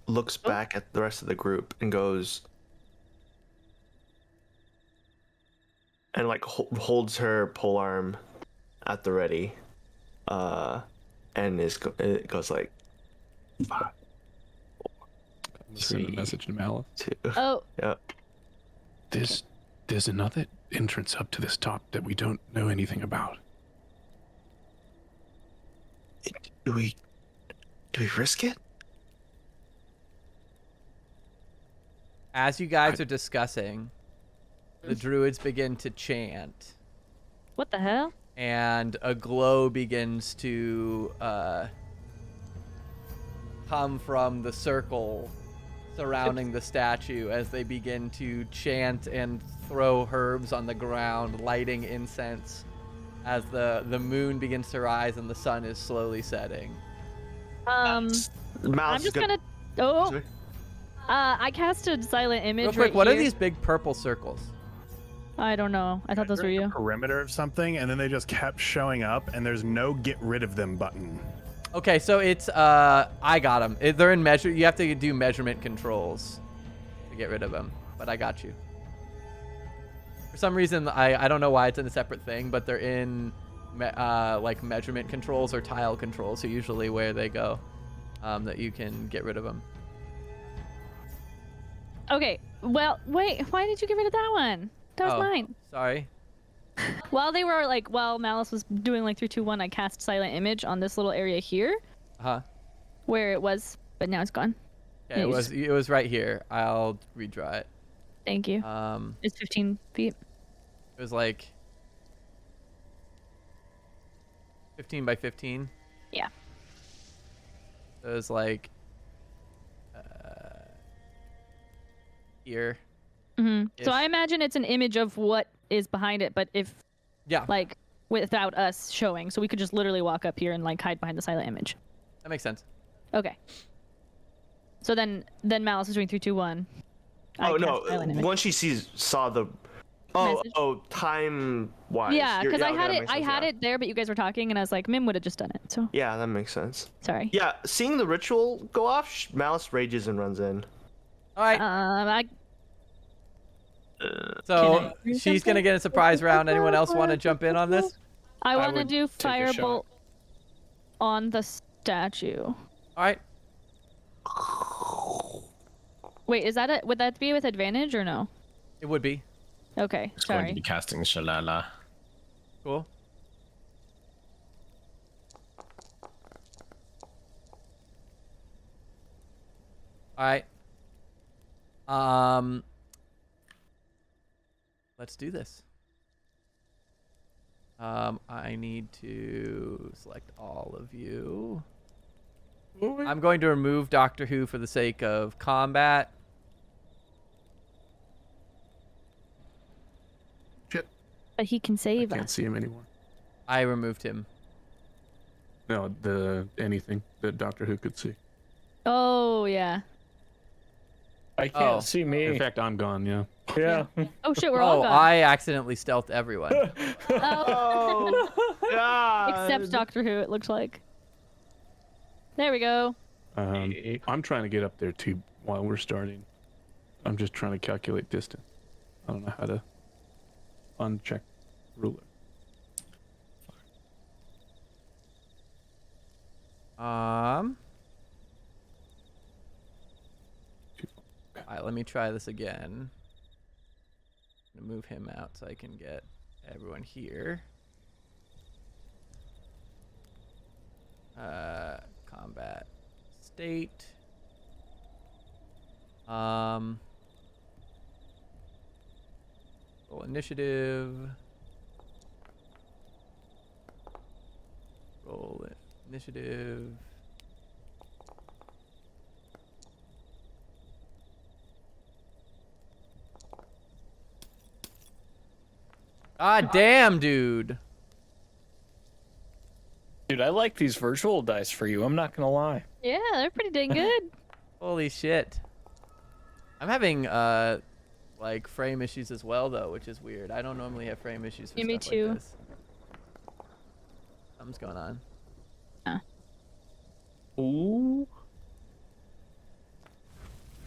looks oh. back at the rest of the group and goes, and like holds her polearm at the ready, and it goes like, 5, Send a message to Malice. 2. Oh, Yep. There's another entrance up to this top that we don't know anything about. Do we risk it? As you guys are discussing, the druids begin to chant, what the hell? and a glow begins to come from the circle surrounding the statue as they begin to chant and throw herbs on the ground, lighting incense as the moon begins to rise and the sun is slowly setting. Malus I'm is just gonna. Oh. Sorry? I cast a silent image. Real quick, right what here. are these big purple circles? I don't know. I thought those were They're in you. the perimeter of something, and then they just kept showing up, and there's no get rid of them button. Okay, so it's I got them. They're in measure. You have to do measurement controls to get rid of them, but I got you. For some reason, I don't know why it's in a separate thing, but they're in like measurement controls or tile controls. So usually where they go, that you can get rid of them. Okay. Well, wait. Why did you get rid of that one? That was Oh, mine. Sorry. While Malice was doing like 3, 2, 1, I cast silent image on this little area here Huh. where it was, but now it's gone. Okay, Yeah, it was right here. I'll redraw it. Thank you. It's 15 feet. It was like 15 by 15. Yeah. It was like here. So Ish. I imagine it's an image of what is behind it, but if Yeah, like without us showing, so we could just literally walk up here and like hide behind the silent image. that makes sense. Okay. So then Malice is doing 3, 2, 1. I Oh cast no! silent image. Once she saw the, Message? time wise. Yeah, because I had that it. makes I sense, had yeah. it there, but you guys were talking, and I was like, Mim would have just done it. So Yeah, that makes sense. sorry. Yeah, seeing the ritual go off, Malice rages and runs in. All right. I So Can I do she's gonna something? get a surprise round. Anyone else want to jump in on this? want to would do take a shot. firebolt on the statue. All right. Wait, is that it? Would that be with advantage or no? It would be Okay, It's going to sorry. be casting Shalala. cool. All right. Let's do this. I need to select all of you. I'm going to remove Doctor Who for the sake of combat. But he can I save can't us. see him anymore. I removed him. No, anything that Doctor Who could see. Oh yeah. I can't Oh. see In me. fact, I'm gone. Yeah. Yeah. Oh shit, we're all Oh, gone. I accidentally stealthed everyone. Oh. Oh, God. Except Doctor Who, it looks like. There we go. I'm trying to get up there too while we're starting. I'm just trying to calculate distance. I don't know how to uncheck ruler. All right, let me try this again. I'm gonna move him out so I can get everyone here. Combat state. Roll initiative. Roll initiative. God damn, dude. Dude, I like these virtual dice for you. I'm not gonna lie. Yeah, they're pretty dang good. Holy shit. I'm having like frame issues as well though, which is weird. I don't normally have frame issues for Yeah, me stuff too. like this. Something's going on. Ooh.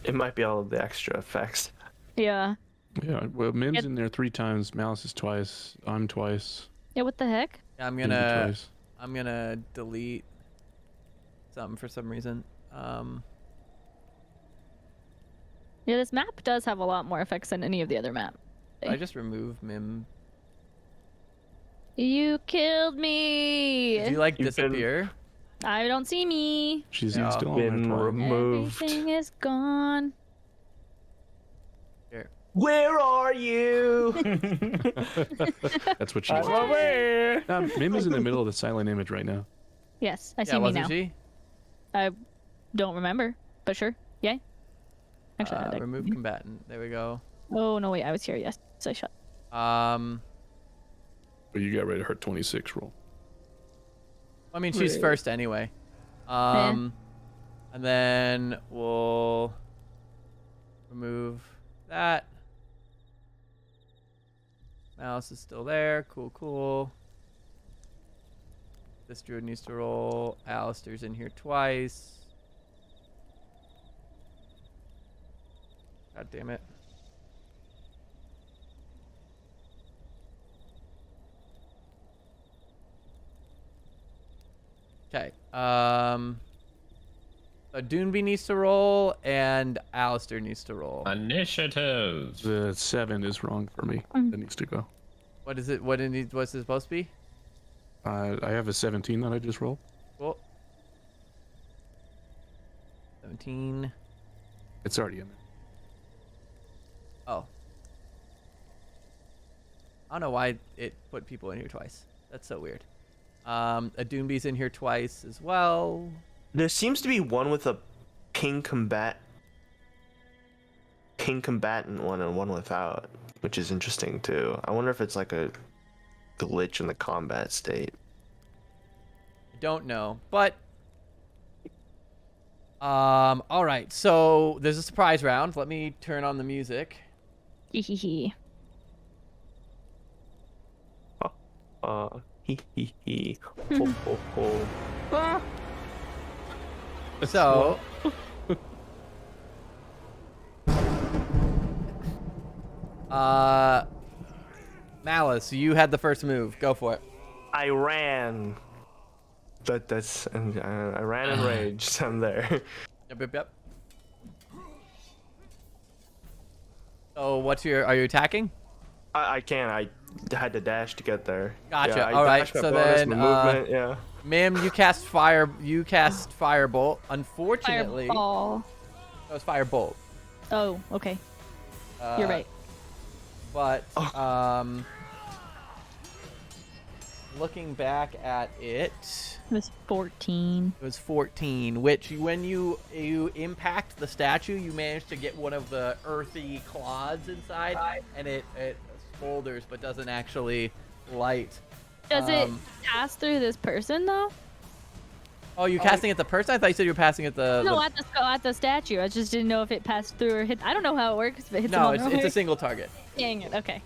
It might be all of the extra effects. Yeah. Yeah, well, Mim's in there 3 times, Malice is twice, I'm twice. Yeah, what the heck? Yeah, I'm Mindy gonna twice. delete something for some reason. Yeah, this map does have a lot more effects than any of the other maps. I just remove Mim. You killed me! Did you like You've been- disappear? I don't see me. She's Yeah, still on been there twice. removed. Everything is gone. Here. Where are you? That's what she I'm wants. aware. Mim is in the middle of the silent image right now. Yes, I see Yeah, me wasn't now. she? I don't remember, but sure. Yay. Actually, I had to- Remove combatant. There we go. Oh no, wait, I was here. Yes, so I shot. But you got ready to hurt 26 roll. I mean, she's first anyway. And then we'll remove that. Mouse is still there. Cool, cool. This druid needs to roll. Alistair's in here twice. God damn it. Okay. So Doonby needs to roll, and Alistair needs to roll. Initiative. The 7 is wrong for me. That needs to go. What is it? What's it supposed to be? I have a 17 that I just rolled. Cool. 17. It's already in there. Oh. I don't know why it put people in here twice. That's so weird. A Doonby's in here twice as well. There seems to be one with a king combatant one and one without, which is interesting too. I wonder if it's like a glitch in the combat state. I don't know, but all right. So there's a surprise round. Let me turn on the music. Hehehe. Hee hee hee. Ho ho ho. So Malice, you had the first move. Go for it. I ran. I ran enraged. I'm there. Yep. So are you attacking? I can. I had to dash to get there. Gotcha. Yeah, I All right, dashed my so bonus, then, my movement. Yeah. Mim, you cast firebolt. Unfortunately, Fireball. that was firebolt. Oh, okay. You're right. But looking back at it, It was 14. it was 14. Which, when you impact the statue, you manage to get one of the earthy clods inside, and it smolders but doesn't actually light. Does it pass through this person though? Oh, you casting at the person? I thought you said you were passing at the. No, at the statue. I just didn't know if it passed through or hit. I don't know how it works. If it hits No, them on it's their a single target. Dang it. Okay.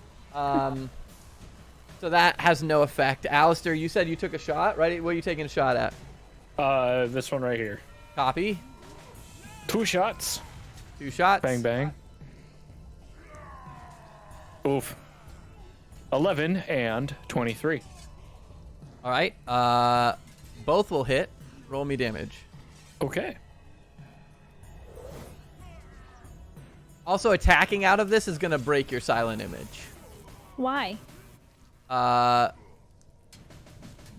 So that has no effect. Alistair, you said you took a shot, right? What are you taking a shot at? This one right here. Copy. 2 shots. 2 shots. Bang bang. Oof. 11 and 23. All right. Both will hit. Roll me damage. Okay. Also, attacking out of this is gonna break your silent image. Why?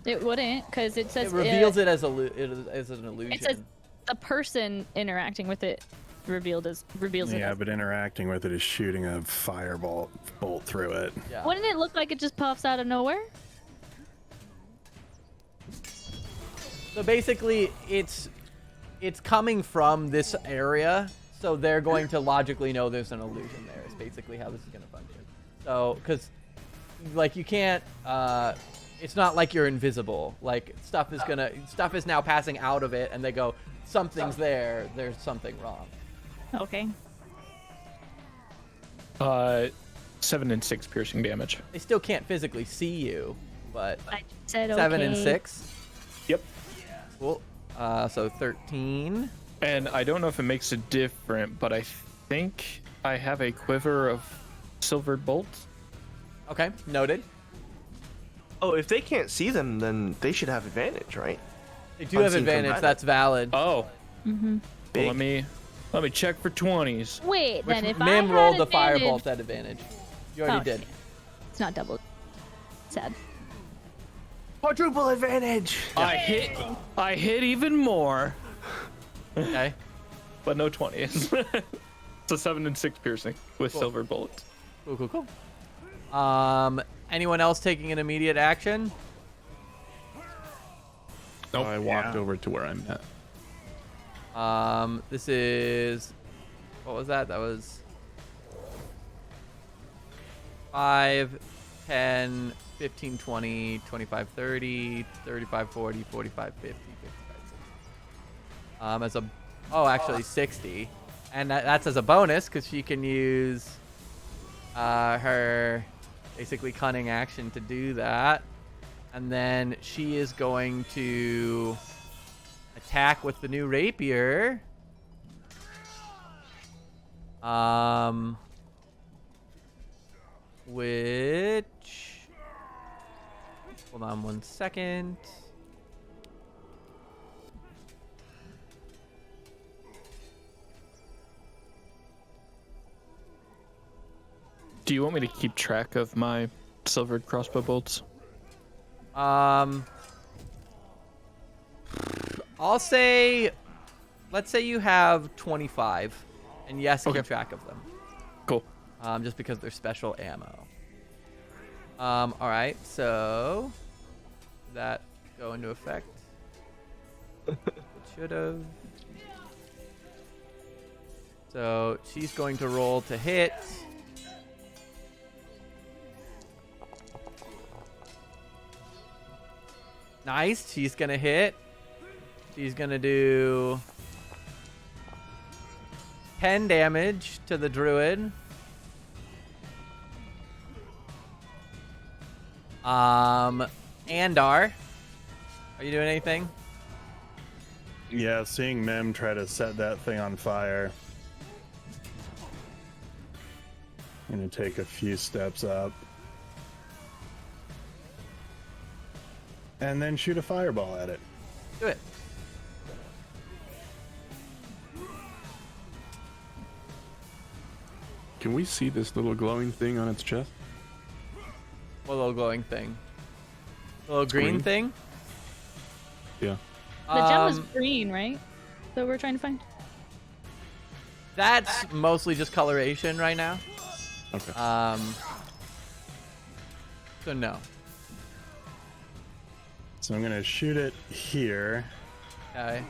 It wouldn't, because it says It reveals it as an illusion. It says the person interacting with it reveals it. Yeah, as- but interacting with it is shooting a fireball bolt through it. Yeah. Wouldn't it look like it just puffs out of nowhere? So basically, it's coming from this area, so they're going to logically know there's an illusion there. Is basically how this is going to function. So, because like you can't, it's not like you're invisible. Like stuff is now passing out of it, and they go, something's there. There's something wrong. Okay. 7 and 6 piercing damage. They still can't physically see you, but I said 7 and okay. 6. Yep. Cool. So 13. And I don't know if it makes it different, but I think I have a quiver of silvered bolts. Okay, noted. Oh, if they can't see them, then they should have advantage, right? They do have Unseen advantage. combatant. That's valid. Oh. Mm-hmm. Well, let me check for 20s. Wait, then if I Mim had rolled the advantage... firebolt at advantage. You already did. shit. It's not double. Sad. Quadruple advantage. I hit even more, Okay. but no 20s. So 7 and 6 piercing with Cool. silver bullets. Cool. Anyone else taking an immediate action? Nope. I walked over to where I'm at. This is, what was that? That was 5, 10, 15, 20, 25, 30, 35, 40, 45, 50, 55, 60. Actually 60. And that's as a bonus because she can use her basically cunning action to do that. And then she is going to attack with the new rapier. Which, hold on 1 second. Do you want me to keep track of my silvered crossbow bolts? I'll say, let's say you have 25, and yes, keep track of them. Cool. Just because they're special ammo. All right, so that go into effect. It should have. So she's going to roll to hit. Nice. She's gonna hit. She's gonna do 10 damage to the druid. Andar, are you doing anything? Yeah, seeing Mim try to set that thing on fire. I'm gonna take a few steps up. And then shoot a fireball at it. Do it. Can we see this little glowing thing on its chest? What little glowing thing? A little green thing? Yeah. The gem was green, right? So we're trying to find. That's mostly just coloration right now. Okay. So no. So I'm gonna shoot it here. Okay.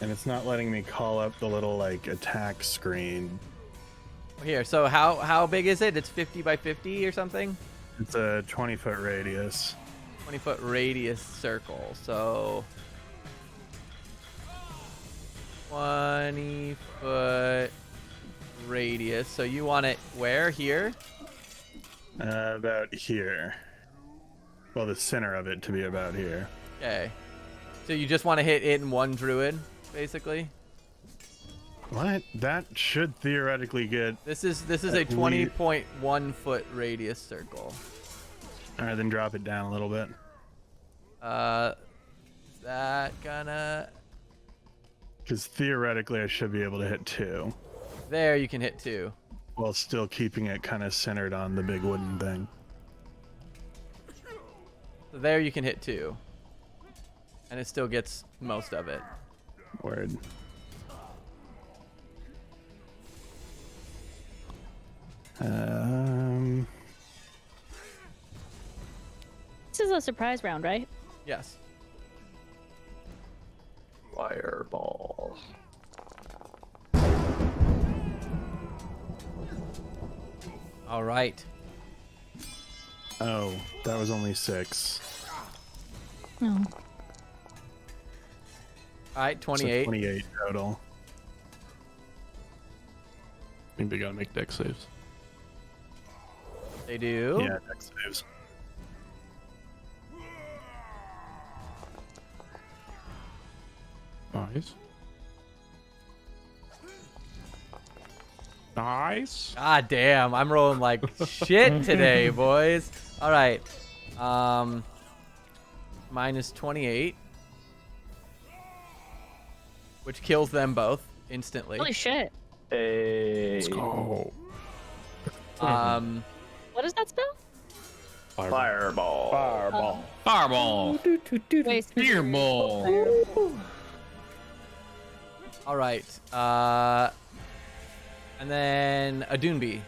And it's not letting me call up the little like attack screen. Here, so how big is it? It's 50 by 50 or something? It's a 20-foot radius. 20-foot radius circle. So 20-foot radius. So you want it where? Here? About here. Well, the center of it to be about here. Okay. So you just want to hit it in one druid, basically? What? That should theoretically get... This is a 20.1 foot radius circle. Alright, then drop it down a little bit. Is that gonna... Because theoretically I should be able to hit 2. There, you can hit 2. While still keeping it kind of centered on the big wooden thing. So there you can hit 2. And it still gets most of it. Word. This is a surprise round, right? Yes. Fireball. All right. Oh, that was only 6. No. All right, 28. So 28 total. I think they gotta make dex saves. They do. Yeah, dex saves. Nice. Nice. God damn, I'm rolling like shit today, boys. All right. Minus 28. Which kills them both instantly. Holy shit. Hey. Let's go. What is that spell? Fireball. Fireball. Fireball. Wait, Fireball. All right. And then a Doonbee.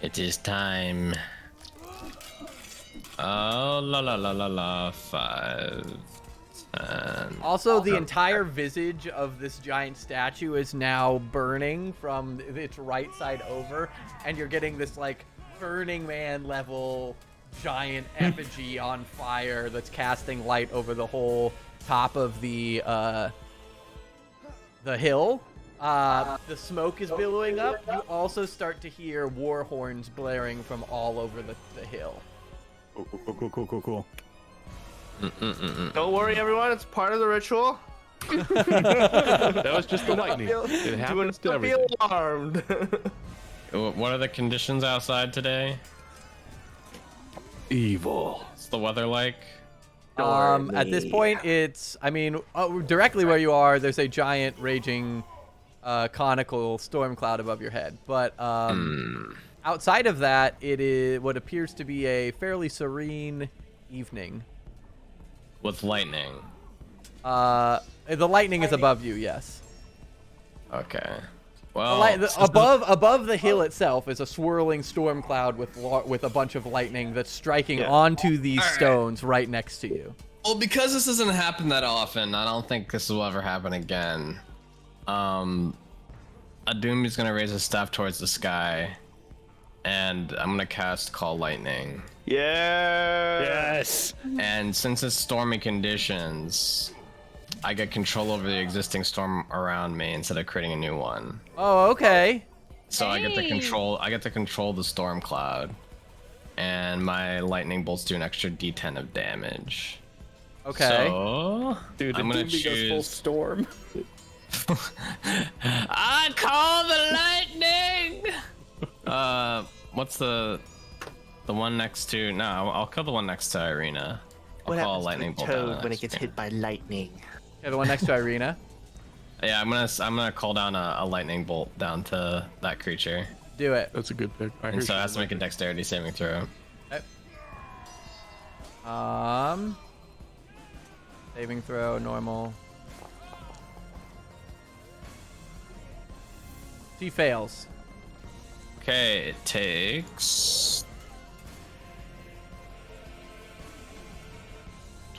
It is time. Oh, la la la la la. 5, 10. Also, the entire visage of this giant statue is now burning from its right side over, and you're getting this like Burning Man level giant effigy on fire that's casting light over the whole top of the hill. The smoke is billowing up. You also start to hear war horns blaring from all over the hill. Cool. Don't worry, everyone. It's part of the ritual. That was just the lightning. It happens to Do not be everything. alarmed. What are the conditions outside today? Evil. What's the weather like? At this point, it's, I mean, directly where you are, there's a giant raging conical storm cloud above your head. But outside of that, it is what appears to be a fairly serene evening. With lightning. The lightning is above you, yes. Okay. The Well, above the hill itself is a swirling storm cloud with a bunch of lightning that's striking onto these stones right next to you. Well, because this doesn't happen that often, I don't think this will ever happen again. Adum's gonna raise his staff towards the sky, and I'm gonna cast Call Lightning. Yeah. Yes. And since it's stormy conditions, I get control over the existing storm around me instead of creating a new one. Oh, okay. So I get to Hey. control the storm cloud, and my lightning bolts do an extra D10 of damage. Okay. So Dude, I'm gonna Doomby goes full choose. storm. I call the lightning. What's the one next to? No, I'll call the one next to Irina. I'll call a lightning bolt down when next it gets to hit by lightning? Yeah, the one next to Irina. Yeah, I'm gonna call down a lightning bolt down to that creature, Do it. That's a good pick. I and hear so it you. has to make a dexterity saving throw. Saving throw, normal. She fails. Okay, it takes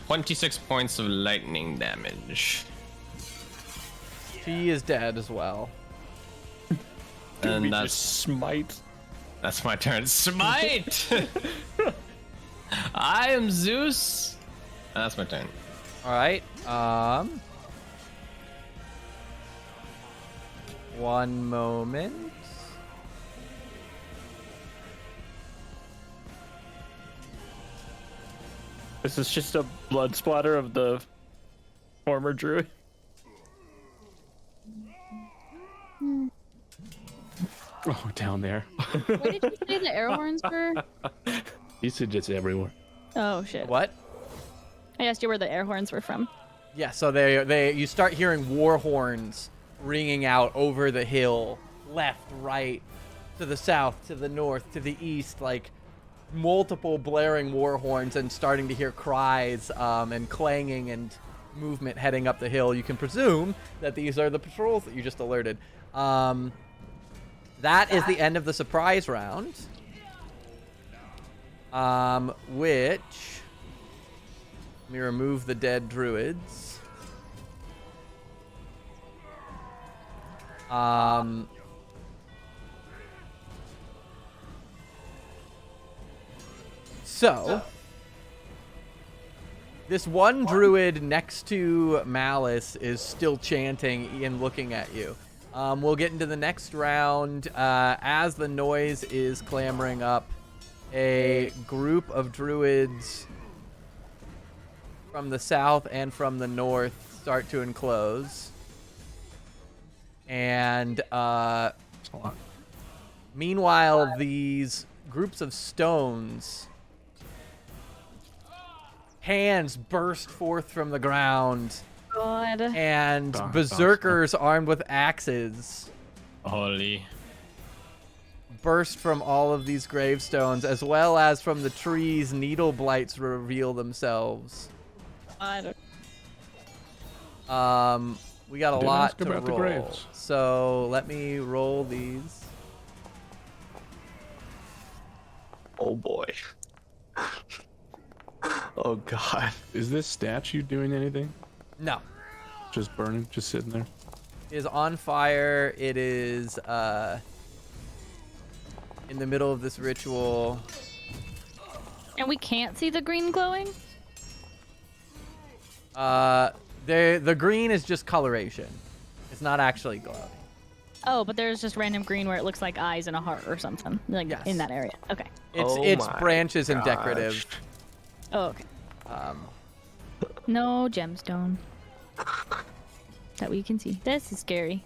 26 points of lightning damage. She is dead as well. And Doomby that's just smite. my turn. Smite! I am Zeus. That's my turn. All right. One moment. This is just a blood splatter of the former druid. Oh, down there. Where did you say the air horns were? He said it's everywhere. Oh shit. What? I asked you where the air horns were from. Yeah, so you start hearing war horns ringing out over the hill, left, right, to the south, to the north, to the east, like multiple blaring war horns, and starting to hear cries and clanging and movement heading up the hill. You can presume that these are the patrols that you just alerted. That is the end of the surprise round. Which... Let me remove the dead druids. So, this one druid next to Malice is still chanting and looking at you. We'll get into the next round. As the noise is clamoring up, a group of druids from the south and from the north start to enclose. And meanwhile, these groups of stones, hands burst forth from the ground. God. And berserkers armed with axes Holy. burst from all of these gravestones, as well as from the trees. Needle blights reveal themselves. We got a Didn't lot ask to about the roll, graves. so let me roll these. Oh boy. Oh god. Is this statue doing anything? No, Just burning? Just sitting there? it is on fire. It is in the middle of this ritual. And we can't see the green glowing? The green is just coloration. It's not actually glowing. Oh, but there's just random green where it looks like eyes and a heart or something. Like Yes. in that area. Okay. It's my branches and gosh. decorative. Oh, okay. No gemstone. That we can see. This is scary.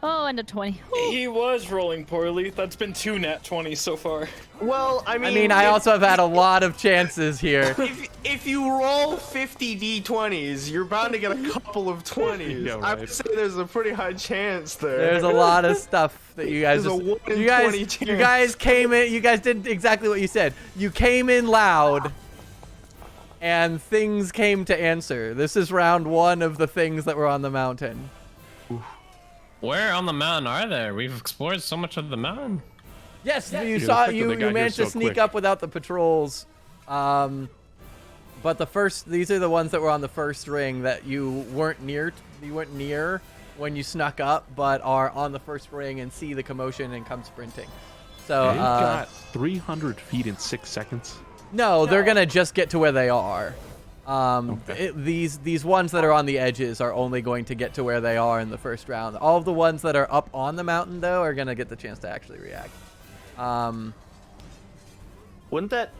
Oh, and a 20. He was rolling poorly. That's been 2 nat 20s so far. Well, I mean, I also have had a lot of chances here. if you roll 50 d20s, you're bound to get a couple of 20s. Yeah, I right. would say there's a pretty high chance there. There's a lot of stuff that you guys There's a 1 in 20 chance. you guys came in. You guys did exactly what you said. You came in loud, and things came to answer. This is round 1 of the things that were on the mountain. Where on the mountain are there? We've explored so much of the mountain. Yes, you the saw fact that you they got here managed to so sneak quick. up without the patrols. But these are the ones that were on the first ring that you weren't near. You weren't near when you snuck up, but are on the first ring and see the commotion and come sprinting. So They got 300 feet in 6 seconds. no, they're gonna just get to where they are. Okay. These ones that are on the edges are only going to get to where they are in the first round. All of the ones that are up on the mountain, though, are gonna get the chance to actually react. Wouldn't that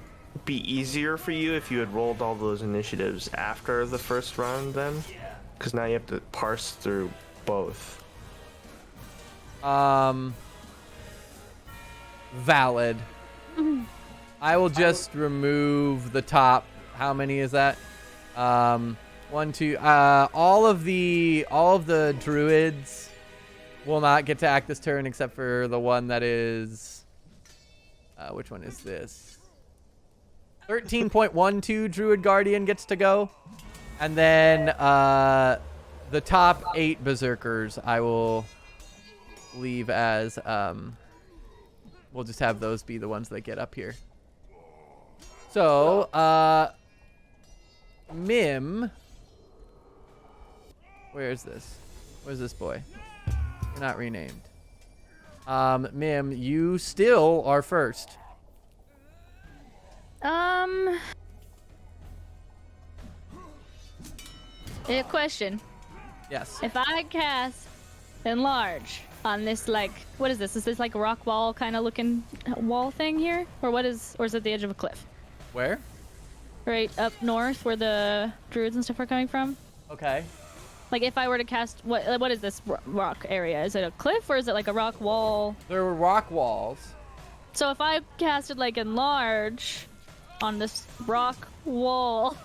be easier for you if you had rolled all those initiatives after the first round then? Because now you have to parse through both. Valid. I will just remove the top. How many is that? 1, 2. All of the druids will not get to act this turn except for the one that is. Which one is this? 13.12 Druid Guardian gets to go, and then the top 8 berserkers I will leave as. We'll just have those be the ones that get up here. So, Mim. Where is this? Where's this boy? You're not renamed. Mim, you still are first. A question. Yes. If I cast enlarge on this, like, what is this? Is this like a rock wall kind of looking wall thing here, or is it the edge of a cliff? Where? Right up north, where the druids and stuff are coming from. Okay. Like, if I were to cast, what is this rock area? Is it a cliff or is it like a rock wall? There were rock walls. So if I casted like enlarge on this rock wall.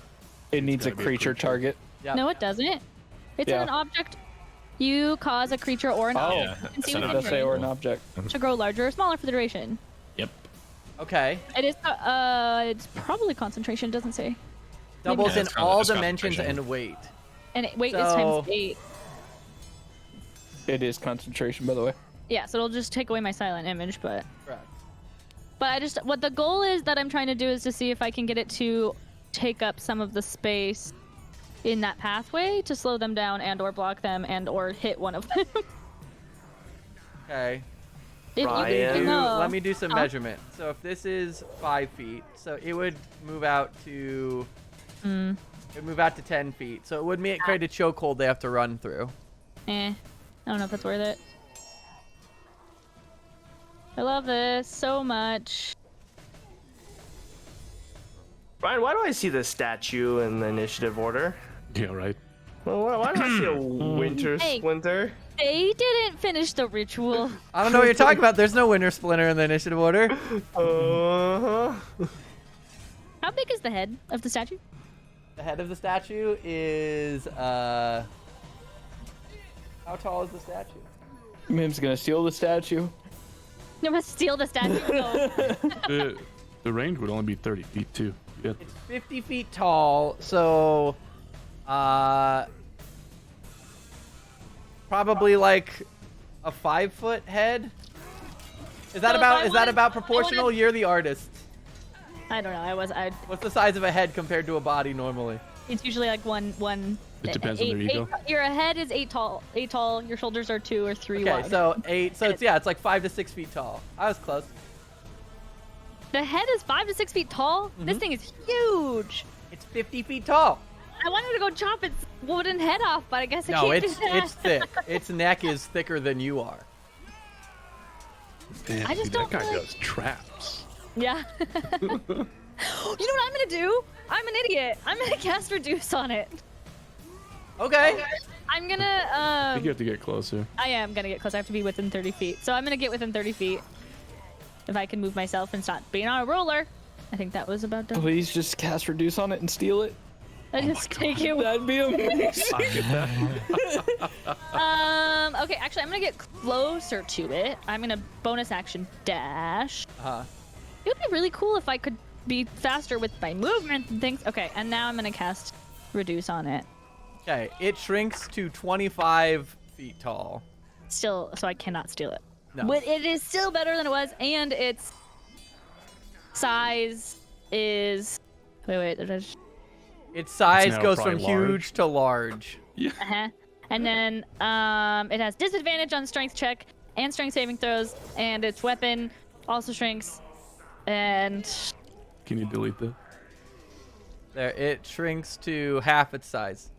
It needs a creature target. Yep. No, it doesn't. It's Yeah. an object. You cause a creature or an object. Yeah, You can see it's an within It does say range or an object. to grow larger or smaller for the duration. Yep. Okay. It is. It's probably concentration. It doesn't say. Doubles Yeah, in it's all it's dimensions concentration. and weight. And weight is So- times 8. It is concentration, by the way. Yeah, so it'll just take away my silent image, but Correct. what the goal is that I'm trying to do is to see if I can get it to take up some of the space in that pathway to slow them down and or block them and or hit one of them. Okay. If you Ryan. can know. Let me do some Oh. measurement. So if this is 5 feet, so it would move out to. It would move out to 10 feet. So it would create a chokehold they have to run through. I don't know if it's worth it. I love this so much. Ryan, why do I see the statue in the initiative order? Yeah, right. Well, why do I see a Wintersplinter? They didn't finish the ritual. I don't know what you're talking about. There's no Wintersplinter in the initiative order. Uh-huh. How big is the head of the statue? The head of the statue is how tall is the statue? Mim's gonna steal the statue. You must steal the statue. No. The range would only be 30 feet too. Yeah. It's 50 feet tall, so probably like a 5-foot head. Is that So if about I is that wanted- about proportional? wanted- You're the artist. I don't know. What's the size of a head compared to a body normally? It's usually like one. It depends on their ego. Your head is 8 tall. 8 tall. Your shoulders are 2 or 3 Okay, wide. so 8. So it's like 5 to 6 feet tall. I was close. The head is 5 to 6 feet tall. This thing is huge. It's 50 feet tall. I wanted to go chop its wooden head off, but I guess I No, can't it's do that. it's thick. Its neck is thicker than you are. Man, I just dude, don't that guy really- does traps. Yeah. You know what I'm gonna do? I'm an idiot. I'm gonna cast reduce on it. Okay. I'm I gonna think you have to get closer. I am gonna get close. I have to be within 30 feet. So I'm gonna get within 30 feet. If I can move myself and stop being on a roller. I think that was about done. Please just cast reduce on it and steal it. I just take it. That'd be amazing. I get that. Okay, actually I'm gonna get closer to it. I'm gonna bonus action dash. It would be really cool if I could be faster with my movement and things. Okay, and now I'm gonna cast reduce on it. Okay. It shrinks to 25 feet tall. Still, so I cannot steal it. No. But it is still better than it was, and its size is. Wait. Its size now goes from probably large. huge to large. Uh-huh. And then it has disadvantage on strength check and strength saving throws, and its weapon also shrinks. And Can you delete that? There, it shrinks to half its size.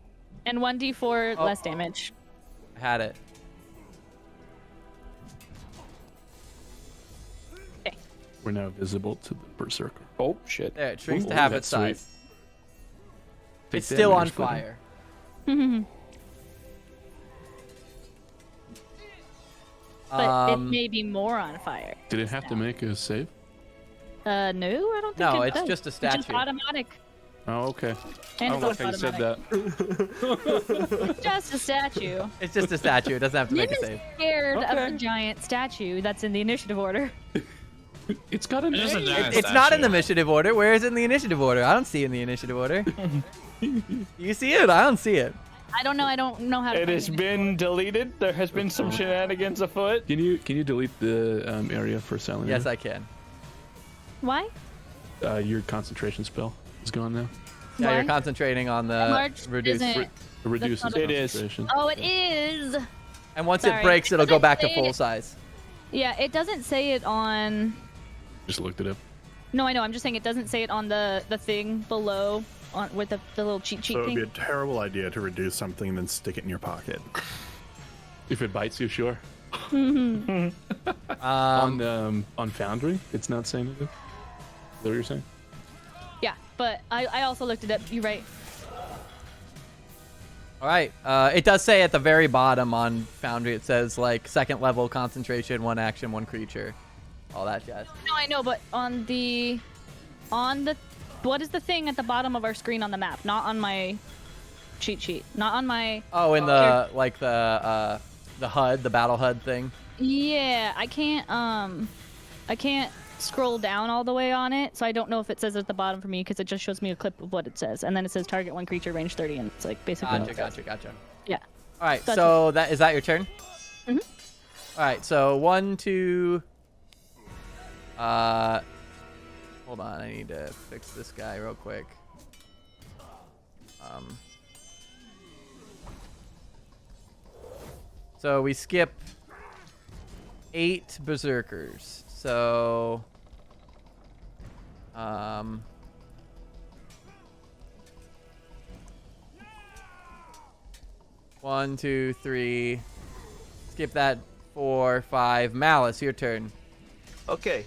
1d4 Oh. less damage. Had it. Okay. We're now visible to the berserker. Oh shit. There, it shrinks Ooh, to half that's its size. sweet. It's Take still on damage, buddy. fire. But it may be more on fire. Did it have to make a save? No, I don't think No, it it's does. just a It's just statue. automatic. Oh, okay. I And don't it's like how you said automatic. that. Just a statue. It's just a statue. It doesn't have to Nim make a is save. scared of Okay. the giant statue that's in the initiative order. It's got an It's just a A. giant It's not in the statue. initiative order. Where is it in the initiative order? I don't see it in the initiative order. You see it? I don't see it. I don't know how to It find has been deleted. There has been some shenanigans afoot. Can you delete the area for silent? Yes, I can. Why? Your concentration spell is gone now. Yeah, you're Why? concentrating on the Large reduce. isn't- It reduces not a- It is. concentration. Oh, it is. And once it Sorry. breaks, it'll go Doesn't back to say full it- size. Yeah, it doesn't say it on. Just looked it up. No, I know. I'm just saying it doesn't say it on the thing below with the little cheat sheet So it would thing. be a terrible idea to reduce something and then stick it in your pocket. If it bites you, sure. Um, On Foundry, it's not saying anything. Is that what you're saying? Yeah, but I also looked it up. You're right. all right. It does say at the very bottom on Foundry, it says like 2nd level concentration, 1 action, 1 creature, all that jazz. No, I know, but on the what is the thing at the bottom of our screen on the map? Not on my cheat sheet. Not on my. Oh, in the like the HUD, the battle HUD thing. Yeah, I can't scroll down all the way on it, so I don't know if it says at the bottom for me because it just shows me a clip of what it says, and then it says target 1 creature, range 30, and it's like basically. Gotcha. Yeah. All right, Gotcha. so is that your turn? Mhm. All right, so 1, 2. Hold on, I need to fix this guy real quick. So we skip 8 berserkers. So, 1, 2, 3. Skip that. 4, 5. Malice, your turn. Okay.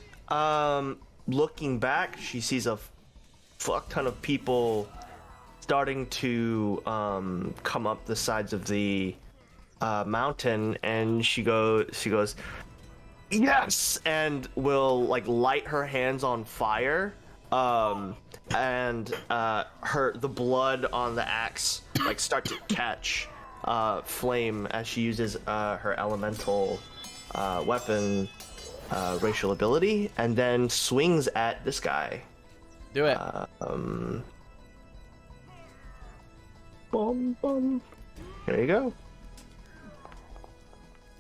Looking back, she sees a fuck ton of people starting to come up the sides of the mountain, and she goes, yes, and will like light her hands on fire, and the blood on the axe like start to catch flame as she uses her elemental weapon. Racial ability, and then swings at this guy. Do it. Boom, boom. There you go.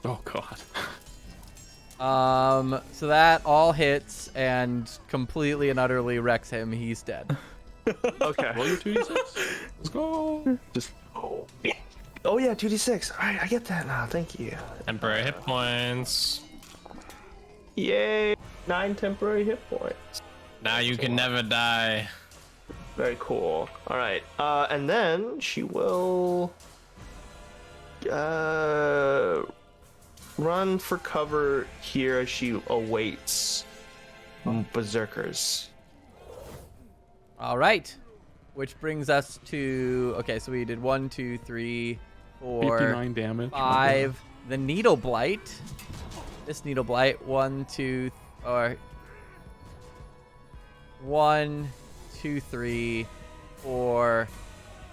Oh god. So that all hits and completely and utterly wrecks him. He's dead. Okay. Roll your 2d6. Let's go. Just oh yeah. Oh yeah, 2d6. All right, I get that now. Thank you. Temporary hit points. Yay! 9 temporary hit points. Now you can never die. Very cool. All right. And then she will run for cover here as she awaits berserkers. All right. Which brings us to okay. So we did 1, 2, 3, 4, 59 damage. 5. The needle blight. This needle blight. 1, 2, or 1, 2, 3, 4,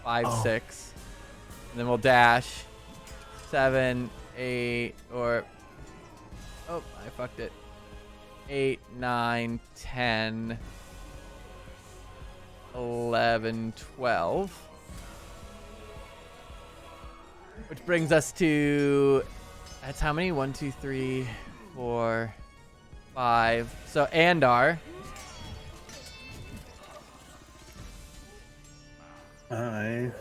5, 6. And then we'll dash. 7, 8, or oh, I fucked it. 8, 9, 10, 11, 12. Which brings us to, that's how many? 1, 2, 3, 4, 5. So Andar. I'm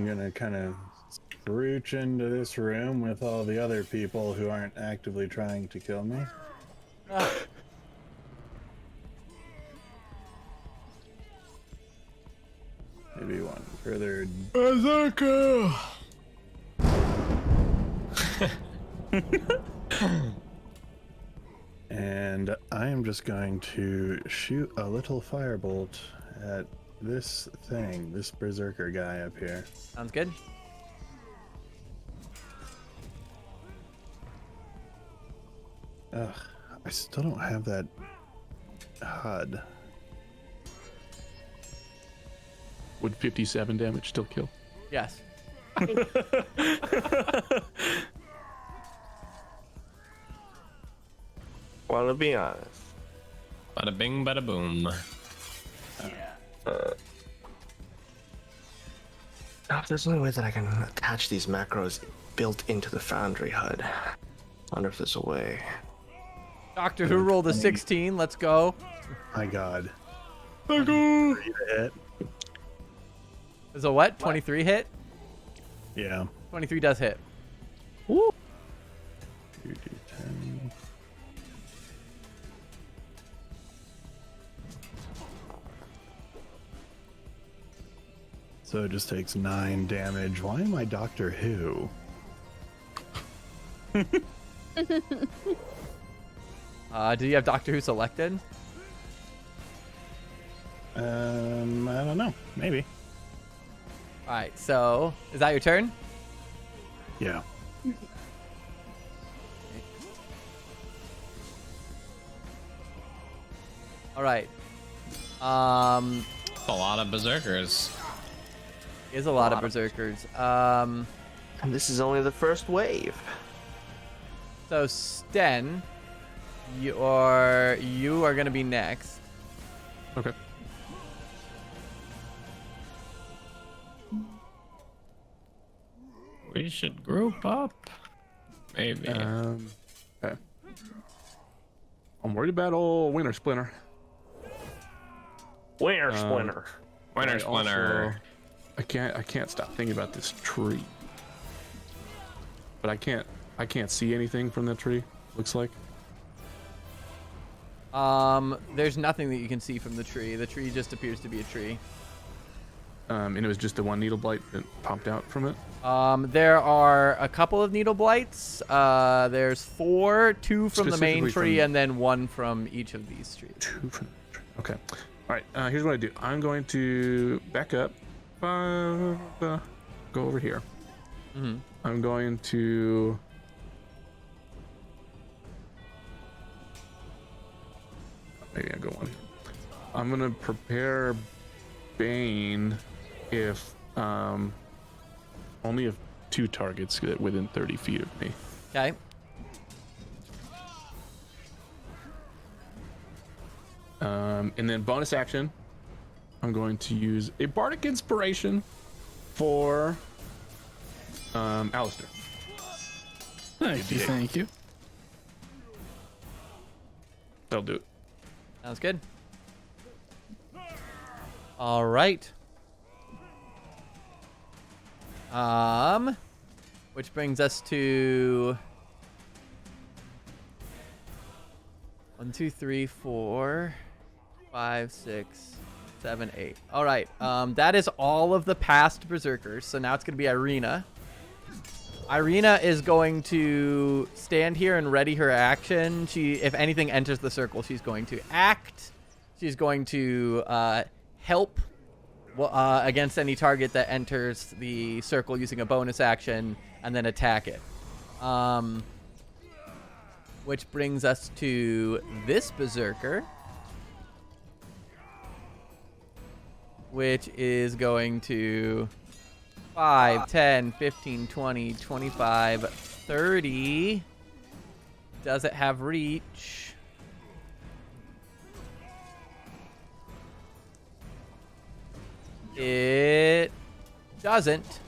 gonna kind of scrooch into this room with all the other people who aren't actively trying to kill me. Maybe one further. Berserker! And I am just going to shoot a little firebolt at this thing, this berserker guy up here. Sounds good. Ugh, I still don't have that HUD. Would 57 damage still kill? Yes. Wanna be honest. Bada bing, bada boom. There's no way that I can attach these macros built into the Foundry HUD. I wonder if there's a way. Doctor Who rolled a 16. Let's go. My god. Is a what? 23 hit? Yeah. 23 does hit. 2d10. So it just takes 9 damage. Why am I Doctor Who? Do you have Doctor Who selected? I don't know. Maybe. All right. So is that your turn? Yeah. All right. A lot of berserkers. Is a lot of berserkers. And this is only the first wave. So Sten, you are going to be next. Okay. We should group up. Maybe. Okay. I'm worried about old Wintersplinter. Wintersplinter. Wintersplinter. I can't stop thinking about this tree. But I can't see anything from that tree. Looks like. There's nothing that you can see from the tree. The tree just appears to be a tree. And it was just the one needle blight that popped out from it. There are a couple of needle blights. There's 4, 2 from the main Specifically tree, from- and then 1 from each of these trees. 2 from the tree. Okay. All right. Here's what I do. I'm going to back up. Go over here. Mm-hmm. I'm going to. Maybe I'll go on here. I'm gonna prepare Bane if only if 2 targets get within 30 feet of me. Okay. And then bonus action, I'm going to use a bardic inspiration for Alistair. Thank you. Thank you. That'll do it. Sounds good. All right. Which brings us to 1, 2, 3, 4, 5, 6, 7, 8. All right. That is all of the past berserkers. So now it's going to be Irina. Irina is going to stand here and ready her action. If anything enters the circle, she's going to act. She's going to help against any target that enters the circle using a bonus action, and then attack it. Which brings us to this berserker, which is going to 5, 10, 15, 20, 25, 30. Does it have reach? It doesn't.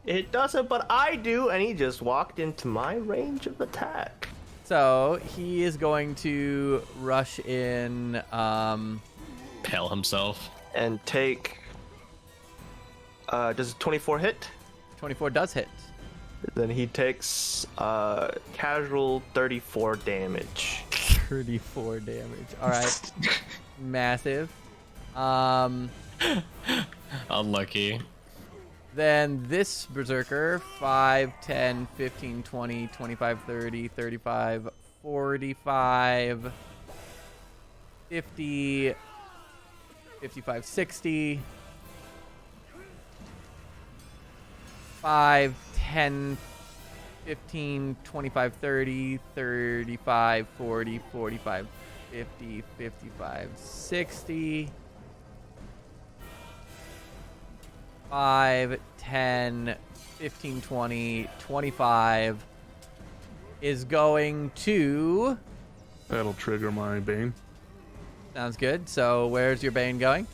It doesn't, but I do, and he just walked into my range of attack. So he is going to rush in. Pale himself. And take. Does 24 hit? 24 does hit. Then he takes casual 34 damage. 34 damage. All right. Massive. Unlucky. Then this berserker, 5, 10, 15, 20, 25, 30, 35, 45, 50, 55, 60, 5, 10, 15, 25, 30, 35, 40, 45, 50, 55, 60, 5, 10, 15, 20, 25 is going to... That'll trigger my Bane. Sounds good. So where's your Bane going?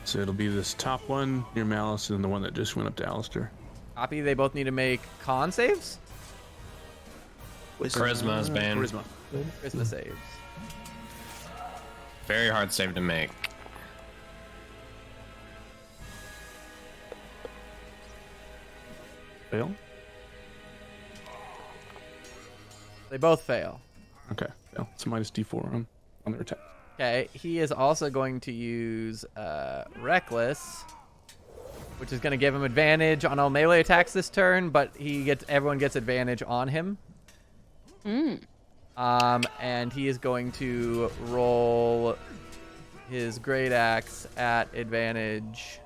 So it'll be this top one near Malice and the one that just went up to Alistair. Copy. They both need to make con saves? Charisma's Bane. Charisma saves. Very hard save to make. Fail? They both fail. Okay, fail. It's minus D4 on their attack. Okay, he is also going to use Reckless which is going to give him advantage on all melee attacks this turn, but everyone gets advantage on him. And he is going to roll his great axe at advantage.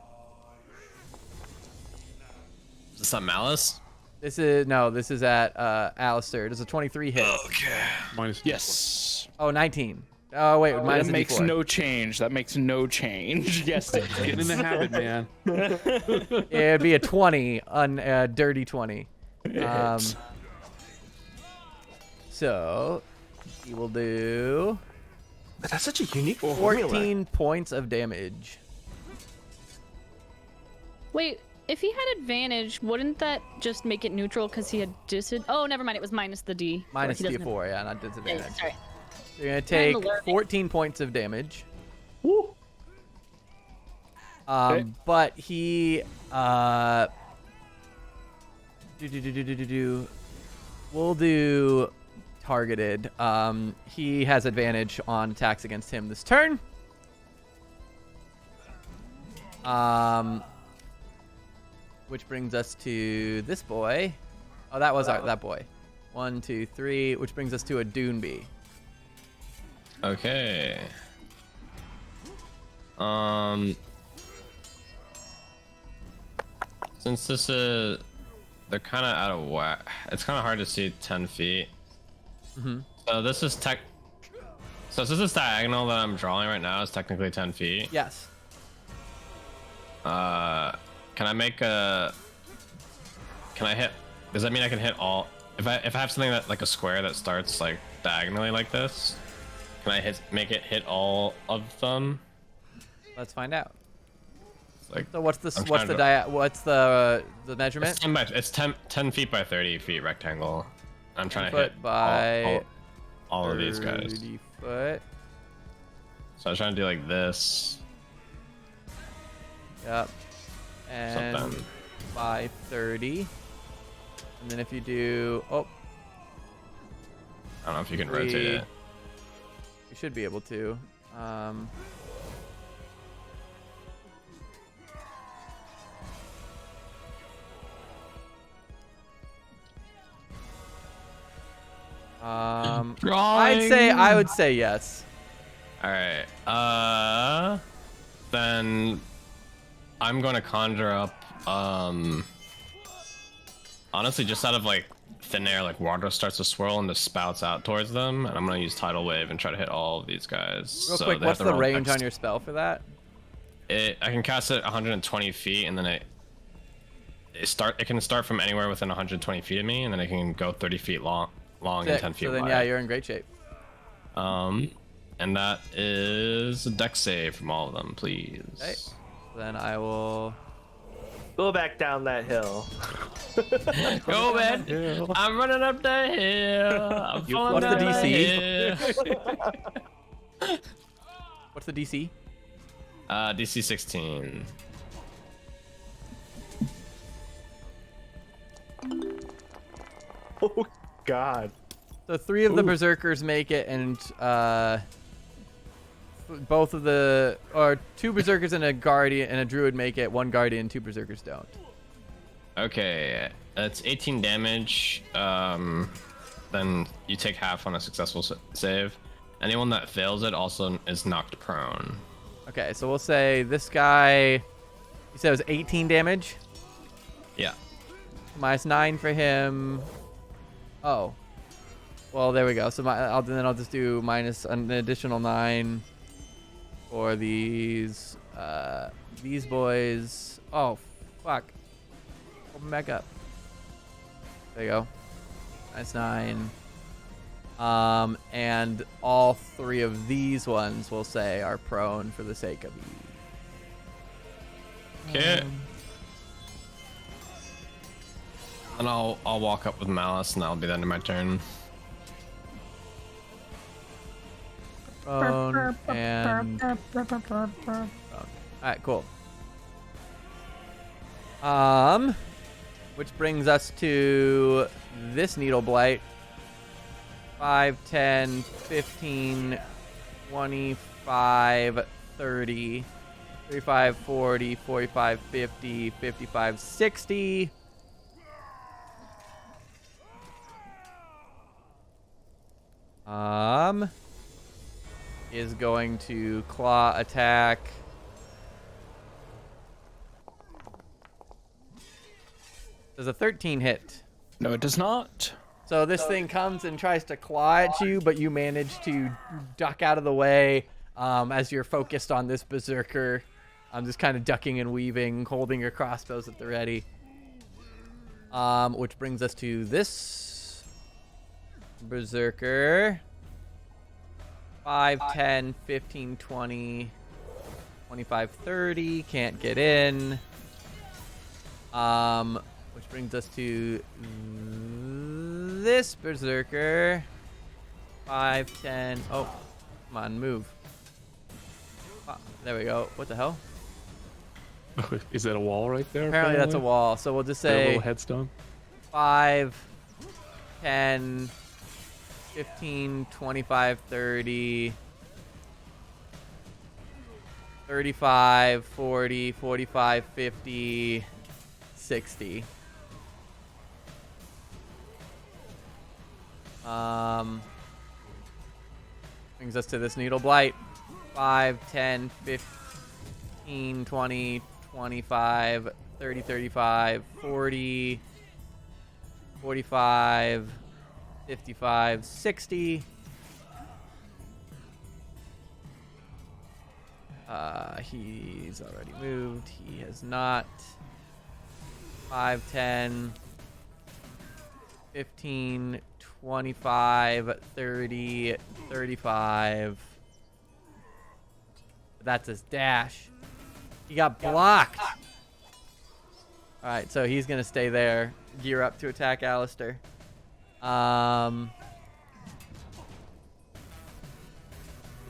Is this not Malice? This is at Alistair. Does a 23 hit? Okay. Minus Yes. Oh, 19. Oh, wait, minus That a makes D4. no change. That makes no change. Yes, it Get in the habit, man. It'd be a 20, dirty 20. hits. So he will do That's such a unique formula. 14 points of damage. Wait, if he had advantage, wouldn't that just make it neutral because he had Oh, never mind. It was minus the D. Minus He doesn't have- D4, yeah, not disadvantage. Yeah, sorry. So you're going to take I'm learning. 14 points of damage. Woo. But he we'll do targeted. He has advantage on attacks against him this turn. Which brings us to this boy. Oh, that was that boy. 1, 2, 3, which brings us to a Doonby. Okay. Since this is, they're kind of out of whack. It's kind of hard to see 10 feet. So this is So since this diagonal that I'm drawing right now is technically 10 feet. Yes. Can I make a? Can I hit? Does that mean I can hit all? If I have something that like a square that starts like diagonally like this, can I make it hit all of them? Let's find out. Like, So what's the measurement? It's 10 feet by 30 feet rectangle. I'm trying to 10 hit foot by all of these guys. 30 foot. So I was trying to do like this. Yep. And Something. by 30. And then if you do, oh, I don't know if you can 3, rotate it. you should be able to. I would say yes. All right. Then I'm going to conjure up. Honestly, just out of like thin air, like water starts to swirl and just spouts out towards them, and I'm going to use tidal wave and try to hit all of these guys. Real So quick, they what's have to the roll range X. on your spell for that? I can cast it 120 feet, and then it can start from anywhere within 120 feet of me, and then it can go 30 feet long and Sick. 10 feet So then, wide. yeah, you're in great shape. And that is a dex save from all of them, please. Okay. Then I will. Go back down that hill. Go, man. I'm running up the hill. I'm falling what's the down DC? hill. What's the DC? DC 16. Oh, God. So 3 of the berserkers make it, and both of the, or 2 berserkers and a guardian and a druid make it. 1 guardian, 2 berserkers don't. Okay, that's 18 damage. Then you take half on a successful save. Anyone that fails it also is knocked prone. Okay, so we'll say this guy. You said it was 18 damage. Yeah. Minus 9 for him. Oh. Well, there we go. So then I'll just do minus an additional 9 for these boys. Oh, fuck. Open back up. There you go. Minus 9. And all 3 of these ones we'll say are prone for the sake of ease. Okay. And I'll walk up with Malice, and that'll be the end of my turn. Prone and prone. Alright, cool. Which brings us to this Needle Blight. 5, 10, 15, 25, 30. 35, 40, 45, 50, 55, 60. Is going to claw attack. Does a 13 hit? No, it does not. So this thing comes and tries to claw at you, but you manage to duck out of the way as you're focused on this berserker. I'm just kind of ducking and weaving, holding your crossbows at the ready. Which brings us to this berserker. 5, 10, 15, 20, 25, 30. Can't get in. Which brings us to this berserker. 5, 10. Oh, come on, move. There we go. What the hell? Is that a wall right there? Apparently that's a wall. So we'll just A say little headstone. 5, 10, 15, 25, 30, 35, 40, 45, 50, 60. Brings us to this needle blight. 5, 10, 15, 20, 25, 30, 35, 40, 45, 55, 60. He's already moved. He has not. 5, 10, 15, 25, 30, 35. That's his dash. He got blocked. All right, so he's going to stay there. Gear up to attack Alistair.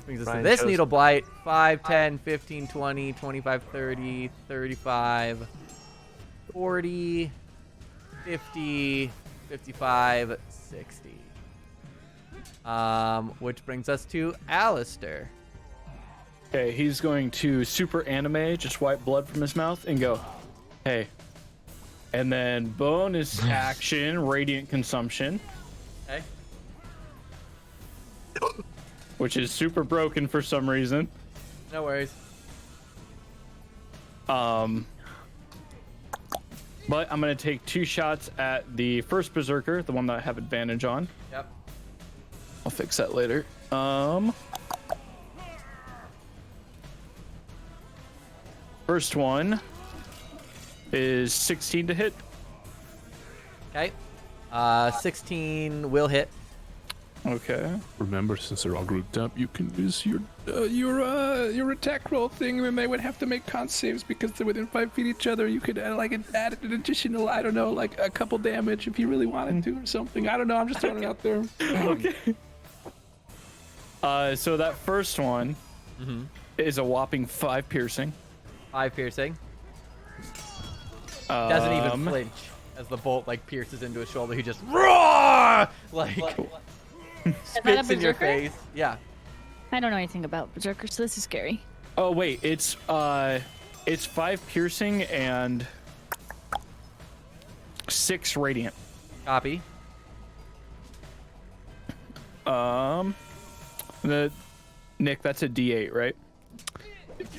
Brings us to this needle blight. 5, 10, 15, 20, 25, 30, 35, 40, 50, 55, 60. Which brings us to Alistair. Okay, he's going to super anime, just wipe blood from his mouth, and go, hey. And then bonus action, radiant consumption. Okay. Which is super broken for some reason. No worries. But I'm going to take 2 shots at the first berserker, the one that I have advantage on. Yep. I'll fix that later. First one is 16 to hit. Okay. 16 will hit. Okay. Remember, since they're all grouped up, you can use your attack roll thing, and they would have to make con saves because they're within 5 feet of each other. You could add an additional, I don't know, like a couple damage if you really wanted to or something. I don't know. I'm just throwing it out there. Okay. So that first one is a whopping 5 piercing. 5 piercing. Doesn't even flinch as the bolt like pierces into his shoulder. He just roar like spits in your face. Yeah. I don't know anything about berserkers, so this is scary. Oh wait, it's 5 piercing and 6 radiant. Copy. Nick, that's a D8, right?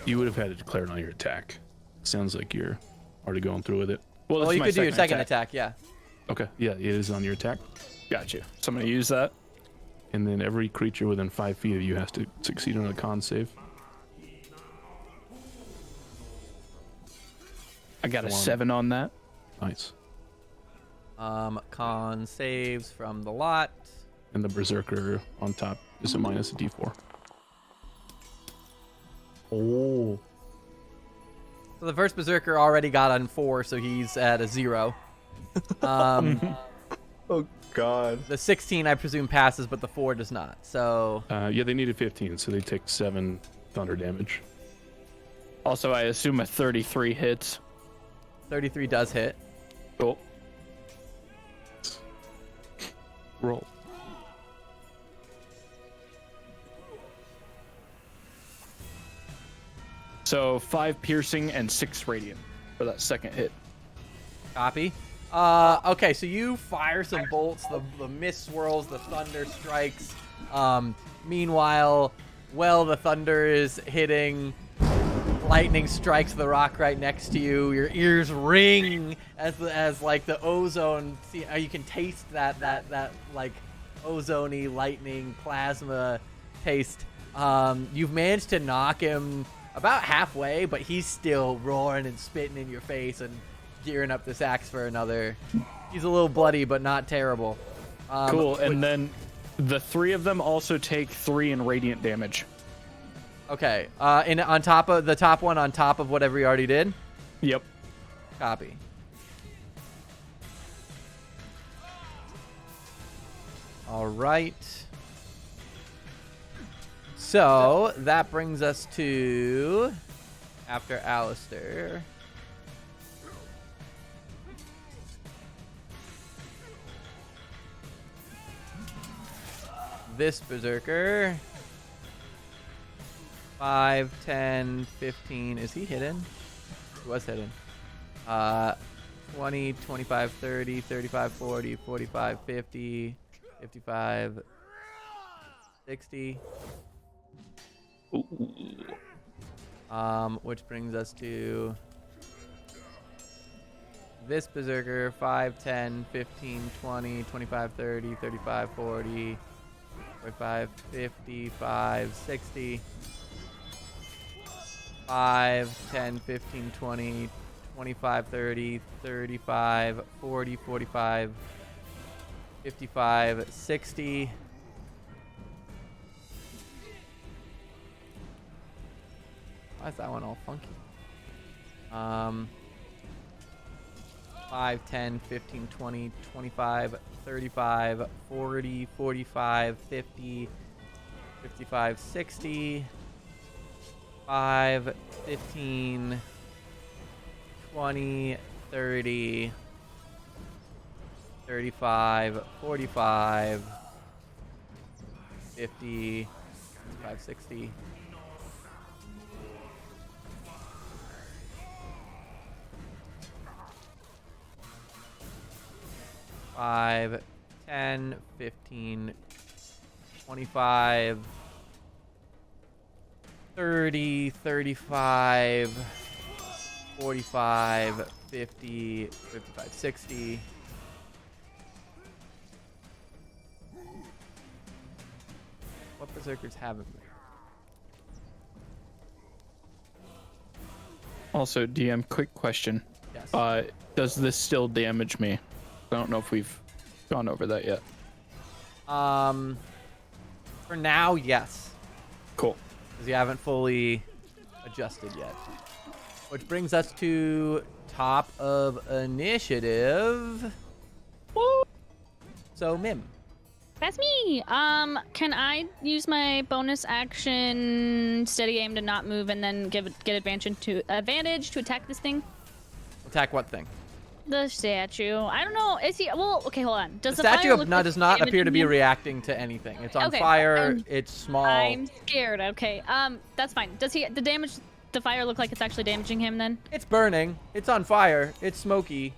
You would have had to declare it on your attack. Sounds like you're already going through with it. Well, Well, you could do your second attack, yeah. Okay, yeah, it is on your attack. Got you. So I'm gonna use that. And then every creature within 5 feet of you has to succeed on a con save. I got a 7 on that. Nice. Con saves from the lot. And the berserker on top is a minus a d4. Oh. So the first berserker already got on 4, so he's at a 0. Oh God. The 16 I presume passes, but the 4 does not. So Yeah, they needed 15, so they take 7 thunder damage. Also, I assume a 33 hits. 33 does hit. Cool. Roll. So 5 piercing and 6 radiant for that second hit. Copy. Okay, so you fire some bolts, the mist swirls, the thunder strikes. Meanwhile, the thunder is hitting, lightning strikes the rock right next to you. Your ears ring as like the ozone. See, you can taste that like ozone-y lightning plasma taste. You've managed to knock him about halfway, but he's still roaring and spitting in your face and gearing up this axe for another. He's a little bloody, but not terrible. Cool, and then the 3 of them also take 3 in radiant damage. Okay, on top of the top one, on top of whatever you already did? Yep. Copy. All right. So that brings us to after Alistair. This berserker. 5, 10, 15. Is he hidden? He was hidden. 20, 25, 30, 35, 40, 45, 50, 55, 60. Which brings us to this berserker. 5, 10, 15, 20, 25, 30, 35, 40, 45, 55, 60. 5, 10, 15, 20, 25, 30, 35, 40, 45, 55, 60. Why is that one all funky? 5, 10, 15, 20, 25, 35, 40, 45, 50, 55, 60. 5, 15, 20, 30, 35, 45, 50, 55, 60. 5, 10, 15, 25, 30, 35, 45, 50, 55, 60. What berserkers haven't we? Also, DM, quick question. Yes. Does this still damage me? I don't know if we've gone over that yet. For now, yes. Cool. Because you haven't fully adjusted yet. Which brings us to top of initiative. Woo! So, Mim. That's me. Can I use my bonus action steady aim to not move and then get advantage to attack this thing? Attack what thing? The statue. I don't know. Is he? Well, okay, hold on. Does The the statue fire look like does not appear to be damaging him? reacting to anything. It's on Okay, fire. It's small. I'm scared. Okay. That's fine. Does the fire look like it's actually damaging him then? It's burning. It's on fire. It's smoky.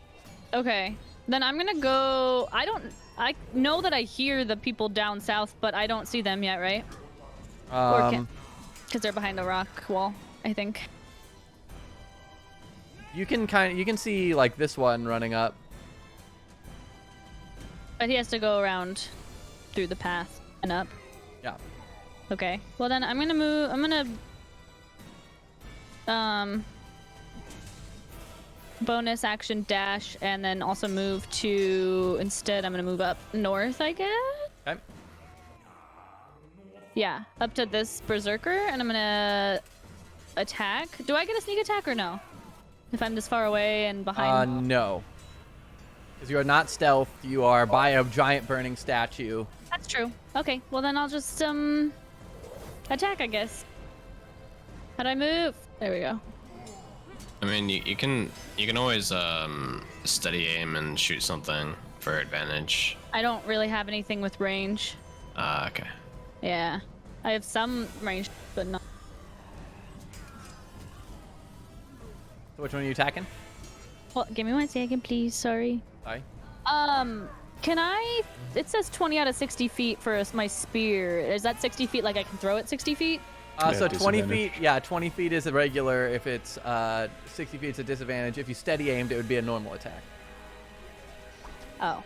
Okay. Then I'm gonna go. I know that I hear the people down south, but I don't see them yet, right? Because they're behind the rock wall, I think. You can see like this one running up. But he has to go around through the path and up. Yeah. Okay. Well then I'm gonna move. Bonus action dash and then also move to. Instead, I'm gonna move up north, I guess. Okay. Yeah, up to this berserker, and I'm gonna attack. Do I get a sneak attack or no? If I'm this far away and behind. No. Because you are not stealth. You are by a giant burning statue. That's true. Okay. Well then I'll just attack, I guess. How do I move? There we go. I mean, you can always steady aim and shoot something for advantage. I don't really have anything with range. Okay. Yeah. I have some range, but not. Which one are you attacking? Well, give me 1 second, please. Sorry. Sorry. Can I? It says 20 out of 60 feet for my spear. Is that 60 feet? Like I can throw it 60 feet? So 20 feet, disadvantage. yeah, 20 feet is a regular. If it's 60 feet, it's a disadvantage. If you steady aimed, it would be a normal attack. Oh.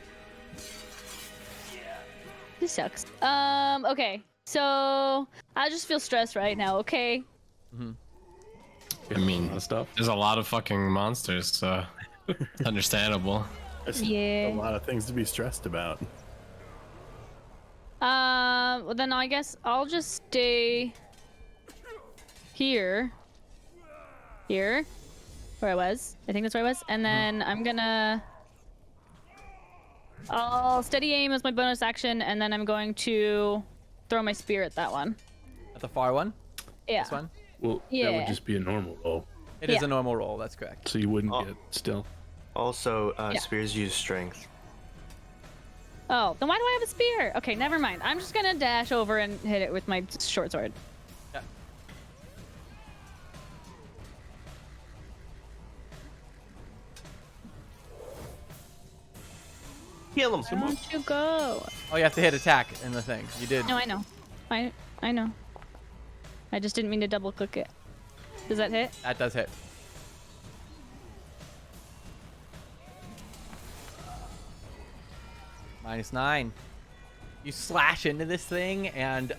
This sucks. Okay. So I just feel stressed right now. Okay. I mean, That stuff. there's a lot of fucking monsters, so it's understandable. That's Yeah. a lot of things to be stressed about. Well then I guess I'll just stay here. Here. Where I was. I think that's where I was. And then I'll steady aim as my bonus action, and then I'm going to throw my spear at that one. At the far one? Yeah. This one? Well, that Yeah. would just be a normal roll, It is Yeah. a normal roll, that's correct. so you wouldn't Oh. get still. Also, Yeah. spears use strength. Oh, then why do I have a spear? Okay, never mind. I'm just gonna dash over and hit it with my short sword. Yeah. Heal him. Why don't you go? Oh, you have to hit attack in the thing. You did. No, I know. I know. I just didn't mean to double click it. Does that hit? That does hit. -9. You slash into this thing, and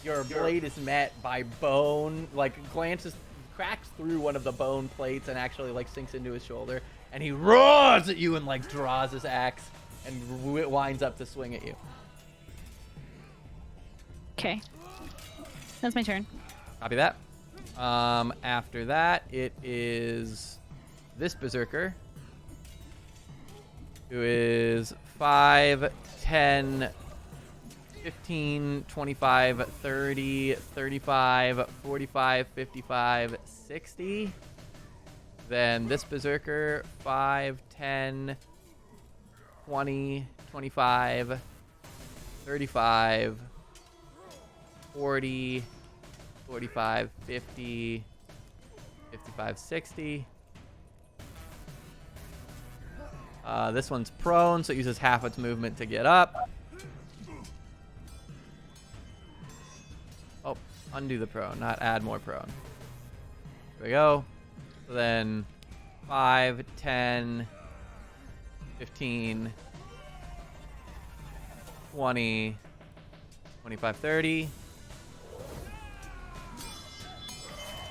your blade is met by bone, like cracks through one of the bone plates and actually like sinks into his shoulder. And he roars at you and like draws his axe and winds up to swing at you. Okay. That's my turn. Copy that. After that, it is this berserker, who is 5, 10, 15, 25, 30, 35, 45, 55, 60. Then this berserker, 5, 10, 20, 25, 35, 40, 45, 50, 55, 60. This one's prone, so it uses half its movement to get up. Oh, undo the prone, not add more prone. There we go. So then 5, 10, 15, 20, 25, 30.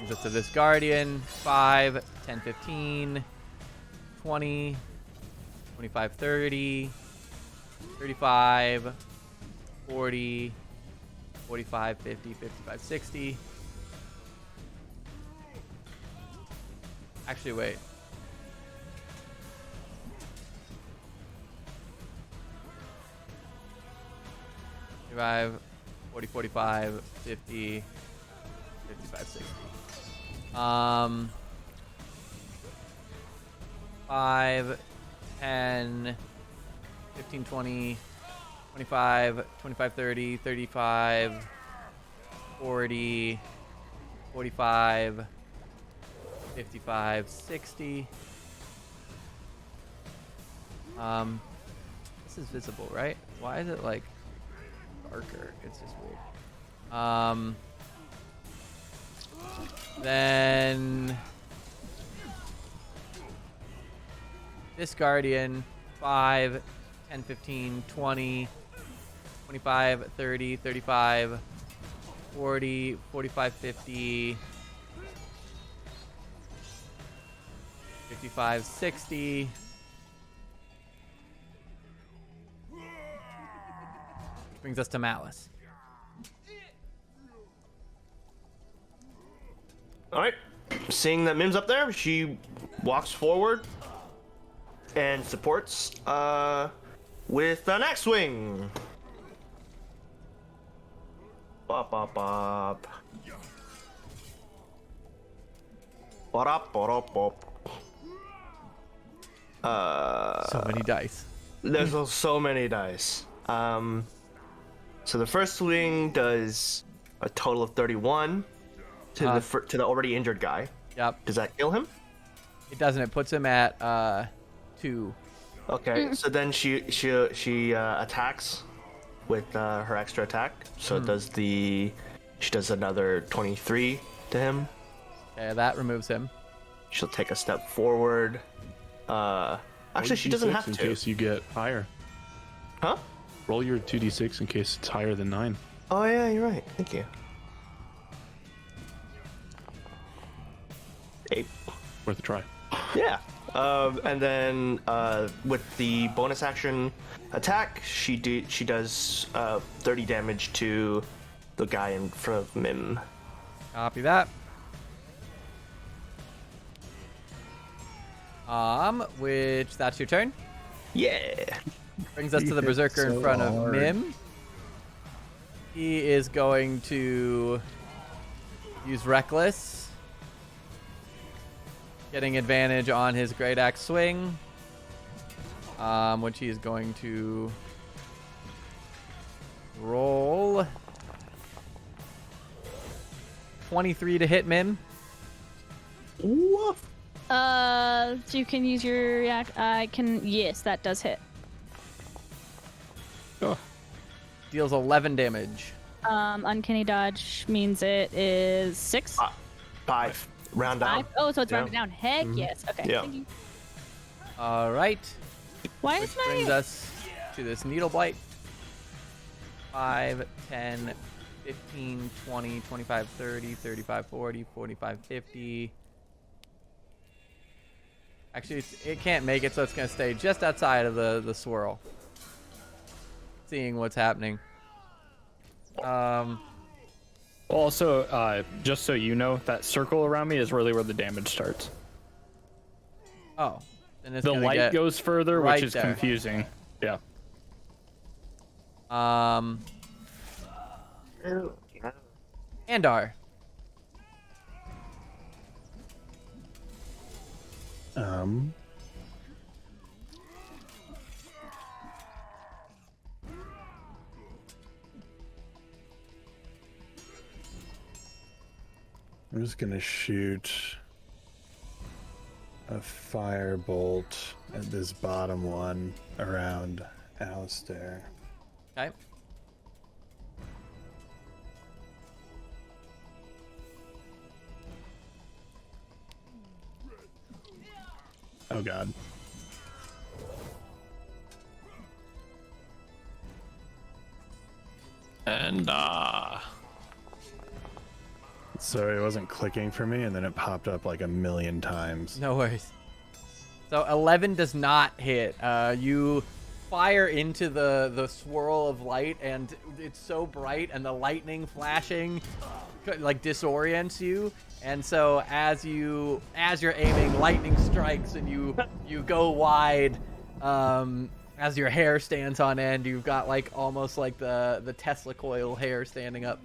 Moves up to this guardian. 5, 10, 15, 20, 25, 30, 35, 40, 45, 50, 55, 60. Actually, wait. Survive 40, 45, 50, 55, 60. 5, 10, 15, 20, 25, 25, 30, 35, 40, 45, 55, 60. This is visible, right? Why is it like darker? It's just weird. Then this guardian, 5, 10, 15, 20, 25, 30, 35, 40, 45, 50, 55, 60. Brings us to Malice. All right. Seeing that Mim's up there, she walks forward and supports with an axe swing. Bop bop bop. Bop bop bop. So many dice. There's so many dice. So the first swing does a total of 31 to the already injured guy. Yep. Does that kill him? It doesn't. It puts him at 2. Okay, so then she attacks with her extra attack. So she does another 23 to him. Okay, that removes him. She'll take a step forward. Actually, she doesn't have to. In case you get higher. Huh? Roll your 2d6 in case it's higher than 9. Oh yeah, you're right. Thank you. 8. Worth a try. Yeah. And then with the bonus action attack, she does 30 damage to the guy in front of Mim. Copy that. Which that's your turn. Yeah. Brings us to the berserker in front of Mim. He is going to use Reckless, getting advantage on his Great Axe swing, which he is going to roll 23 to hit Mim. Woof. So you can use your react. I can. Yes, that does hit. Oh. Deals 11 damage. Uncanny dodge means it is 6. 5. Round down. 5. Oh, so it's Yeah. rounded down. Heck yes. Okay. Yeah. Thank you. All right. Why Which is brings my us to this Needle Blight. 5, 10, 15, 20, 25, 30, 35, 40, 45, 50. Actually, it can't make it, so it's going to stay just outside of the swirl. Seeing what's happening. Also, just so you know, that circle around me is really where the damage starts. Oh. Then it's The gonna light get goes further, right which is there. confusing. Yeah. Andar. I'm just gonna shoot a firebolt at this bottom one around Alistair. Okay. Oh god. And Sorry, it wasn't clicking for me, and then it popped up like a million times. No worries. So 11 does not hit. You fire into the swirl of light, and it's so bright, and the lightning flashing like disorients you. And so as you're aiming, lightning strikes, and you go wide. As your hair stands on end, you've got like almost like the Tesla coil hair standing up.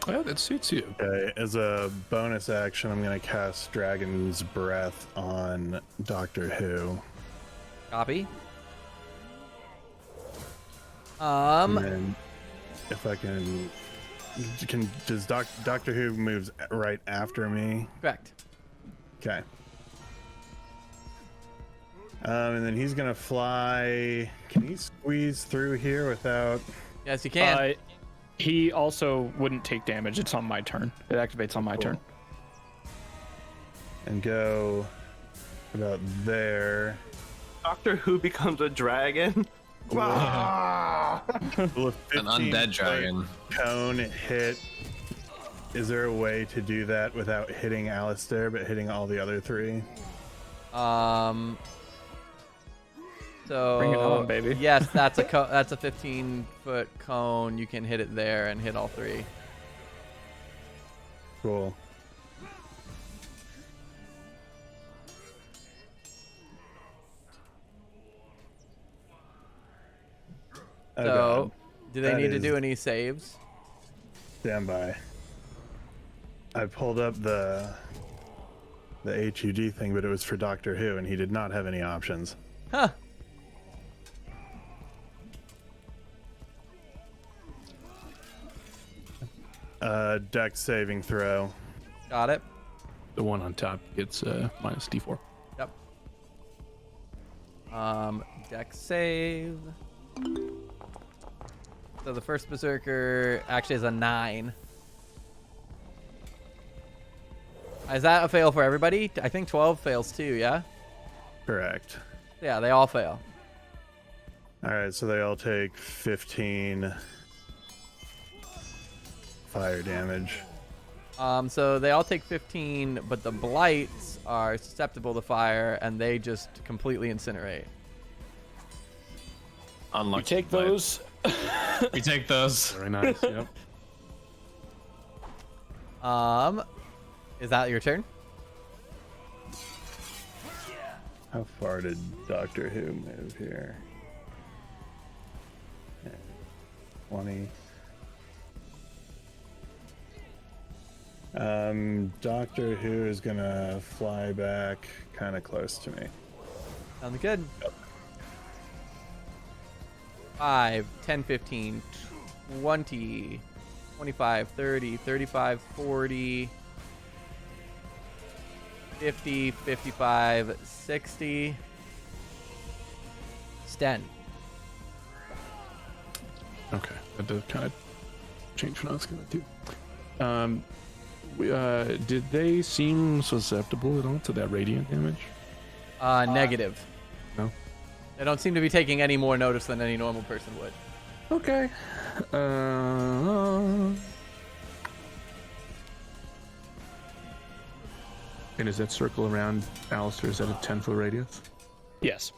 Well, that suits you. Okay, as a bonus action, I'm gonna cast Dragon's Breath on Doctor Who. Copy. And then if I can does Doctor Who moves right after me? Correct. Okay. And then he's gonna fly. Can he squeeze through here without? Yes, you can. He also wouldn't take damage. It's on my turn. It activates on my turn. And go about there. Doctor Who becomes a dragon. Will a an 15 undead foot dragon. cone hit? Is there a way to do that without hitting Alistair, but hitting all the other 3? So Bring it on, baby. Yes, that's a 15-foot cone. You can hit it there and hit all 3. Cool. Oh, So, God. do they That need to is- do any saves? Stand by. I pulled up the HUD thing, but it was for Doctor Who, and he did not have any options. Huh. Dex saving throw. Got it. the one on top gets minus D4. Yep. Dex save. So the first berserker actually has a 9. Is that a fail for everybody? I think 12 fails too, yeah? Correct. Yeah, they all fail. All right, so they all take 15 fire damage. So they all take 15, but the blights are susceptible to fire, and they just completely incinerate. Unlucky. You take blight. those. We take those. Very nice. Yep. Is that your turn? How far did Doctor Who move here? 20. Doctor Who is gonna fly back kind of close to me. Sounds good. Yep. 5, 10, 15, 20, 25, 30, 35, 40, 50, 55, 60. Sten. Okay, that does kind of change what I was gonna do. Did they seem susceptible at all to that radiant damage? Negative. No. They don't seem to be taking any more notice than any normal person would. Okay. And is that circle around Alistair? Is that a 10-foot radius? Yes.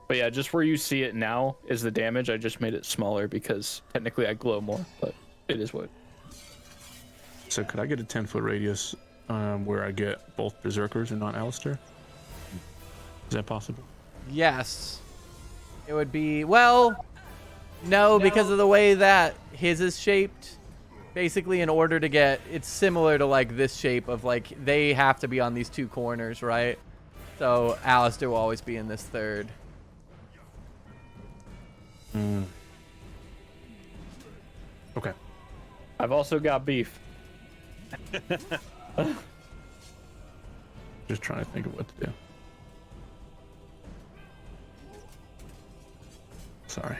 But yeah, just where you see it now is the damage. I just made it smaller because technically I glow more, but it is what. So could I get a 10-foot radius where I get both berserkers and not Alistair? Is that possible? Yes. It would be, well, no, because of the way that his is shaped. Basically, in order to get, it's similar to like this shape of like, they have to be on these two corners, right? So Alistair will always be in this third. Okay. I've also got beef. Just trying to think of what to do. Sorry.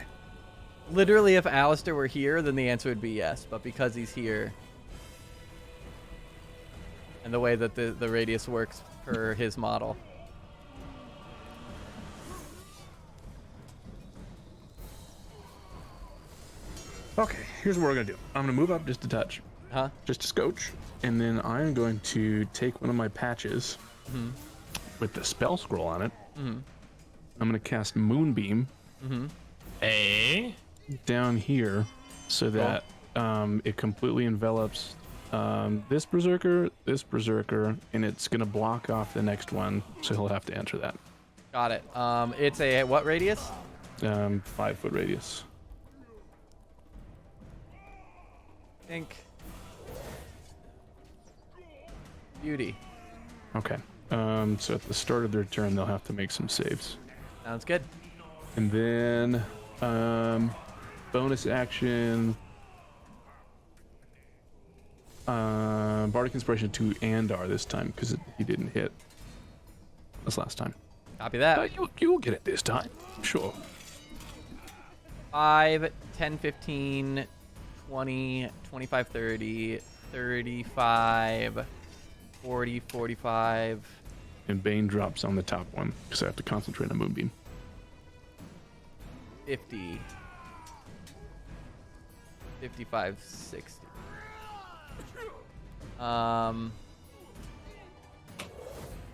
Literally, if Alistair were here, then the answer would be yes. But because he's here, and the way that the radius works per his model. Okay, here's what we're gonna do. I'm gonna move up just a touch, Huh? just a scotch, and then I'm going to take one of my patches with the spell scroll on it. I'm gonna cast Moonbeam Hey. down here so that it completely envelops this berserker, and it's gonna block off the next one, so he'll have to enter that. Got it. It's a what radius? 5-foot radius. I think. Beauty. Okay. So at the start of their turn, they'll have to make some saves. Sounds good. And then bonus action, Bardic Inspiration to Andar this time because he didn't hit this last time. Copy that. You will get it this time, sure. 5, 10, 15, 20, 25, 30, 35, 40, 45. And Bane drops on the top one because I have to concentrate on Moonbeam. 50, 55, 60.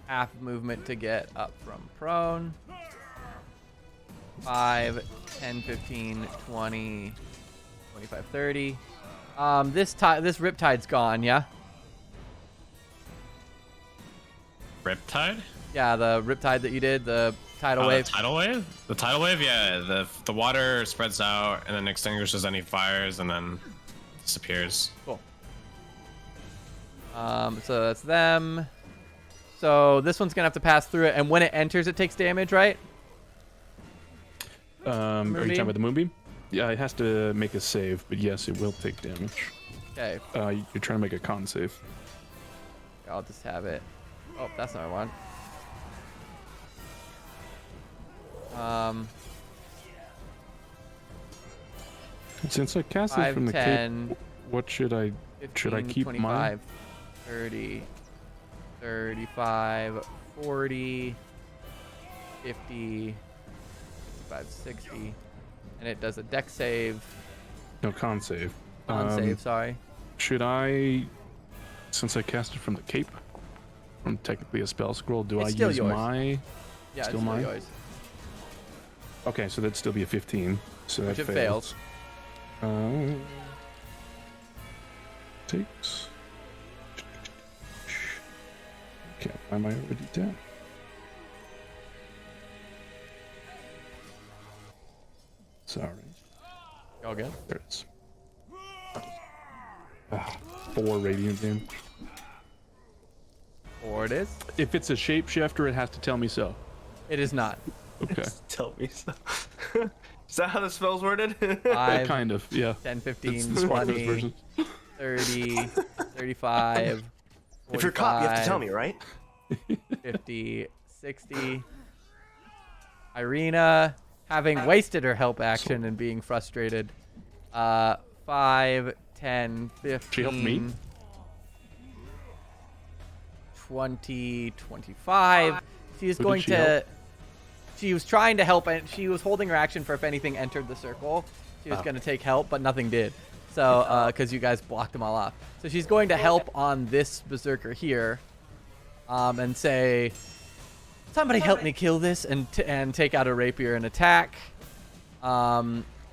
Half movement to get up from prone. 5, 10, 15, 20, 25, 30. This Riptide's gone, yeah? Riptide? Yeah, the Riptide that you did, the tidal wave. The tidal wave? The tidal wave, yeah. The water spreads out and then extinguishes any fires and then disappears. Cool. So that's them. So this one's gonna have to pass through it, and when it enters, it takes damage, right? Are you talking about the Moonbeam? Yeah, it has to make a save, but yes, it will take damage. Okay, You're trying to make a con save. I'll just have it. Oh, that's not what I want. Since I cast it 5, from the 10, cape, what should I 15, keep 25, mine? 30, 35, 40, 50, 55, 60, and it does a dex save. No, con save. Con save, sorry. Should I, since I cast it from the cape, from technically a spell scroll, do It's I still use yours. my? Yeah, Still it's mine? yours. Okay, so that'd still be a 15. So Which that it fails. Takes. Can't find my already down. Sorry. All good. There it is. 4 radiant damage. 4 it is. If it's a shapeshifter, it has to tell me so. It is not. Okay. Tell me so. Is that how the spell's worded? 5, Kind of, yeah. 10, It's 15, the Sparkles 20, version. 30, 35, 45, If you're a cop, you have to tell me, right? 50, 60. Irina, having wasted her help action and being frustrated. 5, 10, 15. She helped me? 20, 25. She is Who did going she to. help? She was trying to help, and she was holding her action for if anything entered the circle. She was going to take help, but nothing did. So, because you guys blocked them all off. So she's going to help on this berserker here, and say, "Somebody help me kill this," and take out a rapier and attack.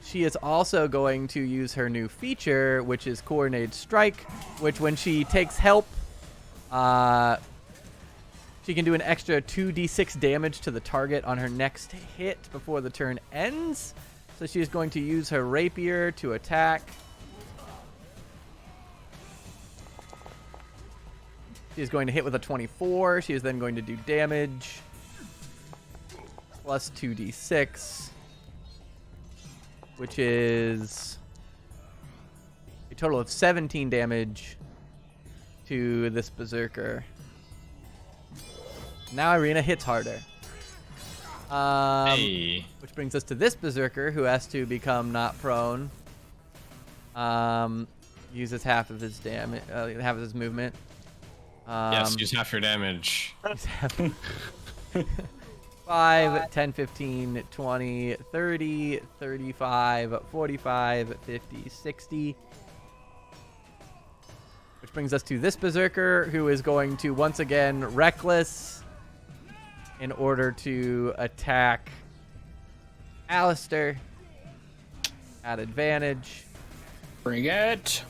She is also going to use her new feature, which is Coordinated Strike, which when she takes help, she can do an extra 2d6 damage to the target on her next hit before the turn ends. So she is going to use her rapier to attack. She is going to hit with a 24. She is then going to do damage. Plus 2d6. Which is a total of 17 damage to this berserker. Now Irina hits harder. Hey. Which brings us to this berserker who has to become not prone. Uses half of his damage, half of his movement. Yes, use half your damage. 5, 10, 15, 20, 30, 35, 45, 50, 60. Which brings us to this berserker who is going to once again reckless in order to attack Alistair at advantage. Bring it.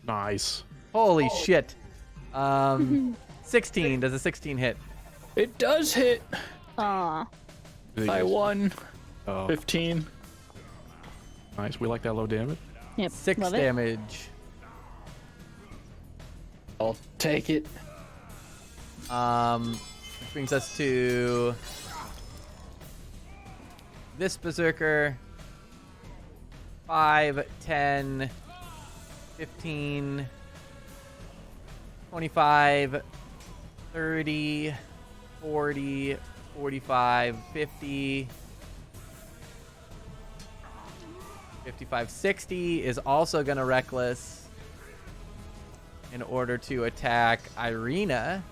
Nice. Holy shit. 16. Does a 16 hit? It does hit Aw. by 1. Oh, 15. nice. We like that low damage. Yep. 6 love it. damage. I'll take it. Which brings us to this berserker. 5, 10, 15, 25, 30, 40, 45, 50, 55, 60 is also going to reckless in order to attack Irina.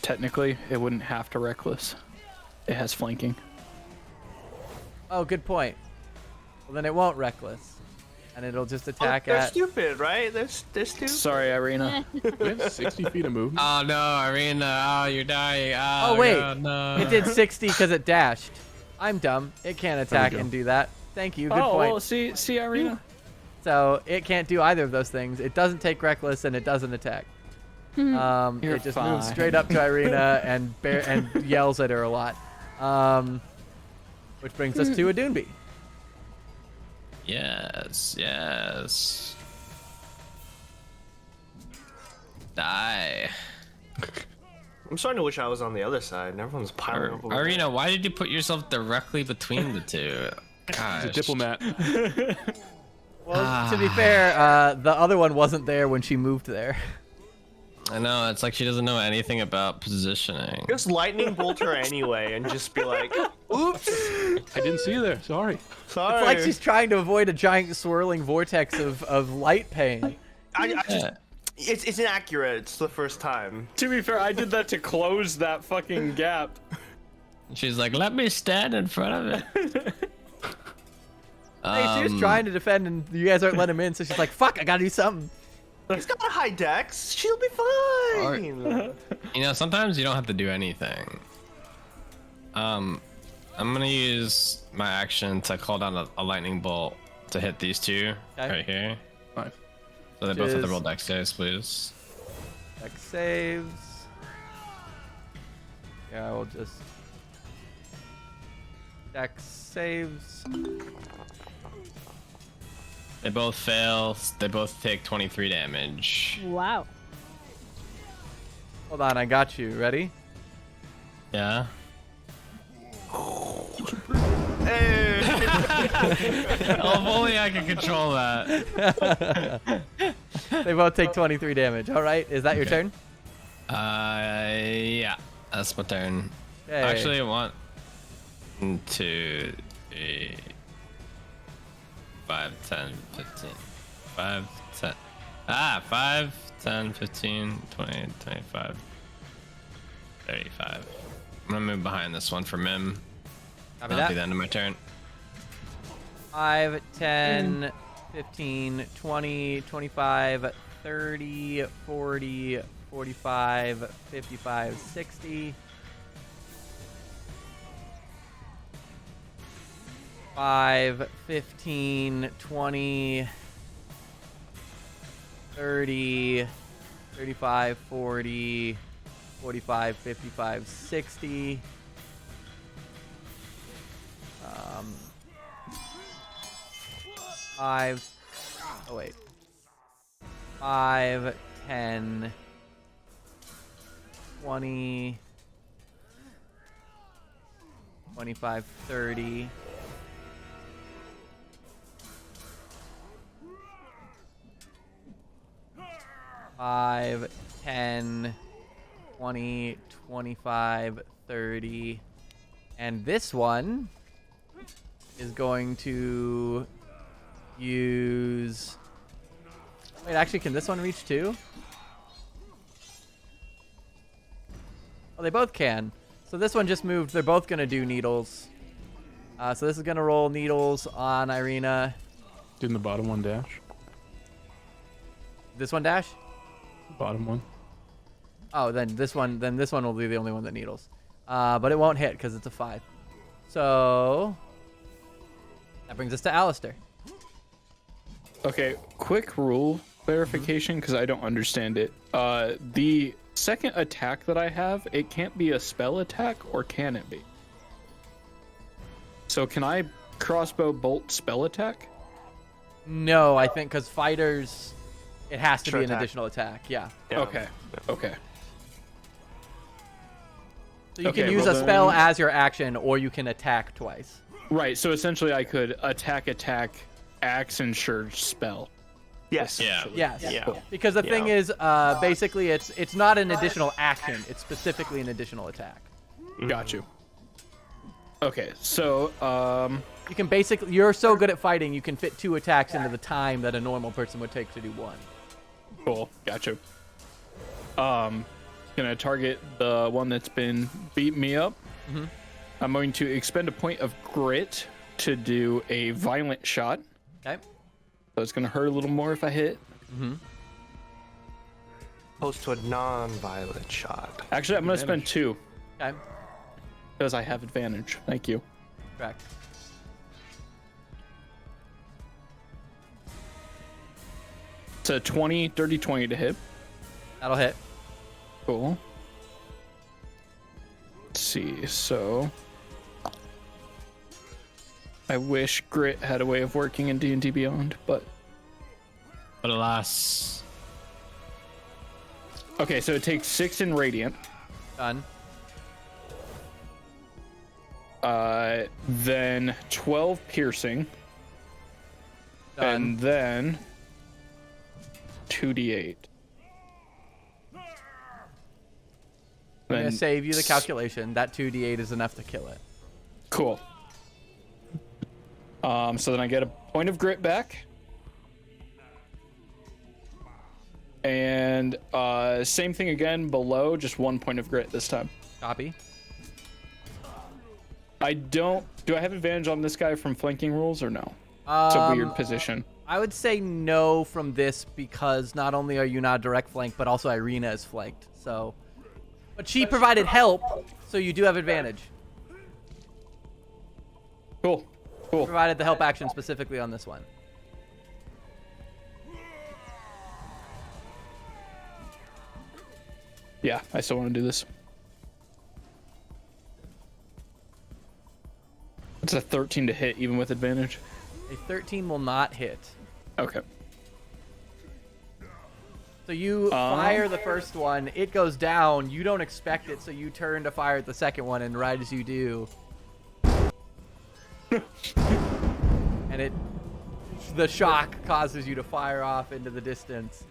Technically, it wouldn't have to reckless. It has flanking. Oh, good point. Well, then it won't reckless. And it'll just attack They're at... stupid, right? They're stupid. Sorry, Irina. We have 60 feet of movement. Oh no, Irina! Oh, you're dying! Oh, Oh, wait. God, no. It did 60 because it dashed. I'm dumb. It can't attack go. and do that. Thank you. Good Oh, point. well, see, Irina. So it can't do either of those things. It doesn't take reckless and it doesn't attack. You're It just moves fine. straight up to Irina and yells at her a lot. Which brings us to a Doonby. Yes, yes. Die. I'm starting to wish I was on the other side, and everyone's piling up. over there. Irina, why did you put yourself directly between the two? He's a Gosh. diplomat. Well, to be fair, the other one wasn't there when she moved there. I know, it's like she doesn't know anything about positioning. Just lightning bolt her anyway and just be like, oops. I didn't see you there. Sorry. Sorry. It's like she's trying to avoid a giant swirling vortex of light pain. It's inaccurate. It's the first time. To be fair, I did that to close that fucking gap. She's like, let me stand in front of it. Hey, she was trying to defend, and you guys aren't letting him in, so she's like, fuck, I gotta do something. He's got a high dex. She'll be fine. You know, sometimes you don't have to do anything. I'm gonna use my action to call down a lightning bolt to hit these two right here. Nice. So they both have to roll dex saves, please. Dex saves. Yeah, I will just... Dex saves. They both fail. They both take 23 damage. Wow. Hold on, I got you. Ready? Yeah. Hey. Oh, if only I could control that. They both take 23 damage. All right, is that your turn? Yeah, that's my turn. Okay. Actually, I want 1, 2, 3, 5, 10, 15. 5, 10. 5, 10, 15, 20, 25, 35. I'm gonna move behind this one for Mim. Copy That'll that. be the end of my turn. 5, 10, 15, 20, 25, 30, 40, 45, 55, 60. 5, 15, 20, 30, 35, 40, 45, 55, 60. 5, oh wait. 5, 10, 20, 25, 30. 5, 10, 20, 25, 30. And this one is going to use... Wait, actually, can this one reach too? Oh, they both can. So this one just moved. They're both going to do needles. So this is going to roll needles on Irina. Didn't the bottom one dash? This one dash? Bottom one. Oh, then this one will be the only one that needles. But it won't hit because it's a 5. So that brings us to Alistair. Okay, quick rule clarification because I don't understand it. The second attack that I have, it can't be a spell attack, or can it be? So can I crossbow bolt spell attack? No, I think because fighters, it has to Sure be an attack. additional attack. Yeah. Okay. Okay. So you Okay, can use well a spell then- as your action, or you can attack twice. Right. So essentially, I could attack, axe, and surge spell. Yes. Yeah. Yes. Yeah. Because the thing is, basically, it's not an additional action. It's specifically an additional attack. Got you. Okay. So You can basically, you're so good at fighting, you can fit 2 attacks into the time that a normal person would take to do 1. cool. Got you. Gonna target the one that's been beating me up. Mhm. I'm going to expend a point of grit to do a violent shot. Okay. So it's gonna hurt a little more if I hit. Opposed to a non-violent shot. Actually, I'm gonna spend 2 Okay. because I have advantage. Thank you. Correct. It's a 20, dirty 20 to hit. That'll hit. Cool. Let's see, so I wish grit had a way of working in D&D Beyond, but alas. okay, so it takes 6 in radiant. Done. Then 12 piercing. Done. And then 2d8. I'm gonna save you the calculation. That 2d8 is enough to kill it. Cool. So then I get a point of grit back. And same thing again below, just 1 point of grit this time. Copy. Do I have advantage on this guy from flanking rules or no? It's a weird position. I would say no from this because not only are you not direct flank, but also Irina is flanked. So, but she provided help, so you do have advantage. Cool. Cool. Provided the help action specifically on this one. Yeah, I still want to do this. It's a 13 to hit, even with advantage. A 13 will not hit. Okay. So you fire the first one, it goes down, you don't expect it, so you turn to fire at the second one, and right as you do... and the shock causes you to fire off into the distance.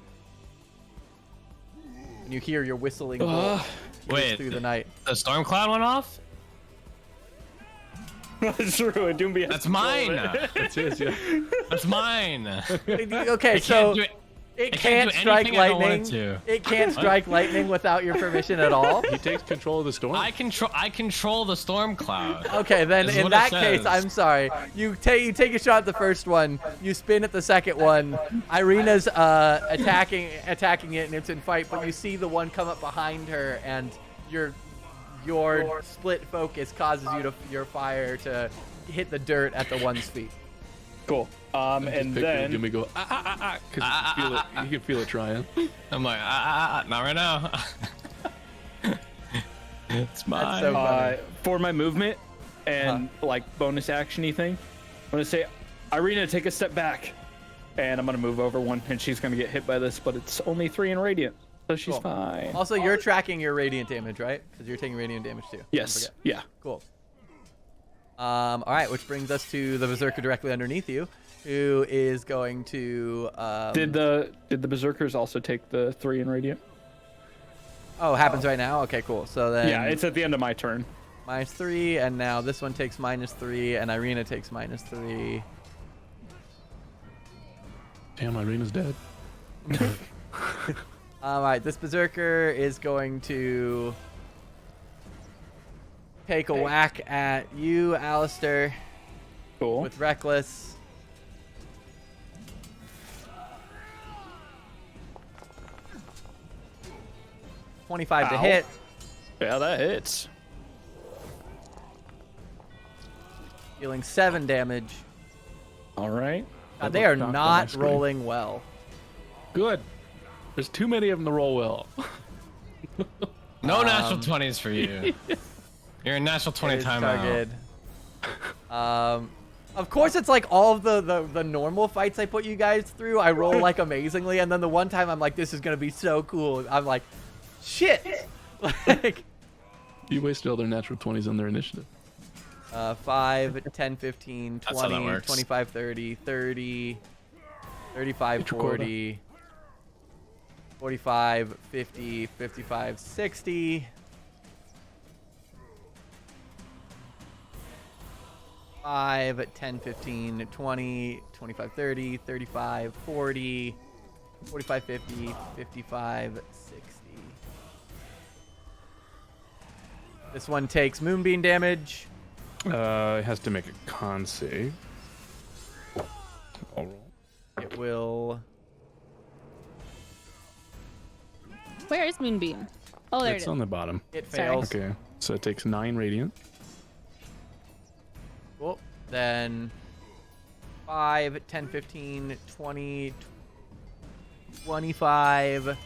And you hear your whistling bolt Wait, through the night. The storm cloud went off? That's true. That's mine. That's his, yeah. That's mine. Okay, so it can't do strike anything I don't want lightning. to. It can't strike lightning without your permission at all. He takes control of the storm. I control the storm cloud. Okay, then This is in what it that case, says. I'm sorry. You take a shot at the first one. You spin at the second one. Irina's attacking it, and it's in fight. But you see the one come up behind her, and your split focus causes your fire to hit the dirt at the one's feet. Cool. And then Jimmy go because you can feel it trying. I'm like, not right now. It's mine. That's so funny. for my movement and like bonus action-y thing, I'm gonna say, Irina, take a step back, and I'm gonna move over one, and she's gonna get hit by this, but it's only 3 in radiant, so she's Cool. fine. Also, you're tracking your radiant damage, right? Because you're taking radiant damage too. Don't Yes. forget. Yeah. Cool. All right, which brings us to the berserker directly underneath you, who is going to. Did the berserkers also take the 3 in radiant? Oh, happens right now. Okay, cool. So then. Yeah, it's at the end of my turn. -3, and now this one takes -3, and Irina takes -3. Damn, Irina's dead. All right, this berserker is going to take a whack at you, Alistair, Cool. with Reckless. $25 to Ow. hit. Yeah, that hits. Dealing 7 damage. All right. They are Knocked on my not screen. rolling well. Good. There's too many of them to roll well. No natural 20s for you. You're a natural 20 It is timeout. targeted. Of course, it's like all of the normal fights I put you guys through. I roll like amazingly, and then the one time I'm like, this is gonna be so cool. I'm like, shit. Like You wasted all their natural 20s on their initiative. 5, 10, 15, That's how that 20, works. 25, 30, 30, 35, Get your quota. 40, 45, 50, 55, 60. 5, 10, 15, 20, 25, 30, 35, 40, 45, 50, 55, 60. This one takes moonbeam damage. It has to make a con save. I'll roll. It will. Where is Moonbeam? Oh, there It's it is. on the bottom. It Sorry. fails. Okay, so it takes 9 radiant. Cool. Then 5, 10, 15, 20, 25,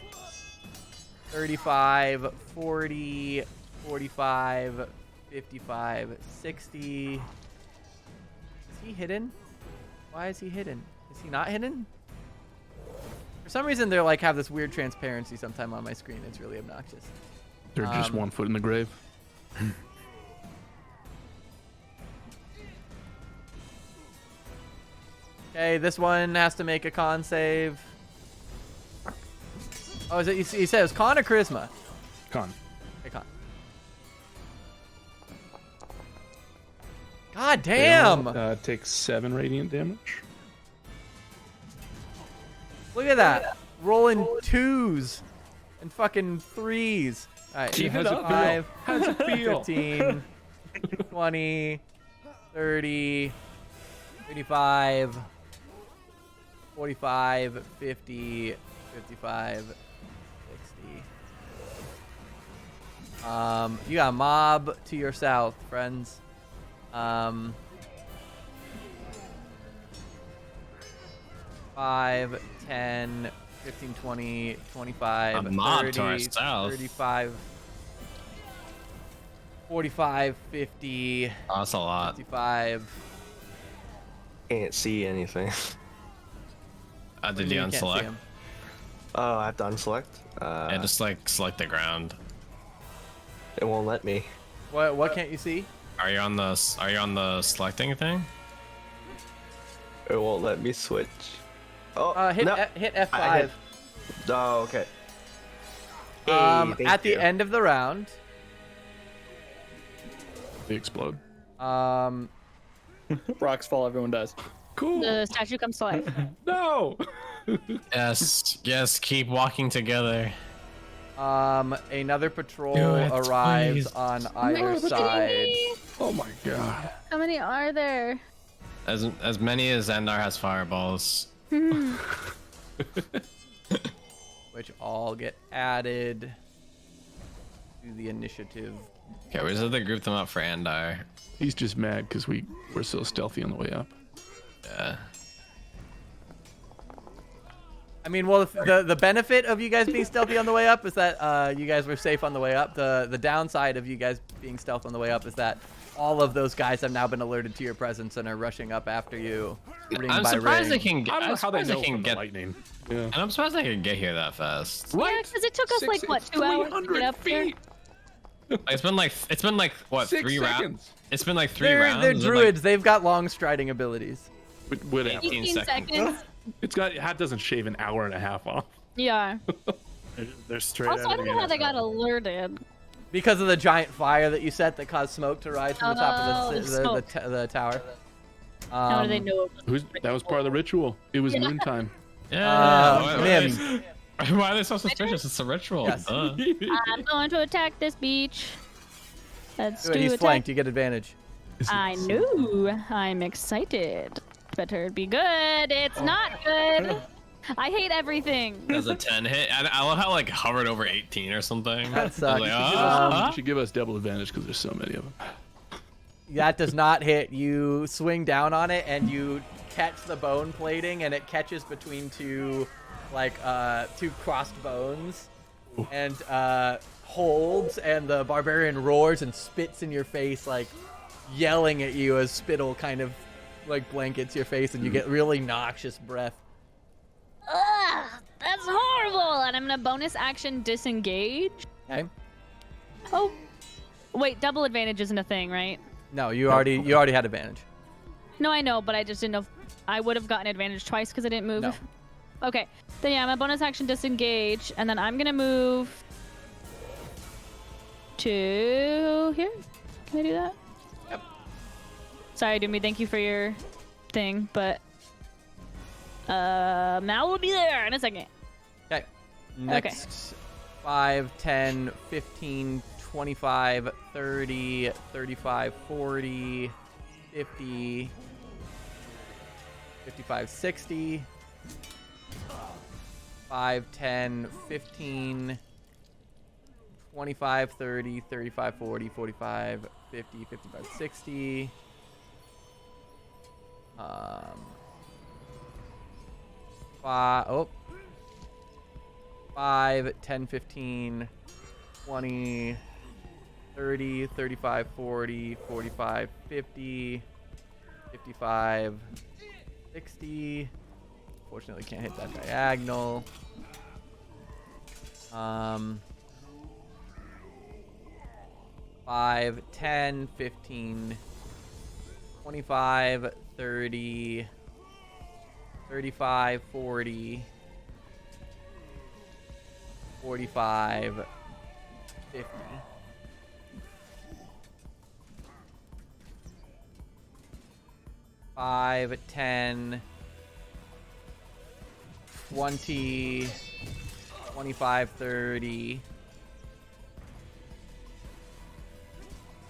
35, 40, 45, 55, 60. Is he hidden? Why is he hidden? Is he not hidden? For some reason, they're like have this weird transparency sometime on my screen. It's really obnoxious. They're just 1 foot in the grave. Okay, this one has to make a con save. Oh, is it? You said it was con or charisma? Con. Okay, con. God damn! Takes 7 radiant damage. Look at that. Rolling 2s and fucking 3s. All right, Keep it up. 5, How's it feel? 15, 20, 30, 35, 45, 50, 55, 60. You got a mob to your south, friends. 5, 10, 15, 20, 25, A mob 30, to our south. 35, 45, 50, Oh, that's a lot. 55. Can't see anything. Did you can't see unselect? 'em. Oh, I have to unselect? Yeah, just like select the ground. It won't let me. What can't you see? Are you on the selecting thing? It won't let me switch. Oh, Hit no. hit I F5. hit- Oh, okay. Hey, thank At the you. end of the round, They explode. Rocks fall, everyone dies. Cool. The statue comes to life. No. Yes, keep walking together. another patrol Do it, arrives please. on either side. Oh my god. How many are there? As many as Zendar has fireballs. Which all get added to the initiative. Okay, we just have to group them up for Andar. He's just mad because we're so stealthy on the way up. Yeah. I mean, well, the benefit of you guys being stealthy on the way up is that you guys were safe on the way up. The downside of you guys being stealth on the way up is that all of those guys have now been alerted to your presence and are rushing up after you. Ring I'm by surprised they ring. can get. I don't know I'm how they surprised know they can from the get. lightning. Yeah. And I'm surprised they can get here that fast. Yeah, because it took us like what, 2 hours to get up here? Like, it's been like what 6 3 rounds? seconds. It's been like 3 They're rounds. they're Is it, like, druids. They've got long striding abilities. Whatever. 18 15 seconds. It's got hat doesn't shave an hour and a half off. Yeah. They're straight Also, out I of don't the know how they got NFL. alerted. Because of the giant fire that you set that caused smoke to rise from the top Oh, of smoke. the tower. How do they know? It was That was part of the ritual. It was noontime. Yeah. Mim. Why are they so suspicious? It's a ritual. Yes. Duh. I'm going to attack this beach. Let's Do it, do he's attack. flanked. You get advantage. I knew. I'm excited. Better be good. It's not good. I hate everything. That's a 10 hit. I love how like hovered over 18 or something. That I was sucks. like, You should give us double advantage because there's so many of them. That does not hit. You swing down on it and you catch the bone plating, and it catches between two crossed bones, and holds. And the barbarian roars and spits in your face, like yelling at you as spittle kind of like blankets your face, and you get really noxious breath. Ugh, that's horrible. And I'm gonna bonus action disengage. Okay. Oh, wait, double advantage isn't a thing, right? No, you already had advantage. No, I know, but I just didn't know if I would have gotten advantage twice because I didn't move. No. Okay, then yeah, I'm a bonus action disengage, and then I'm gonna move to here. Can I do that? Yep. Sorry, Doomy. Thank you for your thing, but Mal will be there in a second. Okay. Next 5, 10, 15, 25, 30, 35, 40, 50, 55, 60. 5, 10, 15, 25, 30, 35, 40, 45, 50, 55, 60. 5, 10, 15, 20, 30, 35, 40, 45, 50, 55, 60. Fortunately, can't hit that diagonal. 5, 10, 15, 25, 30, 35, 40, 45, 50. Five, 10, 20, 25, 30.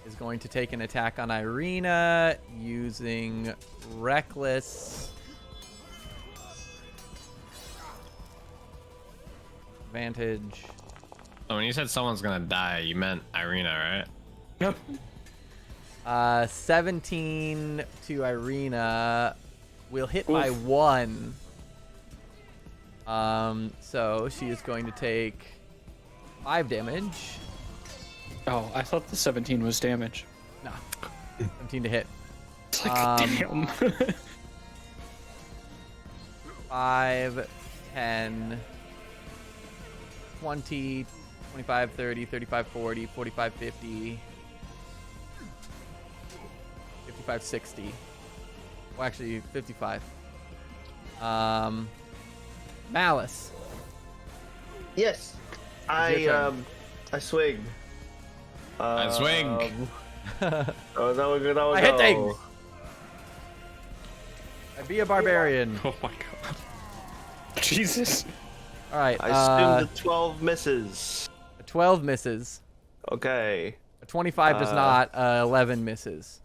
Is going to take an attack on Irina using Reckless. Advantage. So when you said someone's gonna die, you meant Irina, right? Yep. 17 to Irina will hit by 1. So she is going to take 5 damage. Oh, I thought the 17 was damage. No. 17 to hit. It's like, damn. 5, 10, 20, 25, 30, 35, 40, 45, 50, 55, 60. Well, actually, 55. Malice. Yes. your I swing. I swing. Oh, that was good. I hit things. I be a barbarian. Oh my god. Jesus. All right. I assume the 12 misses. A 12 misses. Okay. A 25 does not. 11 misses.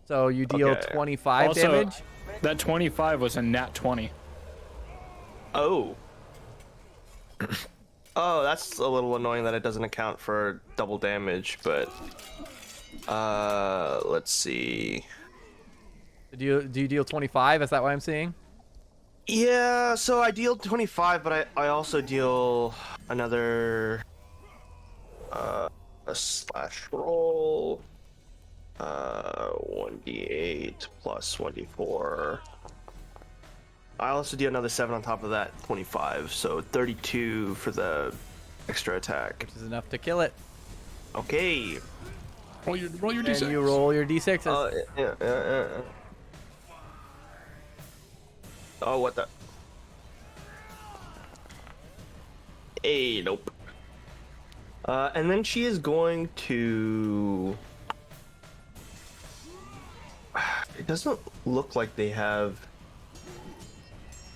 So you deal Okay. 25 Also, damage. That 25 was a nat 20. Oh. Oh, that's a little annoying that it doesn't account for double damage, but let's see. Do you deal 25? Is that what I'm seeing? Yeah, so I deal 25, but I also deal another a slash roll 1d8 plus 1d4. I also deal another 7 on top of that, 25, so 32 for the extra attack. Which is enough to kill it. Okay. Roll your d6. And you roll your d6s. Yeah. Oh, what the? Hey, nope. And then she is going to... It doesn't look like they have...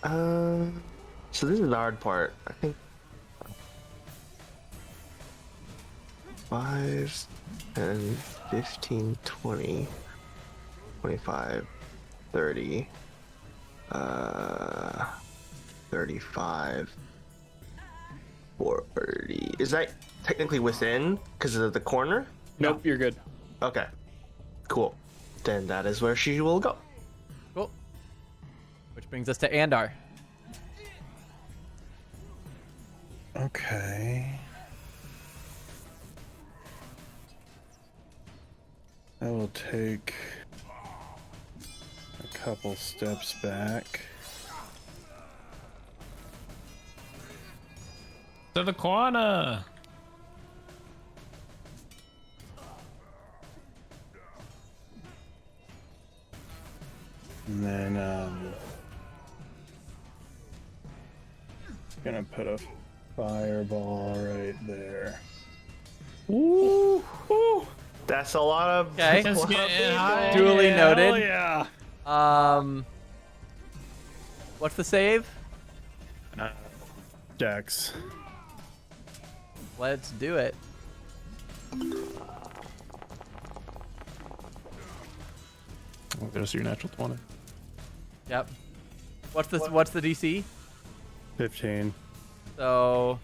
So this is the hard part. I think... 5, 10, 15, 20, 25, 30... 35, 40. Is that technically within because of the corner? Nope, you're good. Okay, cool. Then that is where she will go. Cool. Which brings us to Andar. Okay. I will take a couple steps back. To the corner. And then gonna put a fireball right there. Woo! That's a lot of. Okay. Just getting high. Duly noted. Yeah. What's the save? Dex. Let's do it. Oh, there's your natural 20. Yep. What's the DC? 15. So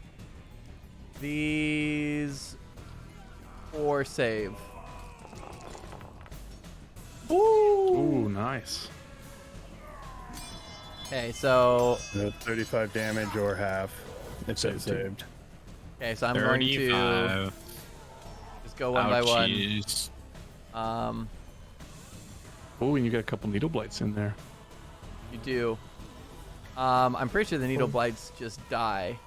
these 4 save. Ooh, nice. Okay, so 35 damage or half. If they Saved. saved. I'm going to 35. just go one by one. Ouchies. Oh, and you got a couple needle blights in there. You do. I'm pretty sure the needle blights just die.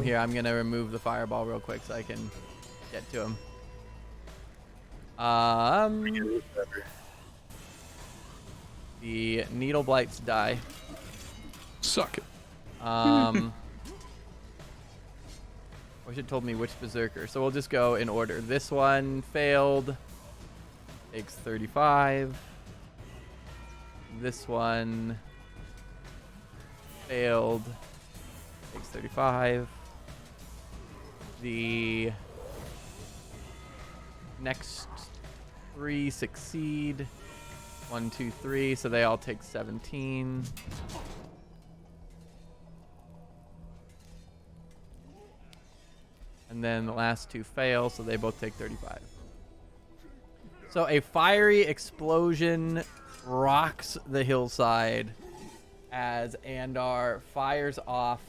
Here, I'm gonna remove the fireball real quick so I can get to him. The needle blights die. Suck it. Wish it told me which berserker. So we'll just go in order. This one failed. Takes 35. This one failed. Takes 35. The next 3 succeed. 1, 2, 3. So they all take 17. And then the last 2 fail, so they both take 35. So a fiery explosion rocks the hillside as Andar fires off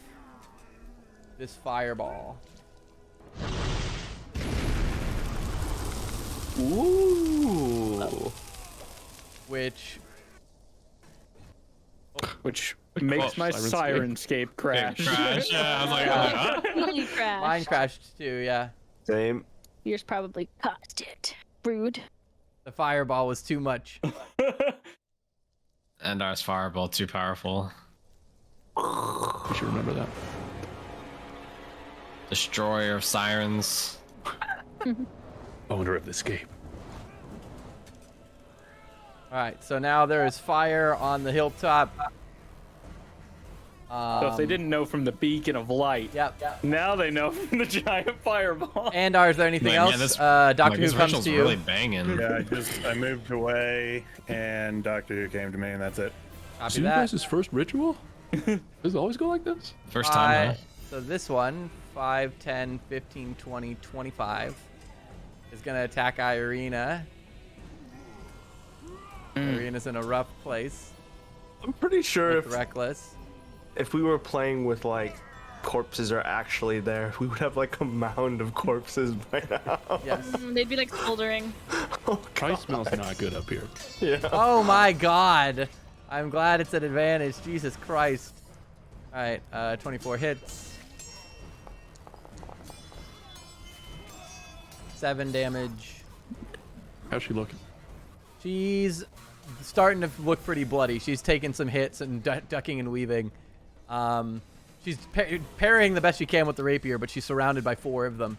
this fireball. Ooh. Which makes my Sirenscape. Sirenscape crash. Crash. Yeah, I was like, huh? Really crashed. mine crashed too, yeah. Same. Yours probably caused it. Rude. The fireball was too much. And ours fireball too powerful. We should remember that. Destroyer of sirens. Owner of the scape. Alright, so now there is fire on the hilltop. So if they didn't know from the beacon of light, Yep. now they know from the giant fireball. Andar, is there anything Man, yeah, else? this- Doctor Who this comes ritual's to you. really banging. Yeah, I moved away, and Doctor Who came to me, and that's it. Copy Is you that. guys' first ritual? Does it always go like this? First time, huh? So this one, 5, 10, 15, 20, 25, is going to attack Irina. Irina's in a rough place. I'm pretty sure With Reckless. if we were playing with like corpses are actually there, we would have like a mound of corpses by now. Yes. They'd be like smoldering. Probably smells not good up here. Yeah. Oh my god. I'm glad it's an advantage. Jesus Christ. Alright, 24 hits. 7 damage. How's she looking? She's starting to look pretty bloody. She's taking some hits and ducking and weaving. She's parrying the best she can with the rapier, but she's surrounded by 4 of them.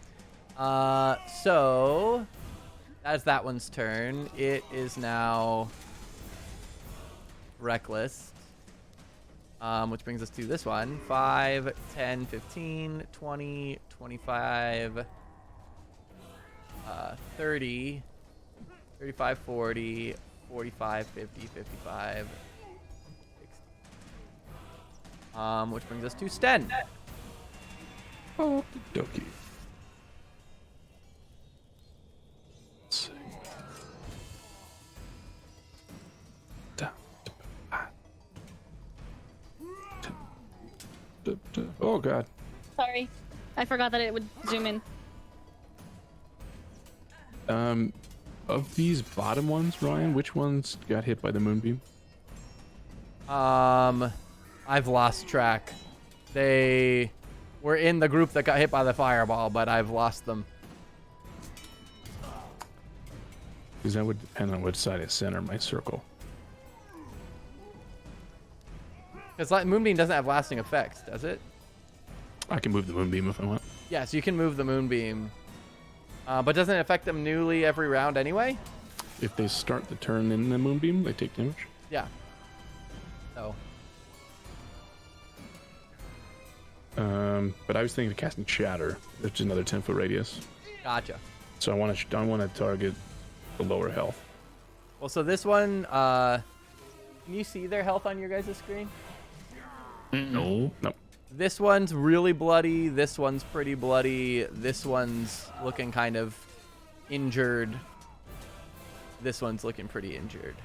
So that's that one's turn. It is now Reckless. Which brings us to this one. 5, 10, 15, 20, 25, 30, 35, 40, 45, 50, 55, 60. Which brings us to Sten. Oh, dokie. Let's see. Oh god. Sorry. I forgot that it would zoom in. Of these bottom ones, Ryan, which ones got hit by the moonbeam? I've lost track. They were in the group that got hit by the fireball, but I've lost them. Because that would depend on which side I center my circle. Because Moonbeam doesn't have lasting effects, does it? I can move the moonbeam if I want. Yes, you can move the Moonbeam. But doesn't it affect them newly every round anyway? If they start the turn in the moonbeam, they take damage. Yeah. So. But I was thinking of casting Shatter, which is another 10-foot radius. Gotcha. So I want to target the lower health. Well, so this one, can you see their health on your guys' screen? No. Nope. This one's really bloody. This one's pretty bloody. This one's looking kind of injured. This one's looking pretty injured.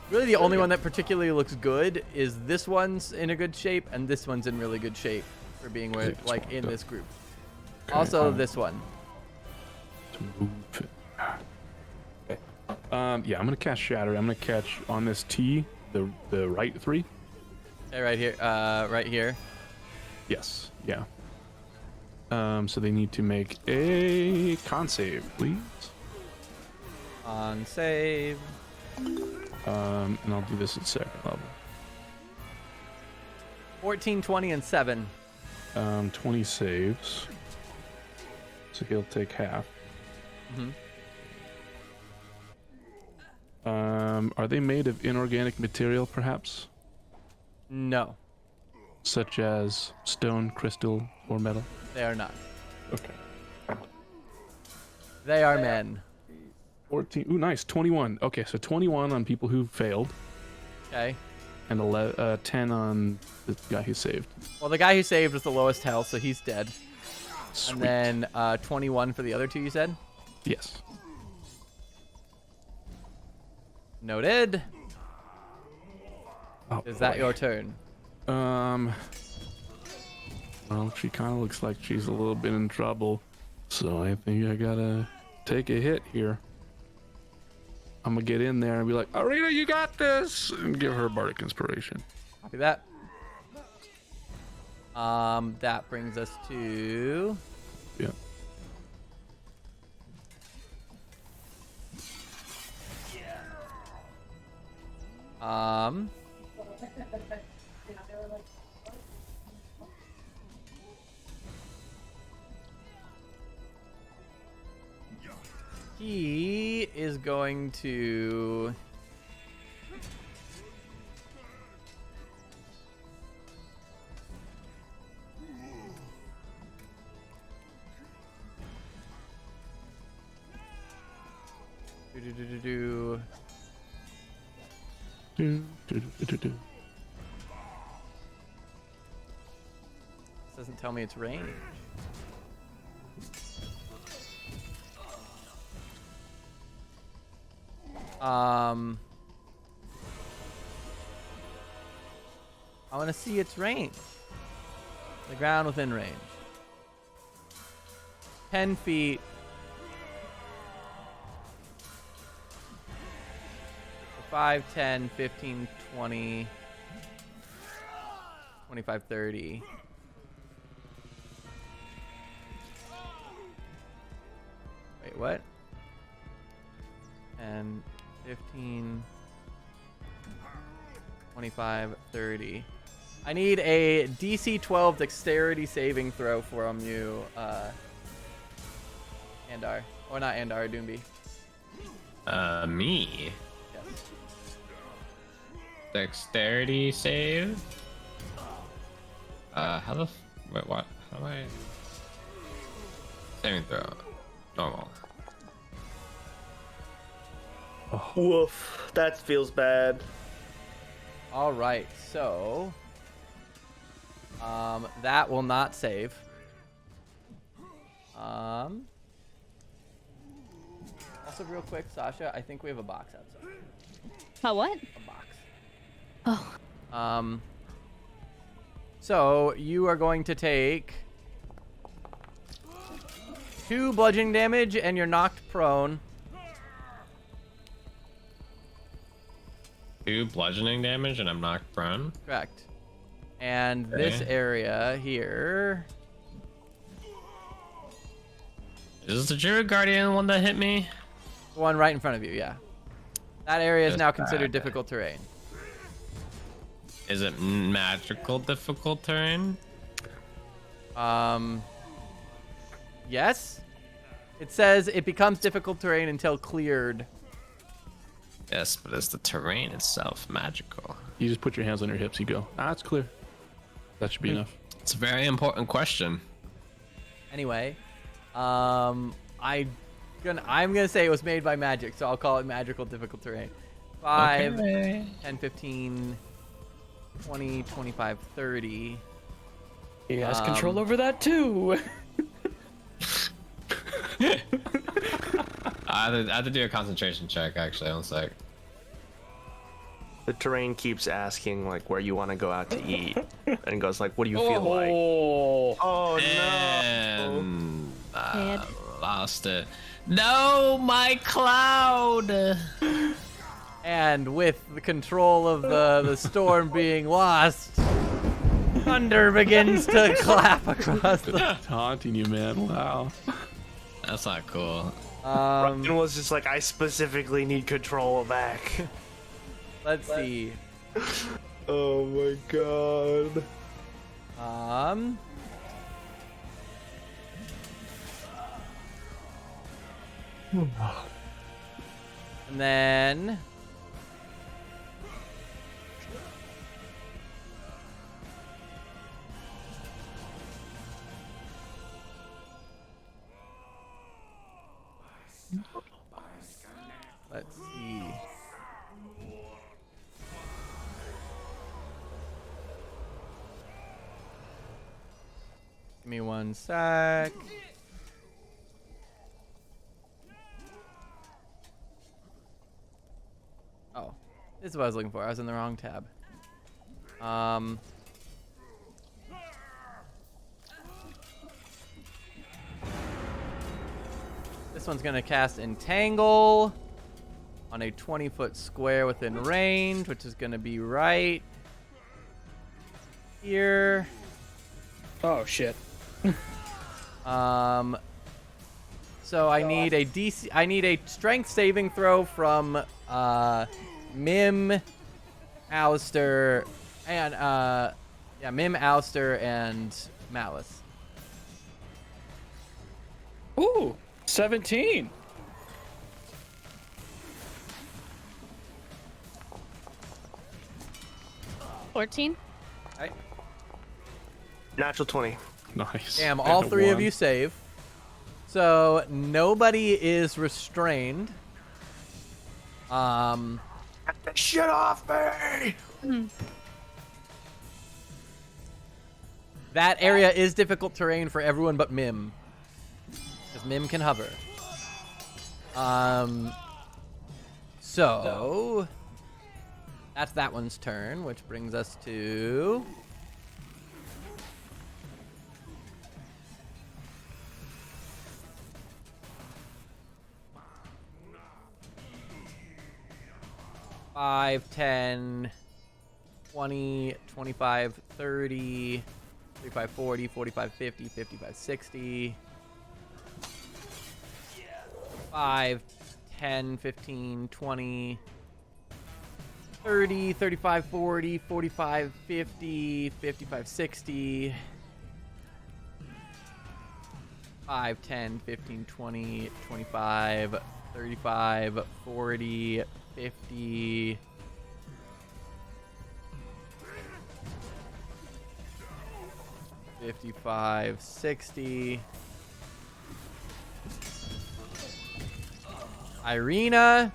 Really, the only one that particularly looks good is this one's in a good shape, and this one's in really good shape for being with, like in this group. Okay, Also, this one. To move it. Okay. Yeah, I'm gonna cast Shatter. I'm gonna catch on this T, the right 3. Okay, right here. Right here. Yes. Yeah. So they need to make a con save, please. On save. And I'll do this at second level. 14, 20, and 7. 20 saves. So he'll take half. Are they made of inorganic material, perhaps? No, Such as stone, crystal, or metal? they are not. Okay. They are men. 14. Ooh, nice. 21. Okay, so 21 on people who failed, Okay. and 10 on the guy who saved. Well, the guy who saved was the lowest health, so he's dead. Sweet. And then 21 for the other two, you said? Yes. Noted. Oh, Is that boy. your turn? Well, she kind of looks like she's a little bit in trouble, so I think I gotta take a hit here. I'm gonna get in there and be like, Arena, you got this, and give her bardic inspiration. Copy that. That brings us to... Yeah. He is going to... Do. Do. This doesn't tell me its range. I want to see its range. The ground within range. 10 feet. 5, 10, 15, 20, 25, 30. Wait, what? 10, 15, 25, 30. I need a DC 12 dexterity saving throw from you, Andar. Or not Andar, Doomby. Me. Yes. Dexterity save. How the wait, what? How do I saving throw? Normal. Woof. That feels bad. All right, so that will not save. Also, real quick, Sasha, I think we have a box outside. A what? A box. Oh. So you are going to take 2 bludgeoning damage, and you're knocked prone. 2 bludgeoning damage, and I'm knocked prone. Correct. And this Okay. area here. Is the Druid Guardian one that hit me? The one right in front of you, yeah. That area is Just now considered that. difficult terrain. Is it magical difficult terrain? Yes. It says it becomes difficult terrain until cleared. Yes, but is the terrain itself magical? You just put your hands on your hips, you go, it's clear. That should be enough. It's a very important question. Anyway, I'm gonna say it was made by magic, so I'll call it magical difficult terrain. 5, Okay. 10, 15, 20, 25, 30. He has control over that too. I have to do a concentration check, actually. 1 sec. The terrain keeps asking like where you want to go out to eat, and goes like, "What do you feel like?" Oh no! And Dead. lost it. No, my cloud. And with the control of the storm being lost, Thunder begins to clap across the. Taunting you, man. Wow. That's not cool. Ryan was just like, I specifically need control back. Let's see. Oh my god. And then let's see. Give me one sec. Oh, this is what I was looking for. I was in the wrong tab. This one's gonna cast Entangle on a 20-foot square within range, which is gonna be right here. Oh shit. So I need a DC. I need a Strength saving throw from Mim, Alistair, and Mim, Alistair, and Malice. Ooh, 17. $14. Right. Natural 20. Nice. Damn, all And a three of one. you save. So nobody is restrained. Get the shit off me! That area is difficult terrain for everyone but Mim, because Mim can hover. So that's that one's turn, which brings us to five, 10, 20, 25, 30, 35, 40, 45, 50, 55, 60. 5, 10, 15, 20, 30, 35, 40, 45, 50, 55, 60. 5, 10, 15, 20, 25, 35, 40, 50. 55, 60. Irina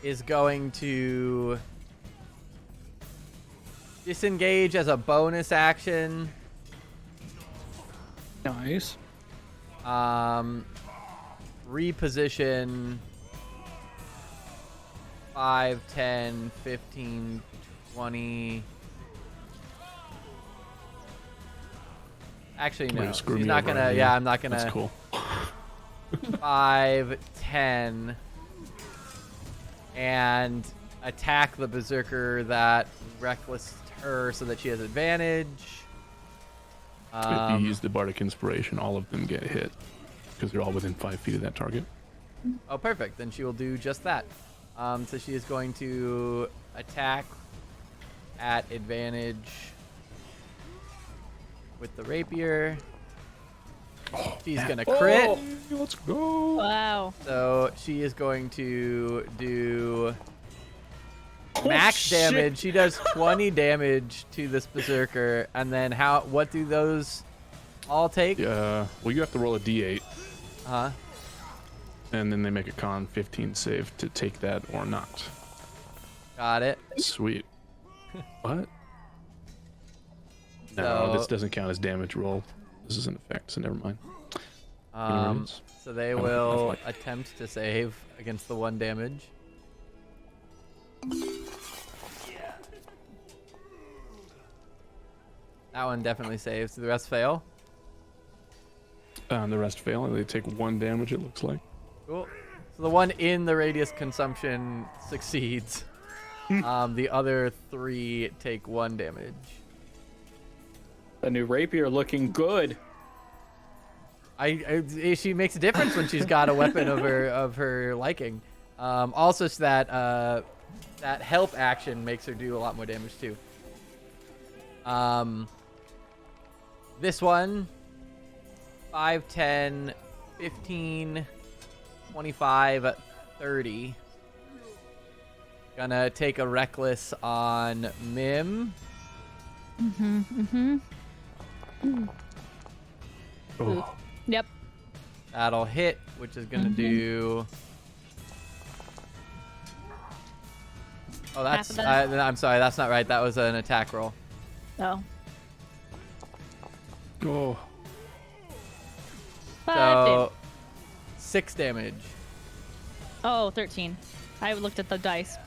is going to disengage as a bonus action. Nice. Reposition 5, 10, 15, 20. Actually, no. Wait, screw She's me not over gonna. again. Yeah, I'm not gonna. That's cool. 5, 10, and attack the berserker that reckless her so that she has advantage. If you use the Bardic Inspiration, all of them get hit because they're all within 5 feet of that target. Oh, perfect. Then she will do just that. So she is going to attack at advantage with the rapier. She's gonna crit. Oh, let's go. Wow. So she is going to do max damage. She does 20 damage to this berserker, and then what do those all take? Well, you have to roll a d8, Huh? and then they make a con 15 save to take that or not. Got it. Sweet. What? No, So- this doesn't count as damage roll. This is an effect, so never mind. So they I don't will like- attempt to save against the 1 damage. That one definitely saves. Do the rest fail? The rest fail, and they take 1 damage, it looks like. Cool. So the one in the radius consumption succeeds. The other 3 take 1 damage. The new rapier looking good. She makes a difference when she's got a weapon of her liking. Also, so that help action makes her do a lot more damage too. This one, 5, 10, 15, 25, 30. Gonna take a reckless on Mim. Oh. Yep. That'll hit, which is gonna do. Oh, Half that's. of that? I'm sorry, that's not right. That was an attack roll. Oh. Oh. 5 So, 6 damage. Oh, 13. I looked at the dice.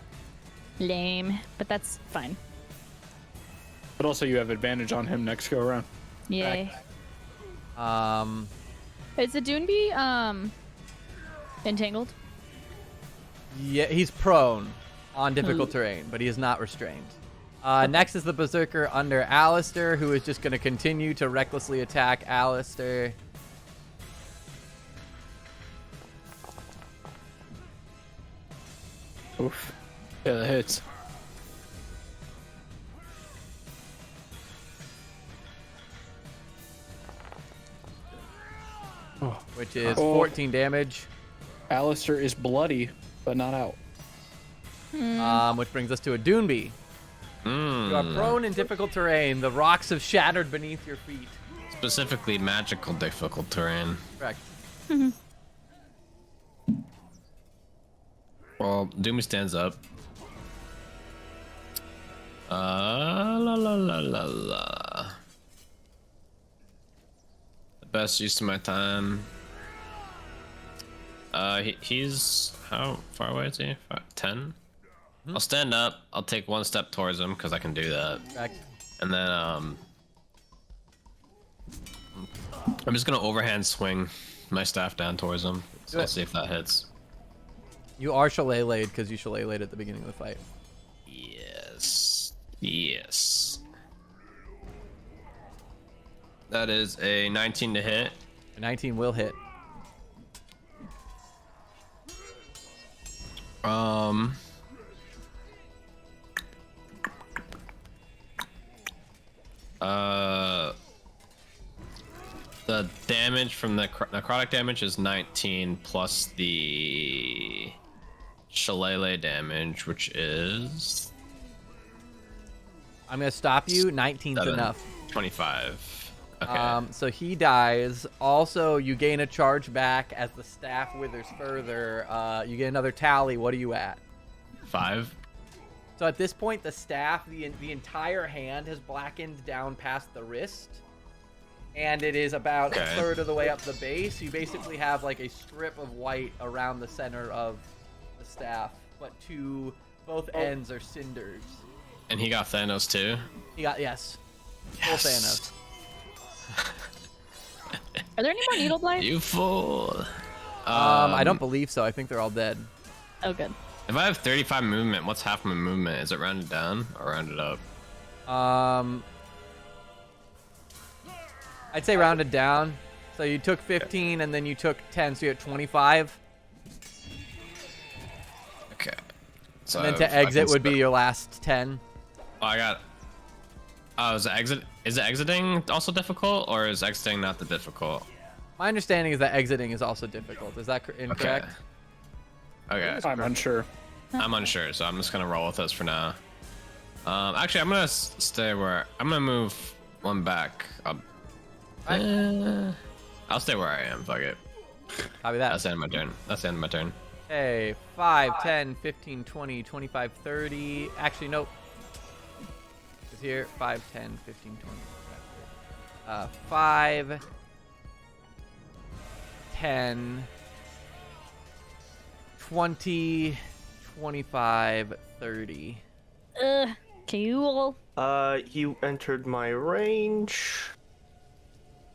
Lame, but that's fine. But also you have advantage on him next go around. Yay. Um, Is the Doonby entangled? yeah, he's prone on difficult terrain, but he is not restrained. Next is the Berserker under Alistair, who is just going to continue to recklessly attack Alistair. Oof. Yeah, that hits. Which is 14 damage. Alistair is bloody, but not out. Which brings us to a Doonby. You are prone in difficult terrain. The rocks have shattered beneath your feet. Specifically magical difficult terrain. Correct. Well, Doomy stands up. La la la la la. The best use of my time. He's how far away is he? 10? I'll stand up. I'll take 1 step towards him because I can do that. Correct. And then I'm just gonna overhand swing my staff down towards him. So let's see if that hits. You are shillelagh'd because you shillelagh'd at the beginning of the fight. Yes. Yes. That is a 19 to hit. A 19 will hit. The damage from the necrotic damage is 19 plus the shillelagh damage, which is... I'm going to stop you. 19's enough. 25. Okay. So he dies. Also, you gain a charge back as the staff withers further. You get another tally. What are you at? 5. So at this point, the staff, the entire hand has blackened down past the wrist. And it is about a third of the way up the base. You basically have like a strip of white around the center of the staff. But both ends are cinders. And he got Thanos too? He got, yes. Full Thanos. Are there any more needle blights? You fool. I don't believe so. I think they're all dead. Oh, good. If I have 35 movement, what's half my movement? Is it rounded down or rounded up? I'd say rounded down. So you took 15 and then you took 10, so you're at 25. Okay. So And then to exit would be your last 10. Oh, I got... Oh, is it exiting also difficult, or is exiting not the difficult? My understanding is that exiting is also difficult. Is that incorrect? Okay. I'm unsure. I'm unsure, so I'm just gonna roll with this for now. Actually, I'm gonna stay where... I'm gonna move 1 back. I'll stay where I am, fuck it. Copy that. That's the end of my turn. That's the end of my turn. Okay, 5, 10, 15, 20, 25, 30. Actually, nope. It's here. 5, 10, 15, 20, 25, 30. 5, 10, 20, 25, 30. Cool. He entered my range.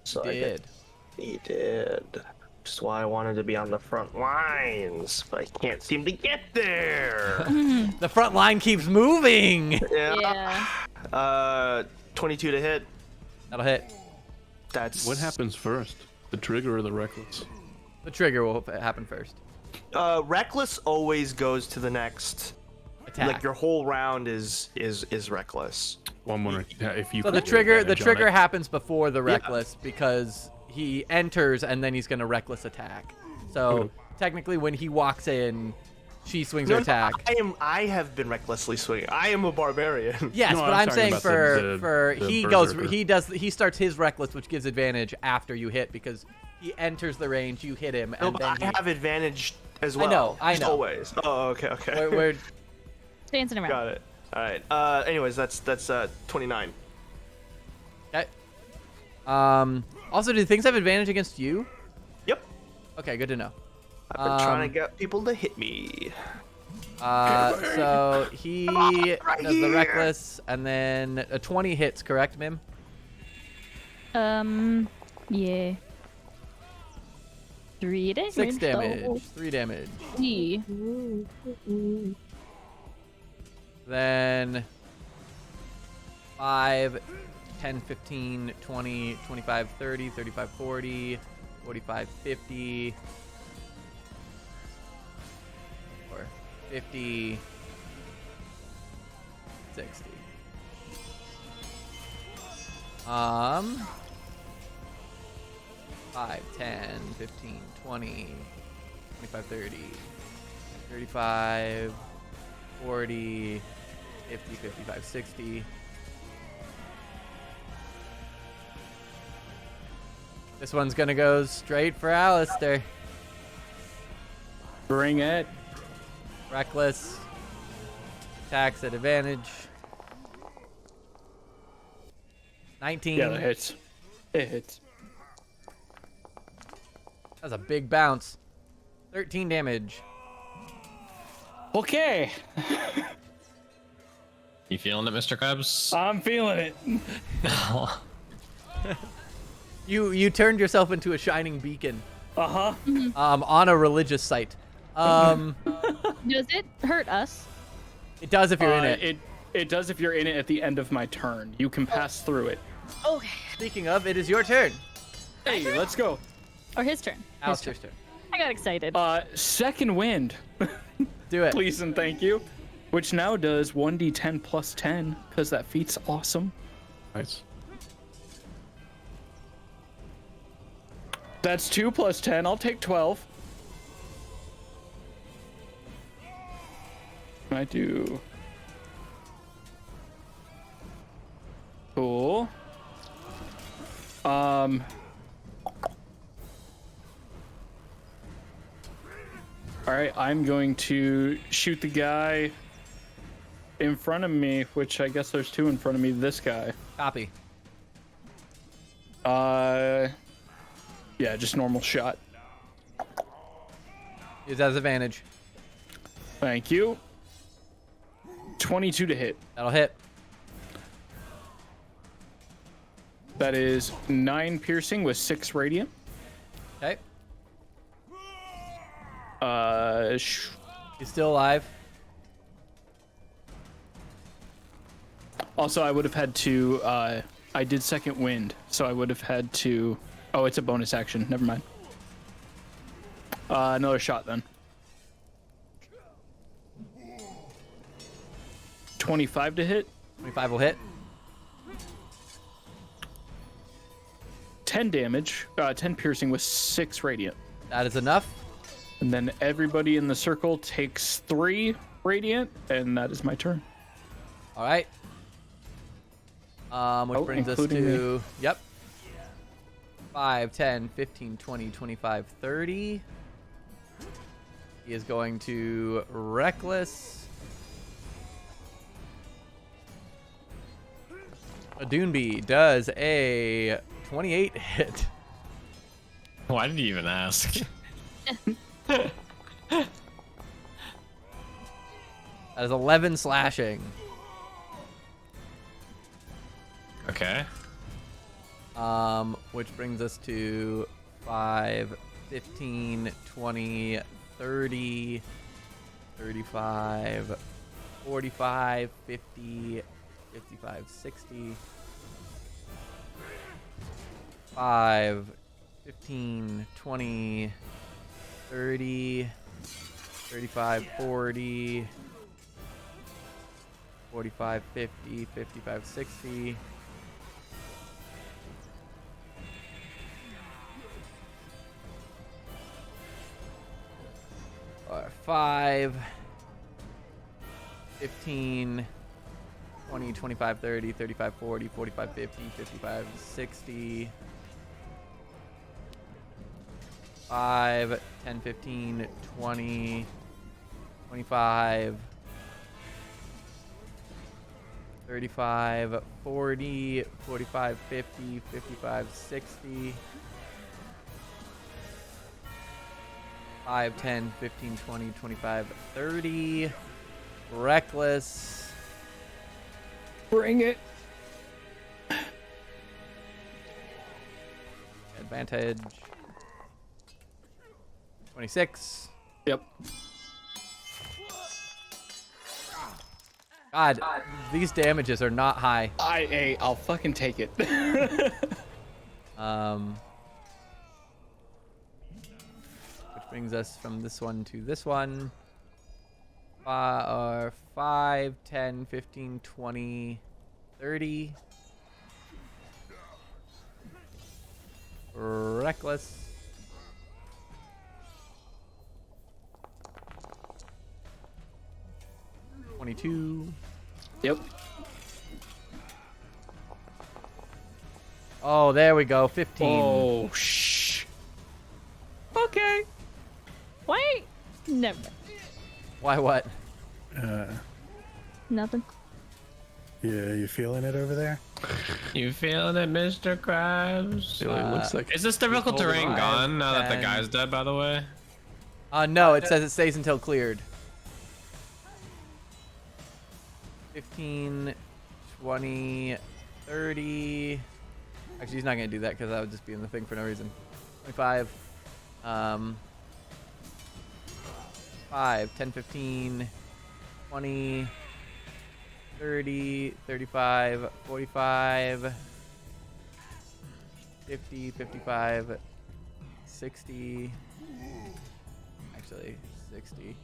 So he did. Which is why I wanted to be on the front lines, but I can't seem to get there. The front line keeps moving. Yeah. 22 to hit. That'll hit. That's What happens first? The trigger or the reckless? The trigger will happen first. Reckless always goes to the next. Attack. Like your whole round is reckless. One more. If you So put the trigger advantage on it. happens before the reckless because he enters and then he's gonna reckless attack. So technically, when he walks in, she swings her attack. I have been recklessly swinging. I am a barbarian. Yes, No, but I'm I'm saying talking about for the he berserker. he starts his reckless, which gives advantage after you hit because he enters the range, you hit him, No, and but then I have advantage as well. I know. Always. Oh, okay. we're Dancing around. Got it. All right. Anyways, that's 29. okay. Also, do things have advantage against you? Yep. Okay, good to know. I've been trying to get people to hit me. So he right does the here. reckless, and then a 20 hits, correct, Mim? Yeah. 3 damage. 6 damage, though. 3 damage. 3. Then 5, 10, 15, 20, 25, 30, 35, 40, 45, 50, or 50, 60. 5, 10, 15, 20, 25, 30, 35, 40, 50, 55, 60. This one's gonna go straight for Alistair. Bring it. Reckless. Attacks at advantage. 19. Yeah, that hits. It hits. That's a big bounce. 13 damage. Okay. You feeling it, Mr. Krebs? I'm feeling it. You turned yourself into a shining beacon Uh-huh. on a religious site. Does it hurt us? It does if you're in it. It does if you're in it at the end of my turn. You can pass through it. Okay. Speaking of, it is your turn. Hey, let's go. Or his turn. Alistair's turn. I got excited. Second wind. Do it. Please and thank you. Which now does 1d10 plus 10, because that feat's awesome. Nice. That's 2 plus 10. I'll take 12. I do. Cool. Alright, I'm going to shoot the guy in front of me, which I guess there's 2 in front of me. This guy. Copy. Yeah, just normal shot. Use that as advantage. Thank you. 22 to hit. That'll hit. That is 9 piercing with 6 radiant. Okay. He's still alive. Also, I would have had to. I did second wind, so I would have had to. Oh, it's a bonus action. Never mind. Another shot then. 25 to hit. 25 will hit. 10 damage. 10 piercing with 6 radiant. That is enough. And then everybody in the circle takes 3 radiant, and that is my turn. All right. Which brings us including to, yep. 5, 10, 15, 20, 25, 30. He is going to Reckless. A Doonbee does a 28 hit. Why did you even ask? That is 11 slashing. Okay. Which brings us to 5, 15, 20, 30, 35, 45, 50, 55, 60. 5, 15, 20, 30, 35, 40, 45, 50, 55, 60. Or 5, 15, 20, 25, 30, 35, 40, 45, 50, 55, 60. 5, 10, 15, 20, 25, 35, 40, 45, 50, 55, 60. 5, 10, 15, 20, 25, 30. Reckless. Bring it. Advantage. 26. Yep. God, these damages are not high. I'll fucking take it. Which brings us from this one to this one. 5, 10, 15, 20, 30. Reckless. $22. Yep. Oh, there we go. 15. Oh, shh. Okay. Wait. Never. Why what? Nothing. Yeah, you feeling it over there? You feeling it, Mr. Krabs? It looks like Is this difficult hold terrain on. gone now that the 10. guy's dead, by the way? No, it says it stays until cleared. 15, 20, 30. Actually, he's not going to do that because that would just be in the thing for no reason. 25. 5, 10, 15, 20, 30, 35, 45, 50, 55, 60. Actually, 60.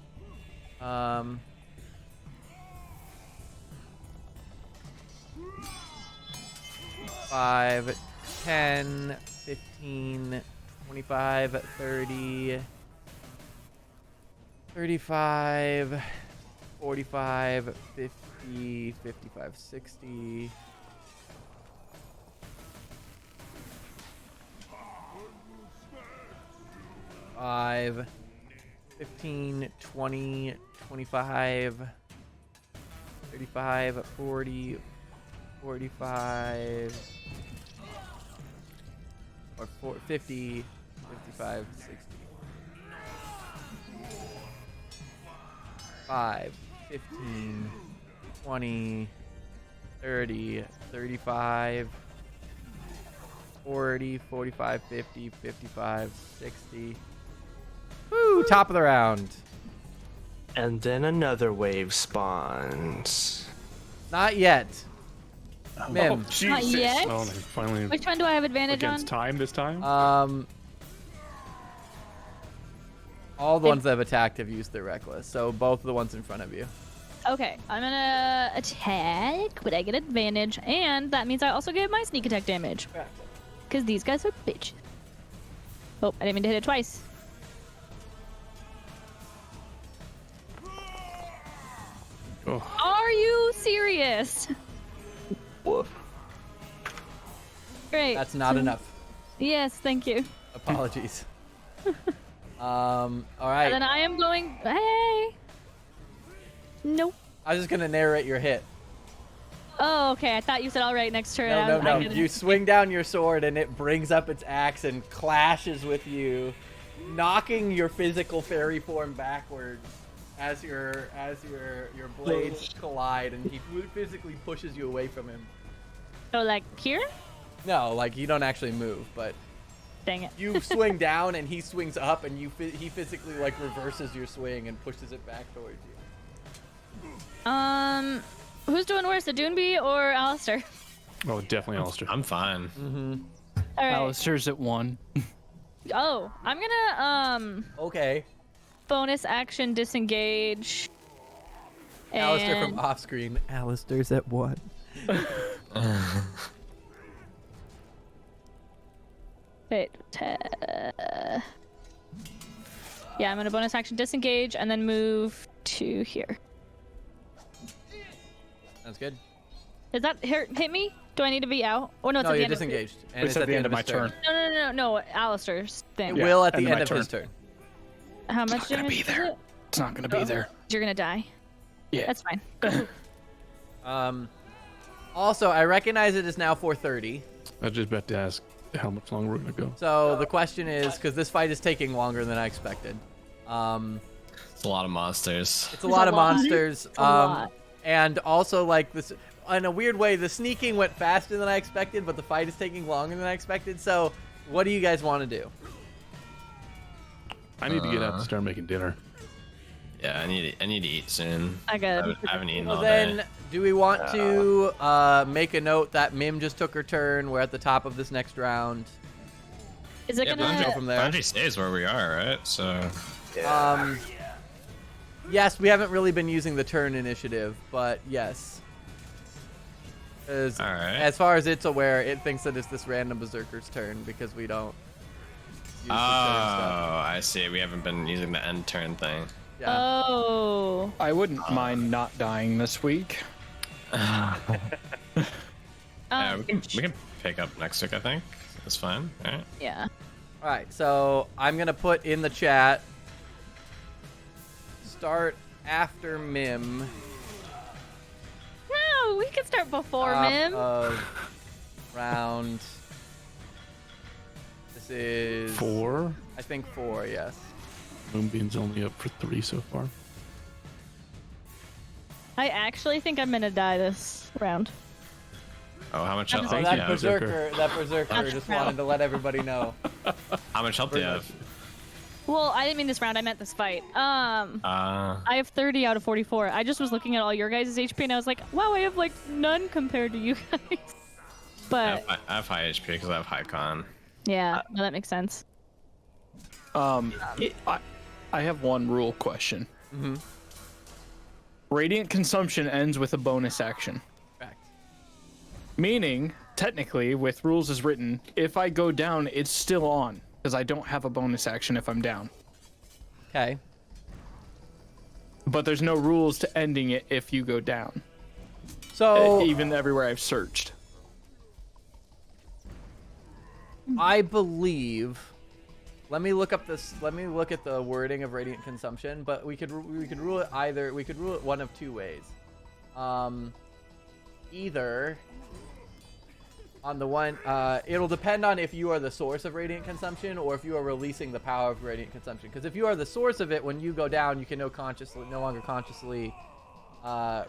5, 10, 15, 25, 30, 35, 45, 50, 55, 60. 5, 15, 20, 25, 35, 40, 45, or 50, 55, 60. 5, 15, 20, 30, 35, 40, 45, 50, 55, 60. Woo! Top of the round. And then another wave spawns. Not yet. Mim. Not yet. Oh, they finally Which one do I have advantage on? against time this time. All the ones that have attacked have used their reckless, so both of the ones in front of you. Okay, I'm gonna attack, but I get advantage, and that means I also get my sneak attack damage. Because these guys are bitches. Oh, I didn't mean to hit it twice. Oh. Are you serious? Woof. Great. That's not enough. Yes, thank you. Apologies. All And right. then I am going. Hey. Nope. I was just gonna narrate your hit. Oh, okay. I thought you said all right next turn. No. You swing down your sword and it brings up its axe and clashes with you, knocking your physical fairy form backwards as your blades collide, and he physically pushes you away from him. So like here? No, like you don't actually move, but Dang it. you swing down and he swings up, and he physically like reverses your swing and pushes it back towards you. Who's doing worse, the Doonbee or Alistair? Oh, definitely Alistair. I'm fine. Mm-hmm. All right. Alistair's at 1. Oh, I'm gonna Okay. bonus action disengage. Alistair And from off screen. Alistair's at 1. wait, yeah, I'm gonna bonus action disengage and then move to here. Sounds good. Does that hit me? Do I need to be out? Oh no, it's No, at the you're end of disengaged. And It's at the end of my his turn. No, Alistair's thing. It will at the end of end my of his turn. How much not gonna damage be is there. it? It's not gonna be there. You're gonna die. Yeah. That's fine. Also, I recognize it is now 4:30. I just about to ask how much longer we're gonna go. So the question is, because this fight is taking longer than I expected. It's a lot of monsters. It's a lot of monsters. a lot. And also, like, this, in a weird way, the sneaking went faster than I expected, but the fight is taking longer than I expected. So, what do you guys want to do? I need to get out and start making dinner. Yeah, I need to eat soon. I got. I haven't eaten Well, all then, day. do we want to make a note that Mim just took her turn? We're at the top of this next round. Is it Yeah, gonna? Go from there. Bungie stays where we are, right? So Yes, we haven't really been using the turn initiative, but yes. 'Cause all right. as far as it's aware, it thinks that it's this random berserker's turn because we don't use the turn stuff. I see. We haven't been using the end turn thing. Yeah. Oh. I wouldn't mind not dying this week. Yeah, we can pick up next week. I think it's fine. All right. Yeah. All right, so I'm gonna put in the chat. Start after Mim. No, we can start before Top Mim. of round. This is 4. I think 4. Yes. Moonbeam's only up for 3 so far. I actually think I'm gonna die this round. Oh, how much So health? So do that you have? berserker just wanted to let everybody know. How much health do you have? Well, I didn't mean this round. I meant this fight. I have 30 out of 44. I just was looking at all your guys' HP and I was like, wow, I have like none compared to you guys. But I have high HP because I have high con. yeah, no, that makes sense. I have one rule question. Mm-hmm. Radiant consumption ends with a bonus action. Fact. Meaning, technically, with rules as written, if I go down, it's still on. Because I don't have a bonus action if I'm down. Okay. But there's no rules to ending it if you go down. So Even everywhere I've searched. I believe. Let me look up this. Let me look at the wording of radiant consumption. But we could rule it either. We could rule it one of two ways. Either on the one, it'll depend on if you are the source of radiant consumption or if you are releasing the power of radiant consumption. Because if you are the source of it, when you go down, you can no longer consciously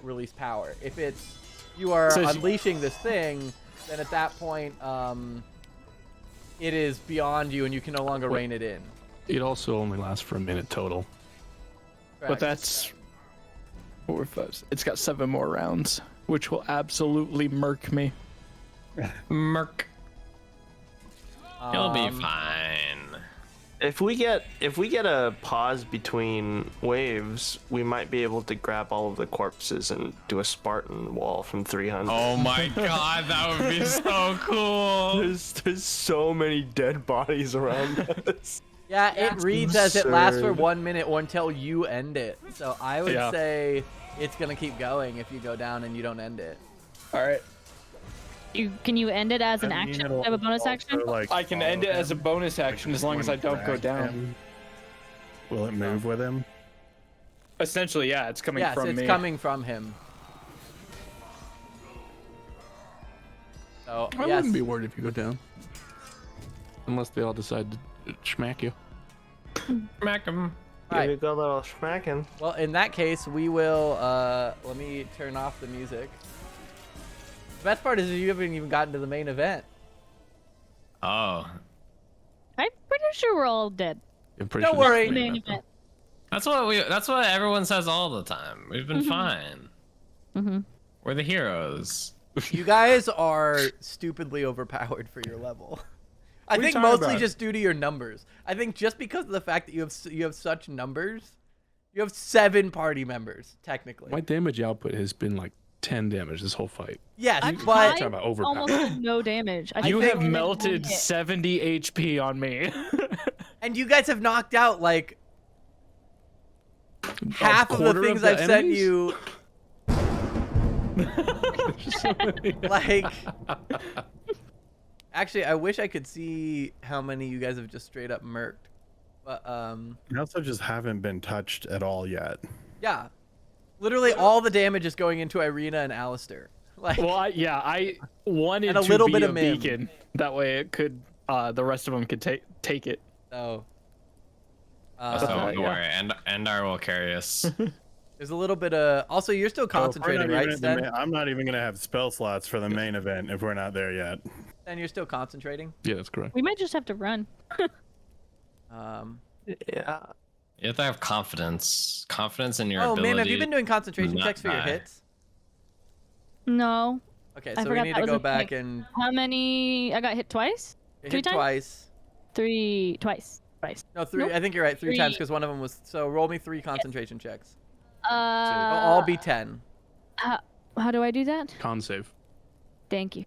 release power. If it's you are unleashing this thing, then at that point, it is beyond you and you can no longer rein it in. It also only lasts for a minute total. Correct. But that's 4, 5. It's got 7 more rounds, which will absolutely murk me. Merc. You'll be fine. If we get a pause between waves, we might be able to grab all of the corpses and do a Spartan wall from 300. Oh my god, that would be so cool. There's so many dead bodies around us. Yeah, it reads as it lasts for absurd. 1 minute or until you end it. So I would Yeah. say it's gonna keep going if you go down and you don't end it. All right. Can you end it as an action? Do you have a bonus action? I can end it as a bonus action as long as I don't go down. Will it move with him? Essentially, yeah, it's coming Yes, from it's me. coming from him. So I yes, wouldn't be worried if you go down. Unless they all decide to schmack you. Smack him. All right. You go a little smacking. Well, in that case, we will. Let me turn off the music. The best part is you haven't even gotten to the main event. Oh, I'm pretty sure we're all dead. I'm pretty Don't sure this worry. is Main main event, event. that's what everyone says all the time. We've been fine. Mhm. We're the heroes. You guys are stupidly overpowered for your level. I What are you think talking mostly about? just due to your numbers. I think just because of the fact that you have such numbers, you have 7 party members technically. My damage output has been like 10 damage this whole fight. Yes, I'm but Talking about overpower. almost did no damage. I You think have I did melted one hit. 70 HP on me. and you guys have knocked out like half of the quarter things of the I've sent enemies? you. Like, actually, I wish I could see how many you guys have just straight up murked. But You also just haven't been touched at all yet. yeah, literally all the damage is going into Irina and Alistair. Like, Well, I wanted And a to little be bit a of Mim. beacon. That way it could, the rest of them could take it. so So don't yeah. worry, Endar will carry us. there's a little bit of. Also, you're still So if we're concentrating, not right, even at the Sten? main- I'm not even gonna have spell slots for the main event if we're not there yet. Sten, you're still concentrating. Yeah, that's correct. We might just have to run. Yeah. You have to have confidence. Confidence in your Oh, ability. man, have you been doing concentration not checks for your die. hits? No. Okay, I so we forgot need that to was go a back thing. and How many? I got hit twice. hit 3 times? twice. 3 twice. No, 3. Nope. I think you're right. 3 times 3. because one of them was. So roll me 3 concentration checks. Uh. They'll all be 10. How do I do that? Con save. Thank you.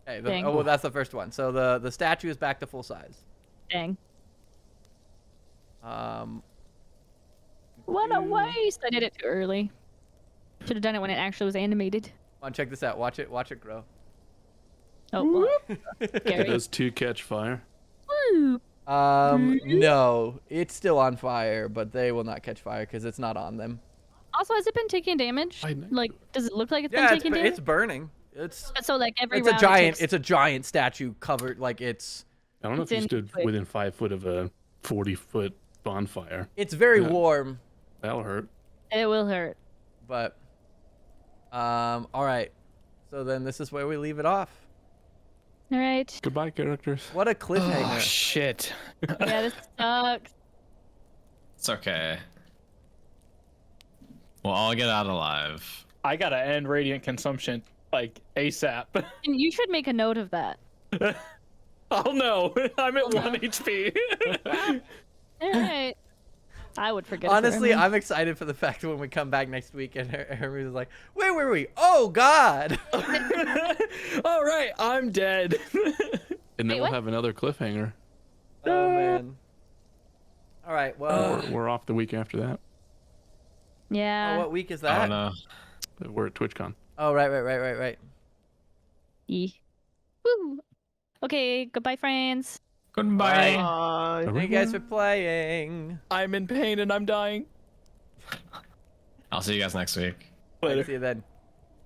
Okay. Dang. Oh, well, that's the first one. So the statue is back to full size. Dang. What a you- waste! I did it too early. Should have done it when it actually was animated. Come on, check this out. Watch it grow. Oh, well. Did Scary. those 2 catch fire? Woo. No, it's still on fire, but they will not catch fire because it's not on them. Also, has it been taking damage? I know. Like, does it look like it's Yeah, been it's, taking damage? it's burning. It's So like every it's a round giant. It takes... It's a giant statue covered. Like it's I don't know It's if you in stood liquid. within 5 foot of a 40-foot bonfire. very Yeah. warm. That'll hurt. It will hurt. But all right. So then this is where we leave it off. All right. Goodbye, characters. What a Oh, cliffhanger. shit. Yeah, this sucks. It's okay. We'll all get out alive. I gotta end radiant consumption, like, ASAP. And you should make a note of that. Oh no, I'm at 1 HP. All right. I would forget. Honestly, for a minute. I'm excited for the fact that when we come back next week and Hermes is like, where were we? Oh God. All right, I'm dead. And then Wait, we'll what? have another cliffhanger. Oh man. All right. Well, We're off the week after that. Yeah. what week is I that? don't know. We're at TwitchCon. Oh right. Woo. Okay. Goodbye, friends. Goodbye. Thank you guys for playing. I'm in pain and I'm dying. I'll see you guys next week. See you then.